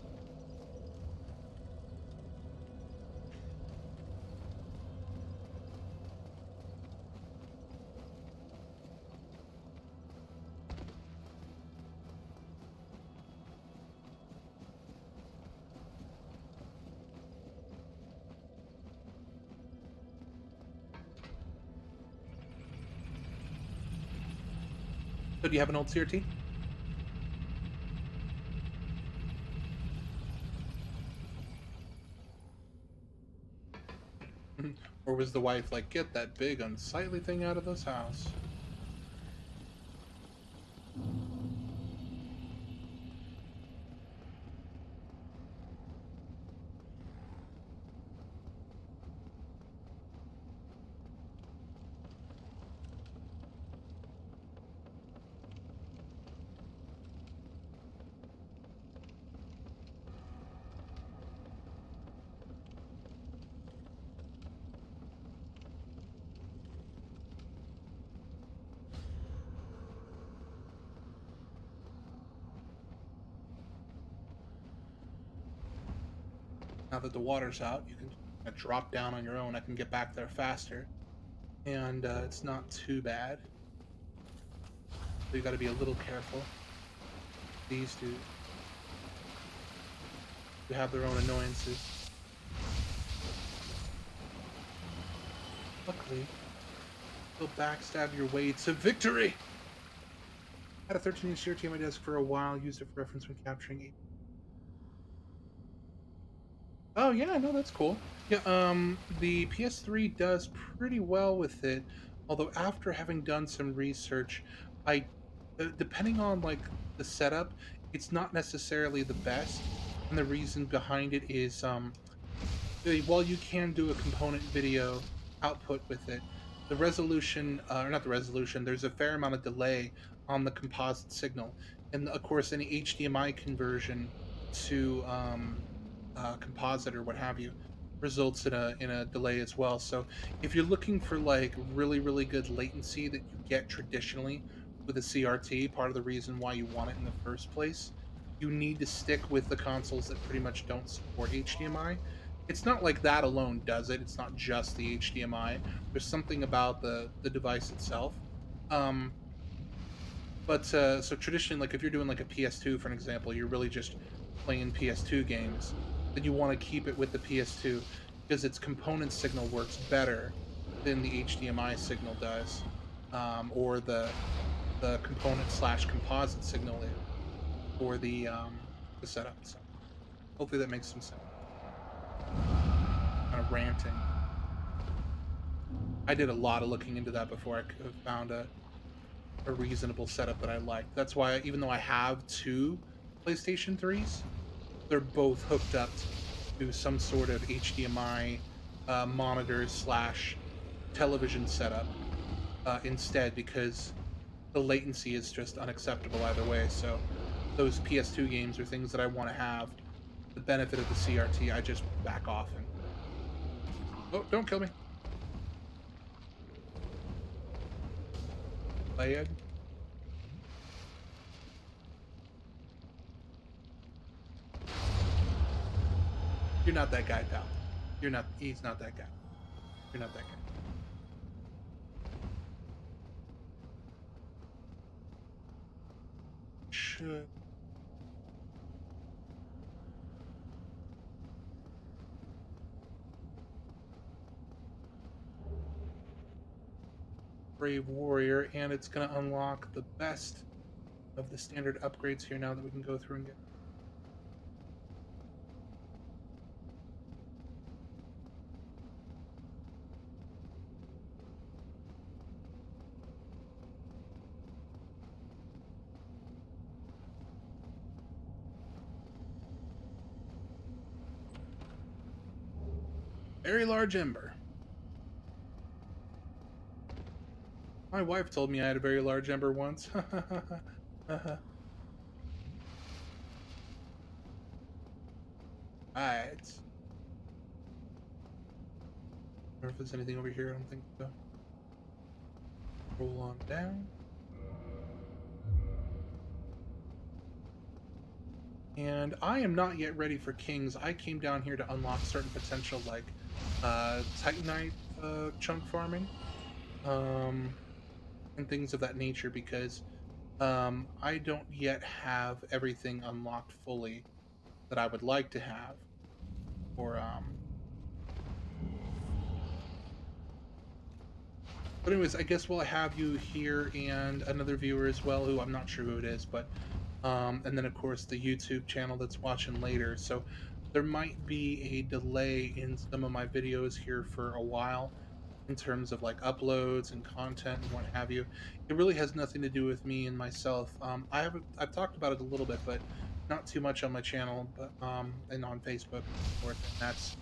So do you have an old CRT? Or was the wife like, get that big unsightly thing out of this house? Now that the water's out, you can drop down on your own. I can get back there faster, and it's not too bad. So you got to be a little careful. These two have their own annoyances. Luckily, you'll backstab your way to victory. I had a 13-inch CRT on my desk for a while. Used it for reference when capturing. Oh yeah, no, that's cool. Yeah, the PS3 does pretty well with it. Although after having done some research, I, depending on like the setup, it's not necessarily the best. And the reason behind it is, while you can do a component video output with it, the resolution, or not the resolution, there's a fair amount of delay on the composite signal. And of course, any HDMI conversion to composite or what have you results in a delay as well. So if you're looking for like really good latency that you get traditionally with a CRT, part of the reason why you want it in the first place, you need to stick with the consoles that pretty much don't support HDMI. It's not like that alone does it. It's not just the HDMI. There's something about the device itself. Um, but so traditionally, like if you're doing like a PS2, for an example, you're really just playing PS2 games, then you want to keep it with the PS2 because its component signal works better than the HDMI signal does, or the component slash composite signal is for the setup. So hopefully that makes some sense. Kind of ranting. I did a lot of looking into that before I could have found a reasonable setup that I liked. That's why even though I have two PlayStation 3s, they're both hooked up to some sort of HDMI monitor slash television setup instead because the latency is just unacceptable either way. So those PS2 games are things that I want to have the benefit of the CRT. I just back off and oh, don't kill me. Play it. You're not that guy, pal. You're not. He's not that guy. You're not that guy. Should Brave Warrior, and it's gonna unlock the best of the standard upgrades here now that we can go through and get. Very large ember. My wife told me I had a very large ember once. Right. Or if there's anything over here, I don't think so. Roll on down. And I am not yet ready for kings. I came down here to unlock certain potential like Titanite chunk farming. Um and things of that nature because I don't yet have everything unlocked fully that I would like to have. Or but anyways, I guess while I have you here and another viewer as well, who I'm not sure who it is, but and then of course the YouTube channel that's watching later. So there might be a delay in some of my videos here for a while in terms of like uploads and content and what have you. It really has nothing to do with me and myself. I've talked about it a little bit, but not too much on my channel, but and on Facebook and so forth. And that's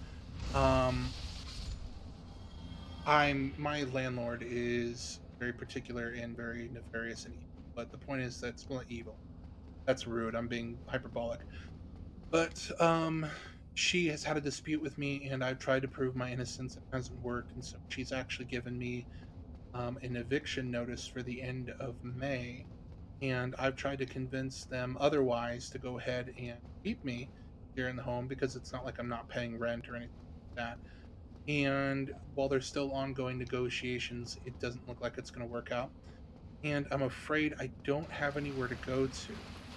my landlord is very particular and very nefarious and evil. But the point is that's well, evil. That's rude. I'm being hyperbolic. But she has had a dispute with me, and I've tried to prove my innocence. It hasn't worked, and so she's actually given me an eviction notice for the end of May, and I've tried to convince them otherwise to go ahead and keep me here in the home because it's not like I'm not paying rent or anything like that. And while there's still ongoing negotiations, it doesn't look like it's going to work out. And I'm afraid I don't have anywhere to go to.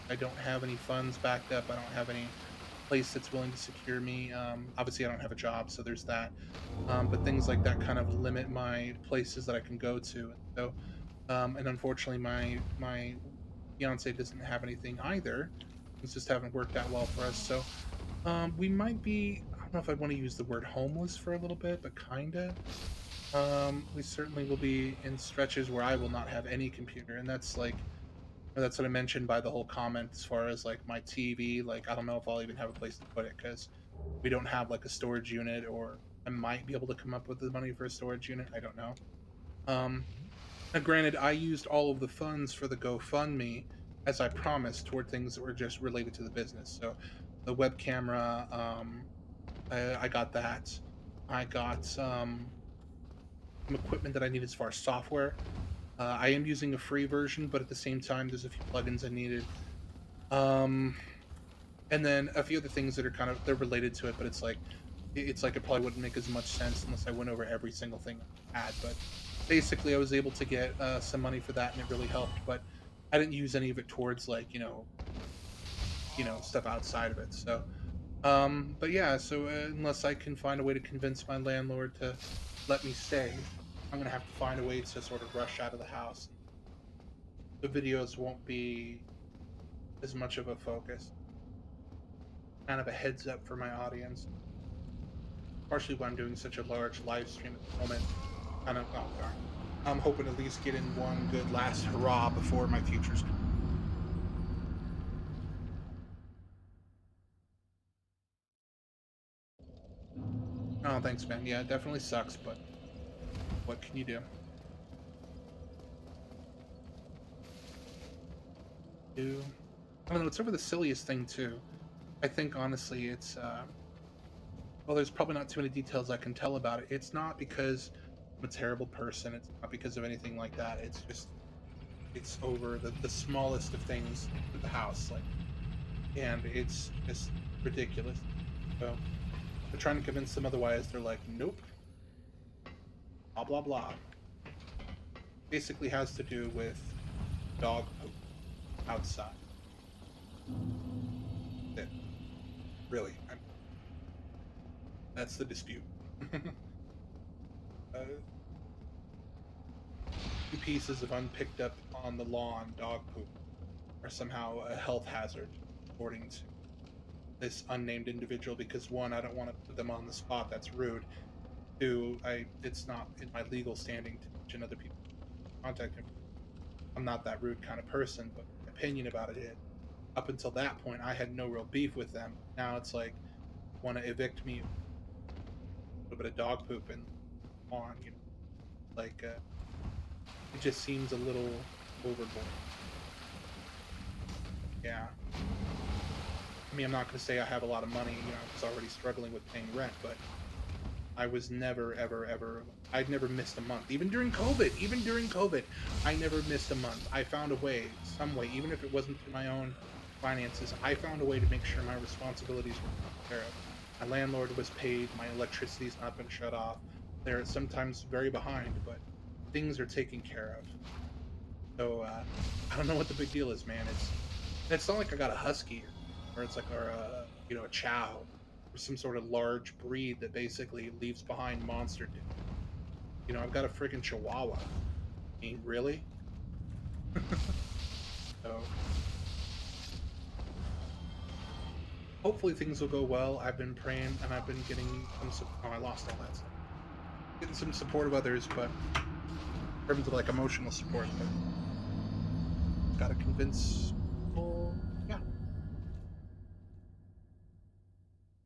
I don't have any funds backed up. I don't have any place that's willing to secure me. Obviously, I don't have a job, so there's that. But things like that kind of limit my places that I can go to. And so, and unfortunately, my fiance doesn't have anything either. Things just haven't worked out well for us. So, we might be. I don't know if I want to use the word homeless for a little bit, but kinda. We certainly will be in stretches where I will not have any computer, and that's like that's what I mentioned by the whole comment as far as like my TV. Like I don't know if I'll even have a place to put it because we don't have like a storage unit, or I might be able to come up with the money for a storage unit. I don't know. Now, granted, I used all of the funds for the GoFundMe as I promised toward things that were just related to the business. So the web camera, I got that. I got some equipment that I need as far as software. I am using a free version, but at the same time, there's a few plugins I needed. Um, and then a few other things that are they're related to it, but it's like it probably wouldn't make as much sense unless I went over every single thing I had. But basically, I was able to get some money for that, and it really helped. But I didn't use any of it towards like stuff outside of it. So, but yeah. So unless I can find a way to convince my landlord to let me stay, I'm gonna have to find a way to sort of rush out of the house. The videos won't be as much of a focus. Kind of a heads up for my audience. Partially why I'm doing such a large live stream at the moment. Kind of, oh darn. I'm hoping to at least get in one good last hurrah before my futures. Oh, thanks, man. Yeah, it definitely sucks, but what can you do? I don't know. It's over the silliest thing too. I think honestly, it's well, there's probably not too many details I can tell about it. It's not because I'm a terrible person. It's not because of anything like that. It's just it's over the smallest of things with the house, like, and it's just ridiculous. So they're trying to convince them otherwise. They're like, nope, blah blah blah. Basically has to do with dog poop outside. It really, that's the dispute. uh, Two pieces of unpicked up on the lawn dog poop are somehow a health hazard, according to this unnamed individual. Because one, I don't want to put them on the spot. That's rude. Two, it's not in my legal standing to mention other people contact him. I'm not that rude kind of person, but my opinion about it is, up until that point, I had no real beef with them. Now it's like, want to evict me, a little bit of dog poop and on, like it just seems a little overboard. Yeah. I mean, I'm not going to say I have a lot of money. I was already struggling with paying rent, but I was never, ever, ever. I'd never missed a month. Even during COVID, I never missed a month. I found a way, some way, even if it wasn't through my own finances. I found a way to make sure my responsibilities were taken care of. My landlord was paid. My electricity's not been shut off. They're sometimes very behind, but things are taken care of. So I don't know what the big deal is, man. It's not like I got a husky, or it's like or a a chow, or some sort of large breed that basically leaves behind monster. I've got a freaking chihuahua. I mean, really? So hopefully things will go well. I've been praying and I've been getting some. Oh, I lost all that stuff. Getting some support of others, but in terms of like emotional support, but gotta convince people. Yeah.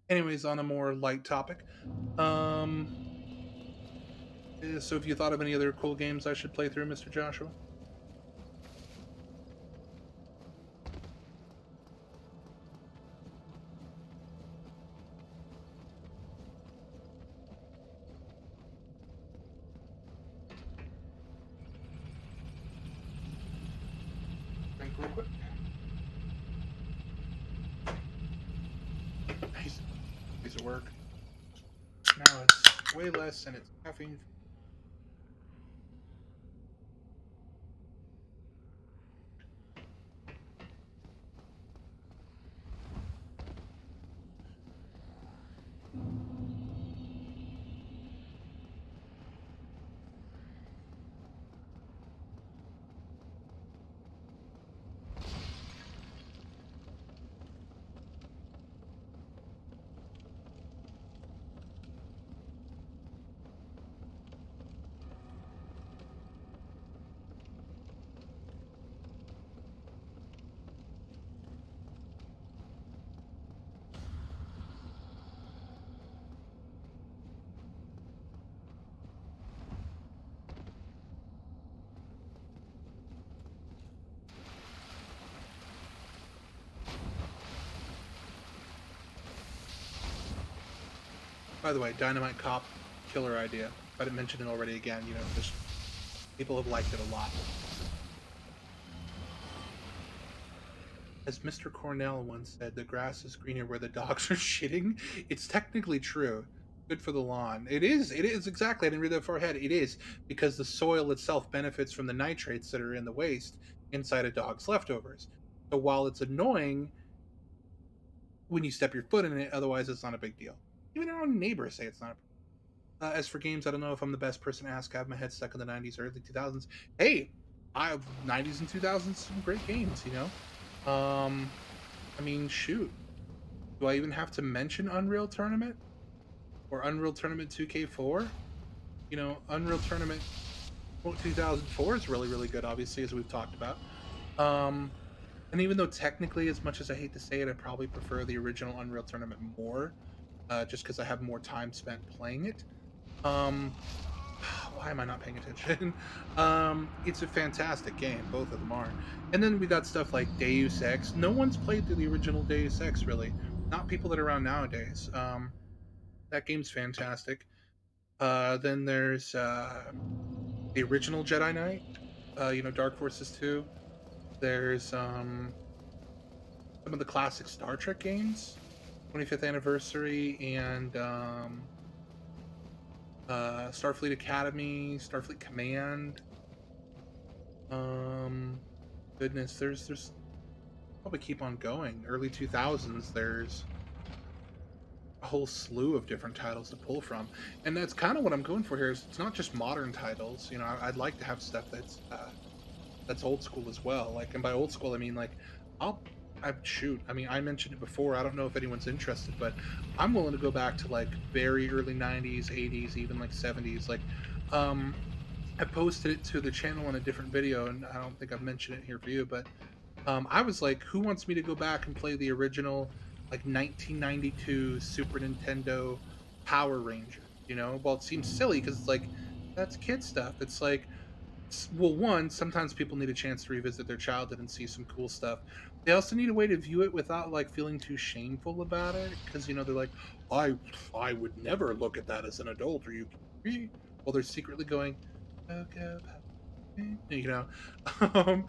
Anyways, on a more light topic, um, so if you thought of any other cool games I should play through, Mr. Joshua? Think real quick. Nice piece of work. Now it's way less and it's caffeine. By the way, Dynamite Cop, killer idea. If I didn't mention it already again, you know, just people have liked it a lot. As Mr. Cornell once said, the grass is greener where the dogs are shitting. It's technically true. Good for the lawn. It is exactly. I didn't read that far ahead. It is because the soil itself benefits from the nitrates that are in the waste inside a dog's leftovers. So while it's annoying when you step your foot in it, otherwise it's not a big deal. Even our own neighbors say it's not. As for games, I don't know if I'm the best person to ask. I have my head stuck in the 90s, early 2000s. Hey, I have 90s and 2000s, some great games, you know? I mean, shoot. Do I even have to mention Unreal Tournament or Unreal Tournament 2K4? You know, Unreal Tournament 2004 is really, really good, obviously, as we've talked about. Um, and even though technically, as much as I hate to say it, I probably prefer the original Unreal Tournament more, just because I have more time spent playing it. Um, why am I not paying attention? It's a fantastic game, both of them are. And then we got stuff like Deus Ex. No one's played through the original Deus Ex, really. Not people that are around nowadays. That game's fantastic. Then there's the original Jedi Knight. You know, Dark Forces 2. There's some of the classic Star Trek games, 25th anniversary, and Starfleet Academy, Starfleet Command. Um, Goodness, there's probably keep on going. Early 2000s, there's a whole slew of different titles to pull from, and that's kind of what I'm going for here. Is it's not just modern titles. You know, I'd like to have stuff that's old school as well. Like, and by old school, I mean like I'll I shoot. I mean, I mentioned it before. I don't know if anyone's interested, but I'm willing to go back to like very early 90s, 80s, even like 70s. Like, um, I posted it to the channel in a different video, and I don't think I've mentioned it here for you, but I was like, who wants me to go back and play the original, like 1992 Super Nintendo Power Rangers? You know, well, it seems silly because it's like that's kid stuff. It's like, well, one, sometimes people need a chance to revisit their childhood and see some cool stuff. They also need a way to view it without like feeling too shameful about it, because you know they're like, I I would never look at that as an adult. Are you kidding me? Well, they're secretly going, okay, you know, um,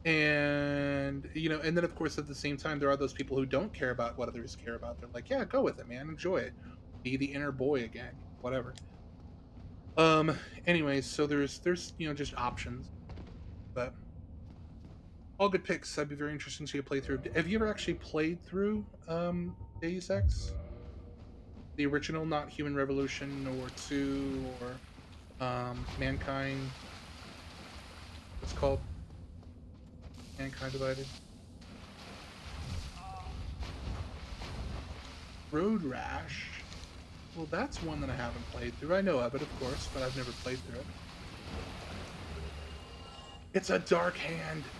and you know, and then of course at the same time there are those people who don't care about what others care about. They're like, yeah, go with it, man, enjoy it, be the inner boy again, whatever. um Anyways, so there's you know just options, but all good picks. I'd be very interested to see a playthrough. Have you ever actually played through Deus Ex, the original, not Human Revolution or 2 or Mankind, what's called Mankind Divided? Road Rash. Well, that's one that I haven't played through. I know of it, of course, but I've never played through it. It's a dark hand.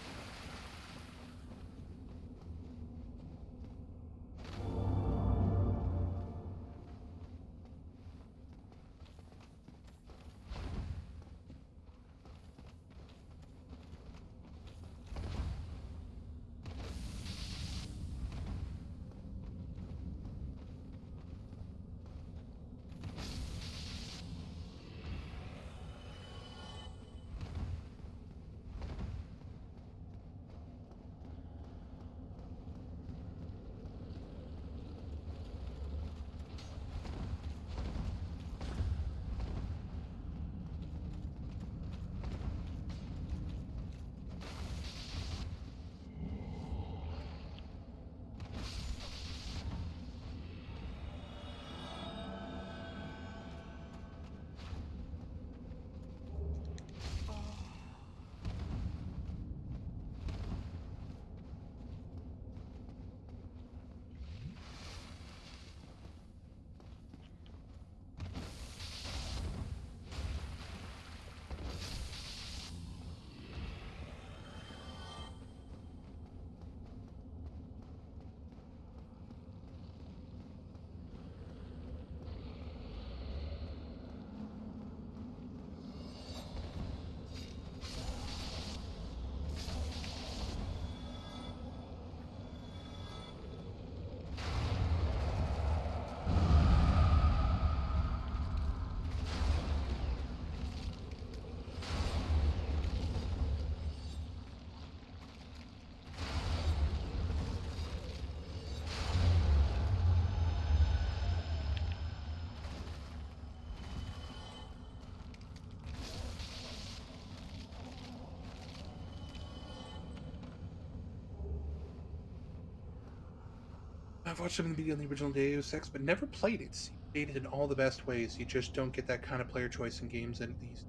I've watched some of the video on the original Deus Ex, but never played it. It's dated in all the best ways. You just don't get that kind of player choice in games, and these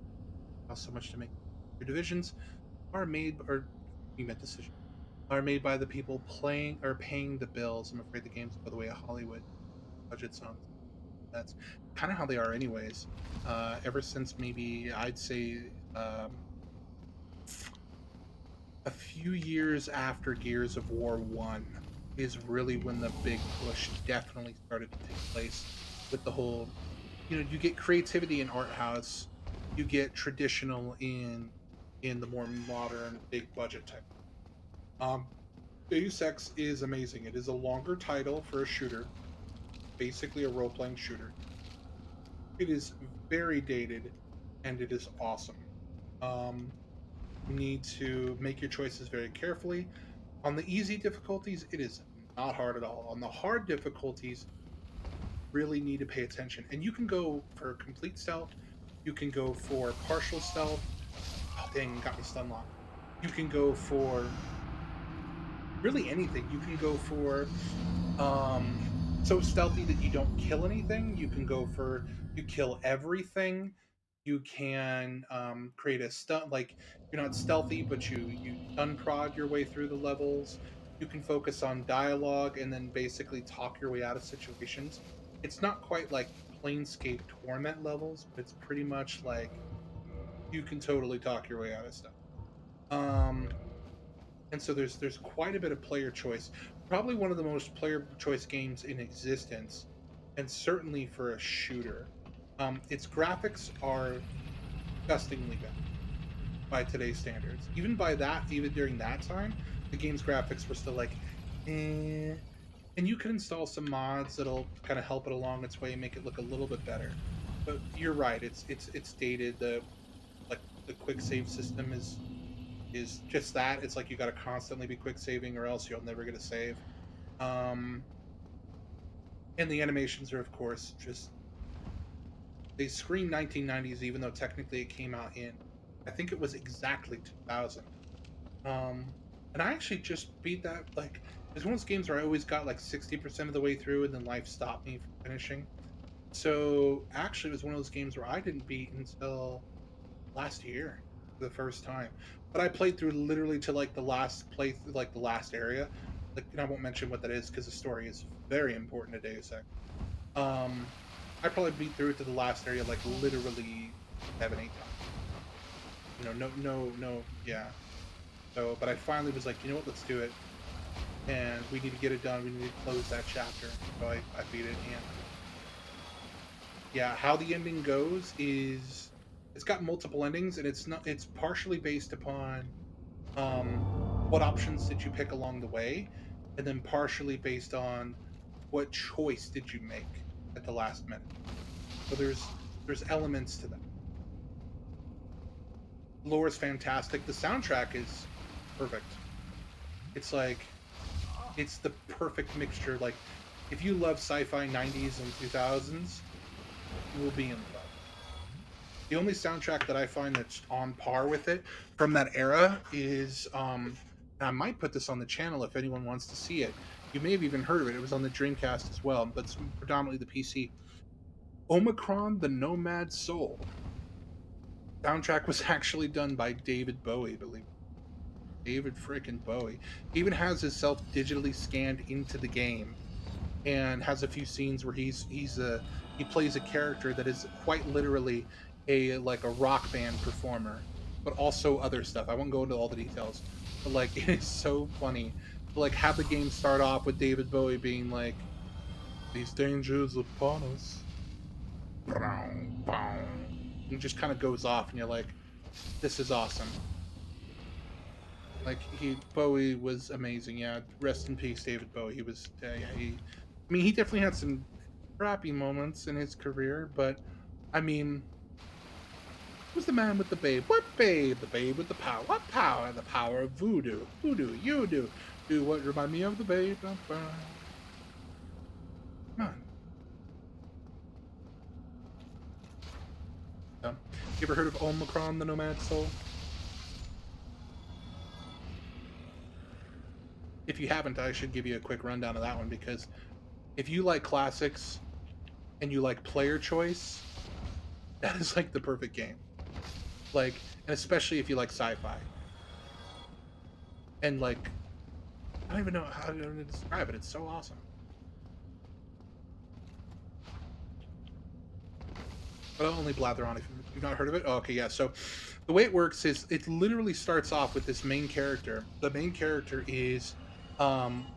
cost so much to make. Your divisions are made, or we meant decision, are made by the people playing or paying the bills. I'm afraid the games go the way of Hollywood budgets on. That's kind of how they are, anyways. Ever since maybe I'd say a few years after Gears of War 1 is really when the big push definitely started to take place with the whole, you get creativity in art house, you get traditional in the more modern big budget type. Um Deus Ex is amazing. It is a longer title for a shooter, basically a role-playing shooter. It is very dated and it is awesome. Um you need to make your choices very carefully. On the easy difficulties, it is not hard at all. On the hard difficulties, really need to pay attention. And you can go for complete stealth. You can go for partial stealth. Oh, dang, got me stun locked. You can go for really anything. You can go for so stealthy that you don't kill anything. You can go for you kill everything. You can create a stun, like you're not stealthy, but you stun prod your way through the levels. You can focus on dialogue and then basically talk your way out of situations. It's not quite like Planescape Torment levels, but it's pretty much like you can totally talk your way out of stuff. Um, and so there's quite a bit of player choice. Probably one of the most player choice games in existence, and certainly for a shooter. Its graphics are disgustingly bad by today's standards. Even during that time, the game's graphics were still like, eh. And you can install some mods that'll kind of help it along its way and make it look a little bit better. But you're right, it's dated. The quick save system is just that. It's like you got to constantly be quick saving, or else you'll never get a save. Um, and the animations are, of course, just they scream 1990s, even though technically it came out in, I think it was exactly 2000. Um, and I actually just beat that. Like, it's one of those games where I always got like 60% of the way through, and then life stopped me from finishing. So actually, it was one of those games where I didn't beat until last year for the first time. But I played through literally to like the last like the last area. Like, and I won't mention what that is because the story is very important to Deus Ex. Um, I probably beat through it to the last area like literally 7, 8 times. No, yeah. So, but I finally was like, you know what, let's do it, and we need to get it done. We need to close that chapter. So I beat it, and yeah, how the ending goes is it's got multiple endings, and it's partially based upon um what options did you pick along the way, and then partially based on what choice did you make at the last minute. So there's elements to that. Lore is fantastic. The soundtrack is perfect. It's like it's the perfect mixture. Like, if you love sci-fi 90s and 2000s, you will be in love. The only soundtrack that I find that's on par with it from that era is and I might put this on the channel if anyone wants to see it. You may have even heard of it. It was on the Dreamcast as well, but it's predominantly the PC. Omicron the Nomad Soul. Soundtrack was actually done by David Bowie, believe it. David freaking Bowie. He even has himself digitally scanned into the game and has a few scenes where he plays a character that is quite literally a like a rock band performer, but also other stuff. I won't go into all the details, but like it is so funny to like have the game start off with David Bowie being like, "These dangers upon us," and just kind of goes off, and you're like, "This is awesome." Like Bowie was amazing. Yeah, rest in peace, David Bowie. He was yeah I mean, he definitely had some crappy moments in his career, but I mean, who's the man with the babe? What babe? The babe with the power. What power? The power of voodoo. Voodoo, you do. Do what remind me of the babe. Come on. You ever heard of Omicron, the Nomad Soul? If you haven't, I should give you a quick rundown of that one because if you like classics and you like player choice, that is like the perfect game. Like, and especially if you like sci-fi. And like, I don't even know how to describe it. It's so awesome. But I'll only blather on if you've not heard of it. Oh, okay, yeah. So the way it works is it literally starts off with this main character. The main character is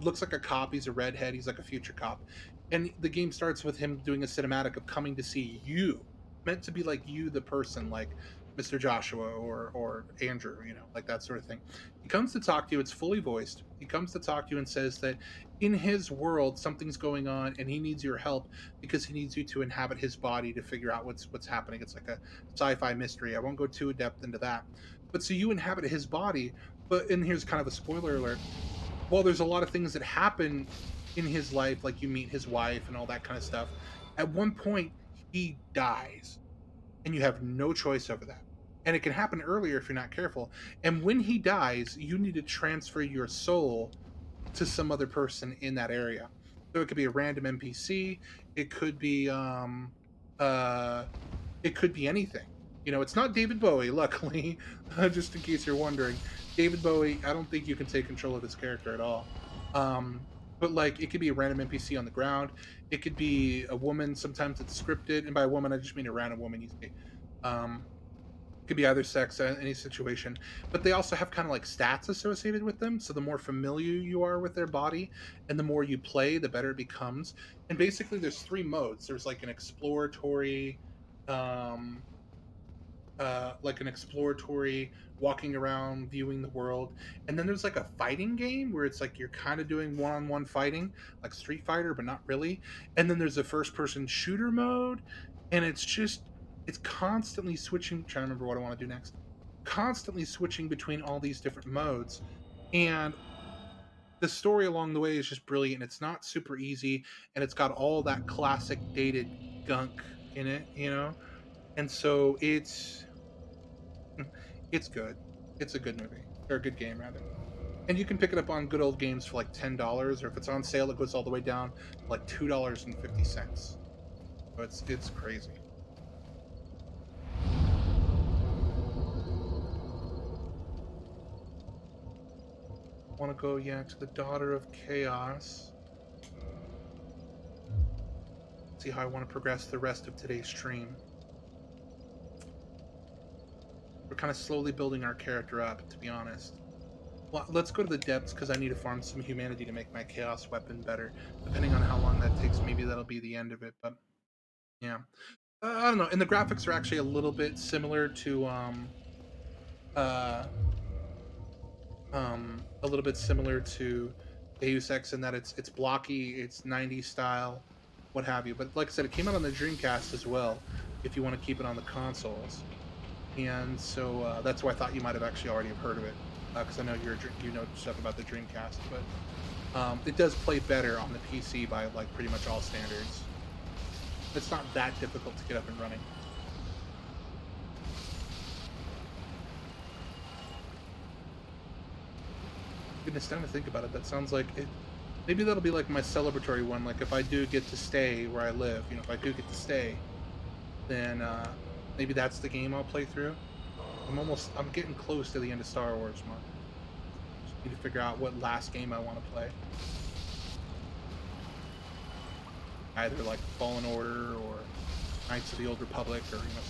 looks like a cop. He's a redhead. He's like a future cop. And the game starts with him doing a cinematic of coming to see you. Meant to be like you, the person, like Mr. Joshua or Andrew, you know, like that sort of thing. He comes to talk to you. It's fully voiced. He comes to talk to you and says that in his world something's going on and he needs your help because he needs you to inhabit his body to figure out what's happening. It's like a sci-fi mystery. I won't go too in depth into that. But so you inhabit his body, but and here's kind of a spoiler alert. Well, there's a lot of things that happen in his life, like you meet his wife and all that kind of stuff. At one point, he dies, and you have no choice over that. And it can happen earlier if you're not careful. And when he dies, you need to transfer your soul to some other person in that area. So it could be a random NPC. It could be uh it could be anything. You know, it's not David Bowie, luckily, just in case you're wondering. David Bowie, I don't think you can take control of his character at all. Um but like it could be a random NPC on the ground. It could be a woman, sometimes it's scripted, and by woman I just mean a random woman you see. Um could be either sex in any situation, but they also have kind of like stats associated with them. So the more familiar you are with their body and the more you play, the better it becomes. And basically there's three modes. There's like an exploratory, um like an exploratory walking around viewing the world, and then there's like a fighting game where it's like you're kind of doing one-on-one fighting like Street Fighter but not really, and then there's a first person shooter mode, and it's constantly switching, trying to remember what I want to do next, constantly switching between all these different modes. And the story along the way is just brilliant. It's not super easy, and it's got all that classic dated gunk in it, you know. And so it's good. It's a good movie, or a good game rather. And you can pick it up on good old games for like $10, or if it's on sale, it goes all the way down to like $2.50. So it's crazy. Want to go, yeah, to the Daughter of Chaos. See how I want to progress the rest of today's stream. We're kind of slowly building our character up, to be honest. Well, let's go to the depths because I need to farm some humanity to make my chaos weapon better. Depending on how long that takes, maybe that'll be the end of it. But yeah, I don't know. And the graphics are actually a little bit similar to uh, a little bit similar to Deus Ex in that it's blocky, it's 90s style, what have you. But like I said, it came out on the Dreamcast as well. If you want to keep it on the consoles, and so that's why I thought you might have actually already have heard of it, because I know you know stuff about the Dreamcast. But it does play better on the PC by like pretty much all standards. It's not that difficult to get up and running. Goodness, time to think about it. That sounds like it. Maybe that'll be like my celebratory one. Like if I do get to stay where I live, you know, if I do get to stay, then maybe that's the game I'll play through. I'm getting close to the end of Star Wars month. Just need to figure out what last game I want to play. Either like Fallen Order or Knights of the Old Republic, or you know.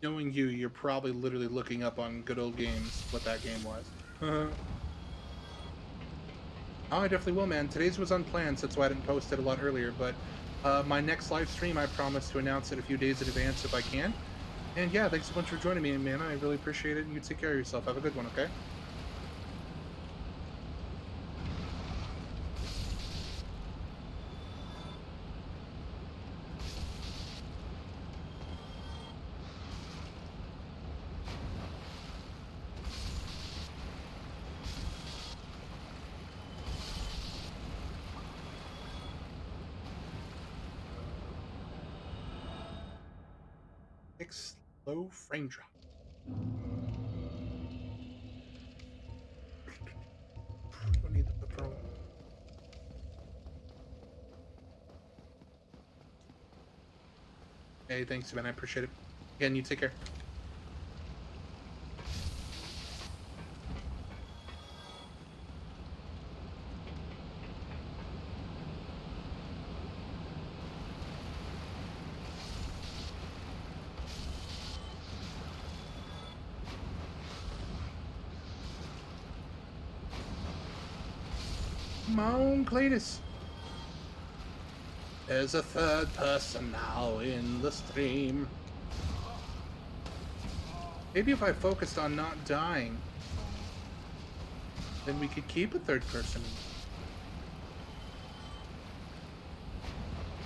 Knowing you, you're probably literally looking up on Good Old Games what that game was. Oh, I definitely will, man. Today's was unplanned, so that's why I didn't post it a lot earlier. But my next live stream, I promise to announce it a few days in advance if I can. And yeah, thanks so much for joining me, man. I really appreciate it. And you take care of yourself. Have a good one, okay? like slow frame drop. Don't need the pro. Hey, thanks, man. I appreciate it. Again, you take care. Come on, Cletus. There's a third person now in the stream. Maybe if I focused on not dying, then we could keep a third person.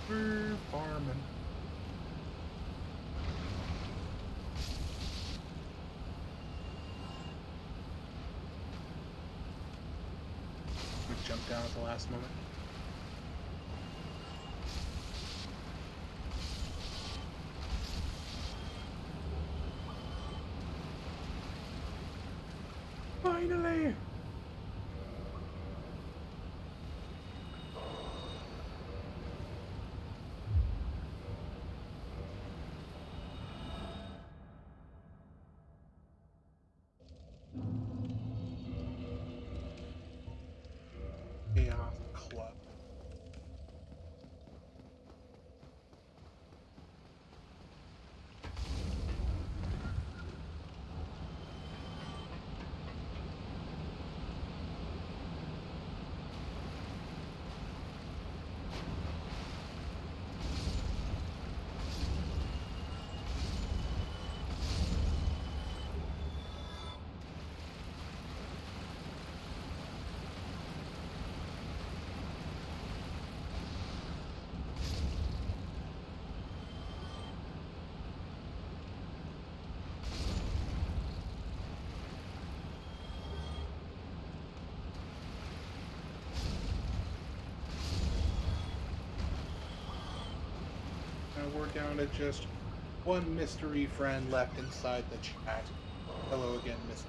We're farming. We jumped down at the last moment. Finally! Chaos Club. Now we're down to just one mystery friend left inside the chat. Hello again, Mr.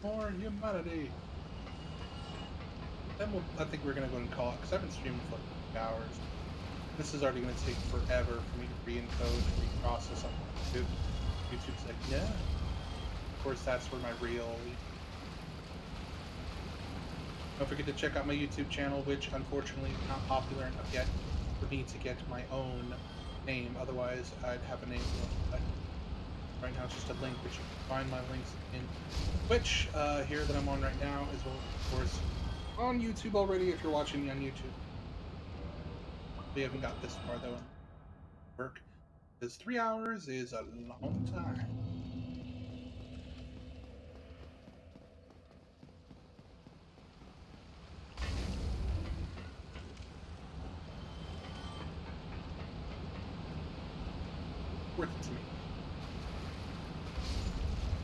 More humanity. Then I think we're gonna go and call it because I've been streaming for like 3 hours. This is already gonna take forever for me to re-encode and reprocess something. YouTube. YouTube's like, yeah. Of course, that's where my real. Don't forget to check out my YouTube channel, which unfortunately is not popular enough yet for me to get my own name. Otherwise, I'd have a name. But right now, it's just a link, which you can find my links in Twitch here that I'm on right now, as well, of course, on YouTube already if you're watching me on YouTube. We haven't got this far though in work, because 3 hours is a long time. Worth it to me.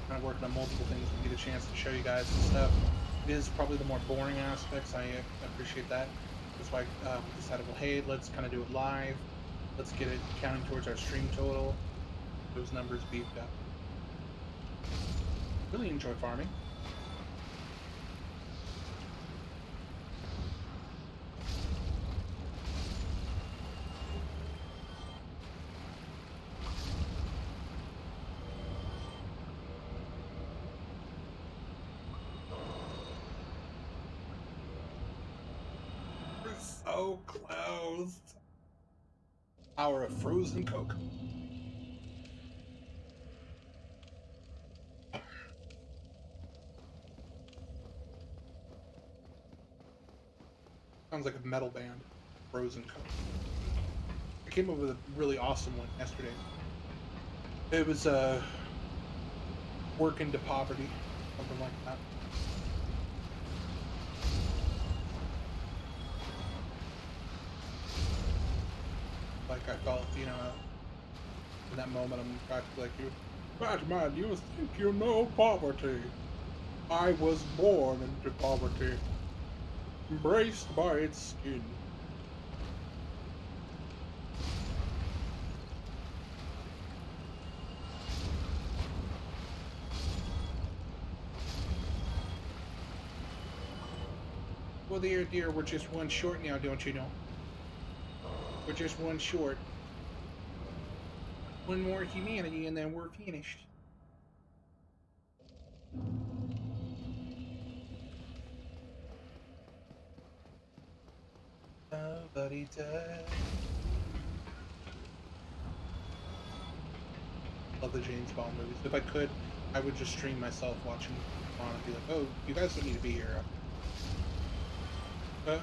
Kind of working on multiple things to get a chance to show you guys some stuff. It is probably the more boring aspects. I appreciate that. That's why we decided, well, hey, let's kind of do it live. Let's get it counting towards our stream total. Those numbers beefed up. Really enjoy farming. We're so close. Hour of frozen Coke. Sounds like a metal band. Frozen Coke. I came up with a really awesome one yesterday. It was Work into Poverty, something like that. Like I felt, you know, In that moment, I'm practically like you. Batman, you think you know poverty? I was born into poverty, embraced by its skin. Well, dear, we're just one short now, don't you know? We're just one short. One more humanity, and then we're finished. Nobody does. Love the James Bond movies. If I could, I would just stream myself watching Bond and be like, "Oh, you guys don't need to be here." But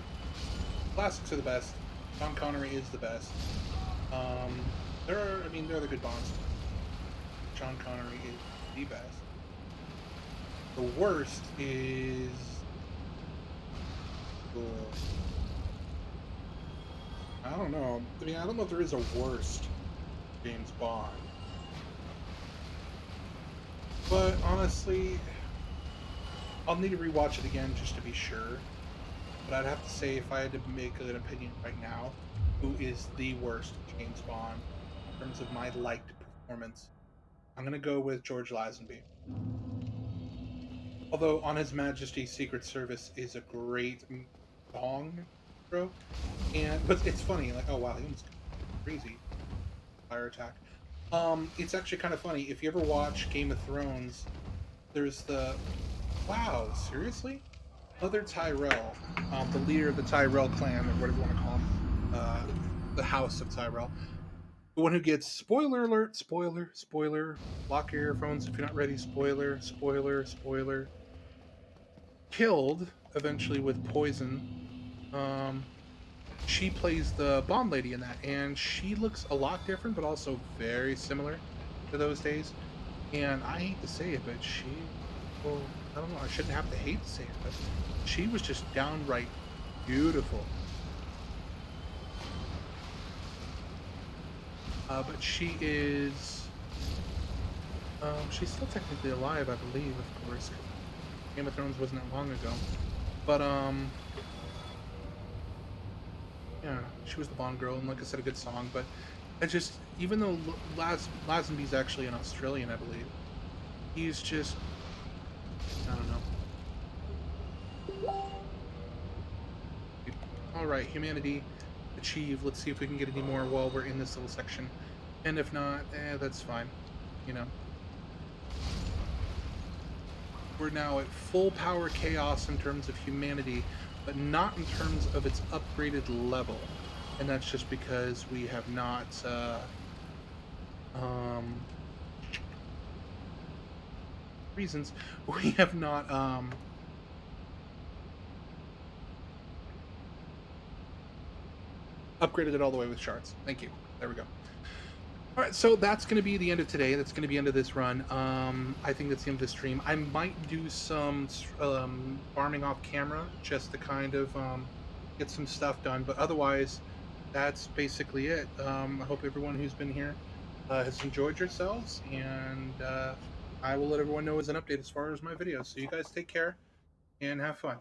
classics are the best. Sean Connery is the best. Um, there are the good Bonds. Sean Connery is the best. The worst is, uh, I don't know. I mean, I don't know if there is a worst James Bond, but honestly, I'll need to rewatch it again just to be sure. But I'd have to say, if I had to make an opinion right now, who is the worst James Bond in terms of my liked performance, I'm gonna go with George Lazenby. Although On His Majesty's Secret Service is a great song, bro. But it's funny, like, oh wow, he almost crazy fire attack. It's actually kind of funny. If you ever watch Game of Thrones, there's the wow, seriously? Mother Tyrell, the leader of the Tyrell clan, or whatever you want to call him, the House of Tyrell, the one who gets spoiler alert, spoiler, lock your earphones if you're not ready, spoiler, killed eventually with poison. Um, she plays the Bond lady in that, and she looks a lot different, but also very similar to those days. And I hate to say it, but well, I don't know, I shouldn't have to hate to say it, but she was just downright beautiful. But she's still technically alive, I believe, of course. Game of Thrones wasn't that long ago. But, yeah, she was the Bond girl, and like I said, a good song, but I just, even though Lazenby's actually an Australian, I believe, he's just, I don't know. All right, humanity achieve. Let's see if we can get any more while we're in this little section. And if not, that's fine. You know, we're now at full power chaos in terms of humanity, but not in terms of its upgraded level. And that's just because we have not, um, reasons, we have not, upgraded it all the way with shards. Thank you. There we go. All right, so that's going to be the end of today. That's going to be the end of this run. I think that's the end of the stream. I might do some farming off camera just to kind of get some stuff done, but otherwise, that's basically it. I hope everyone who's been here has enjoyed yourselves, and I will let everyone know as an update as far as my videos. So you guys take care and have fun.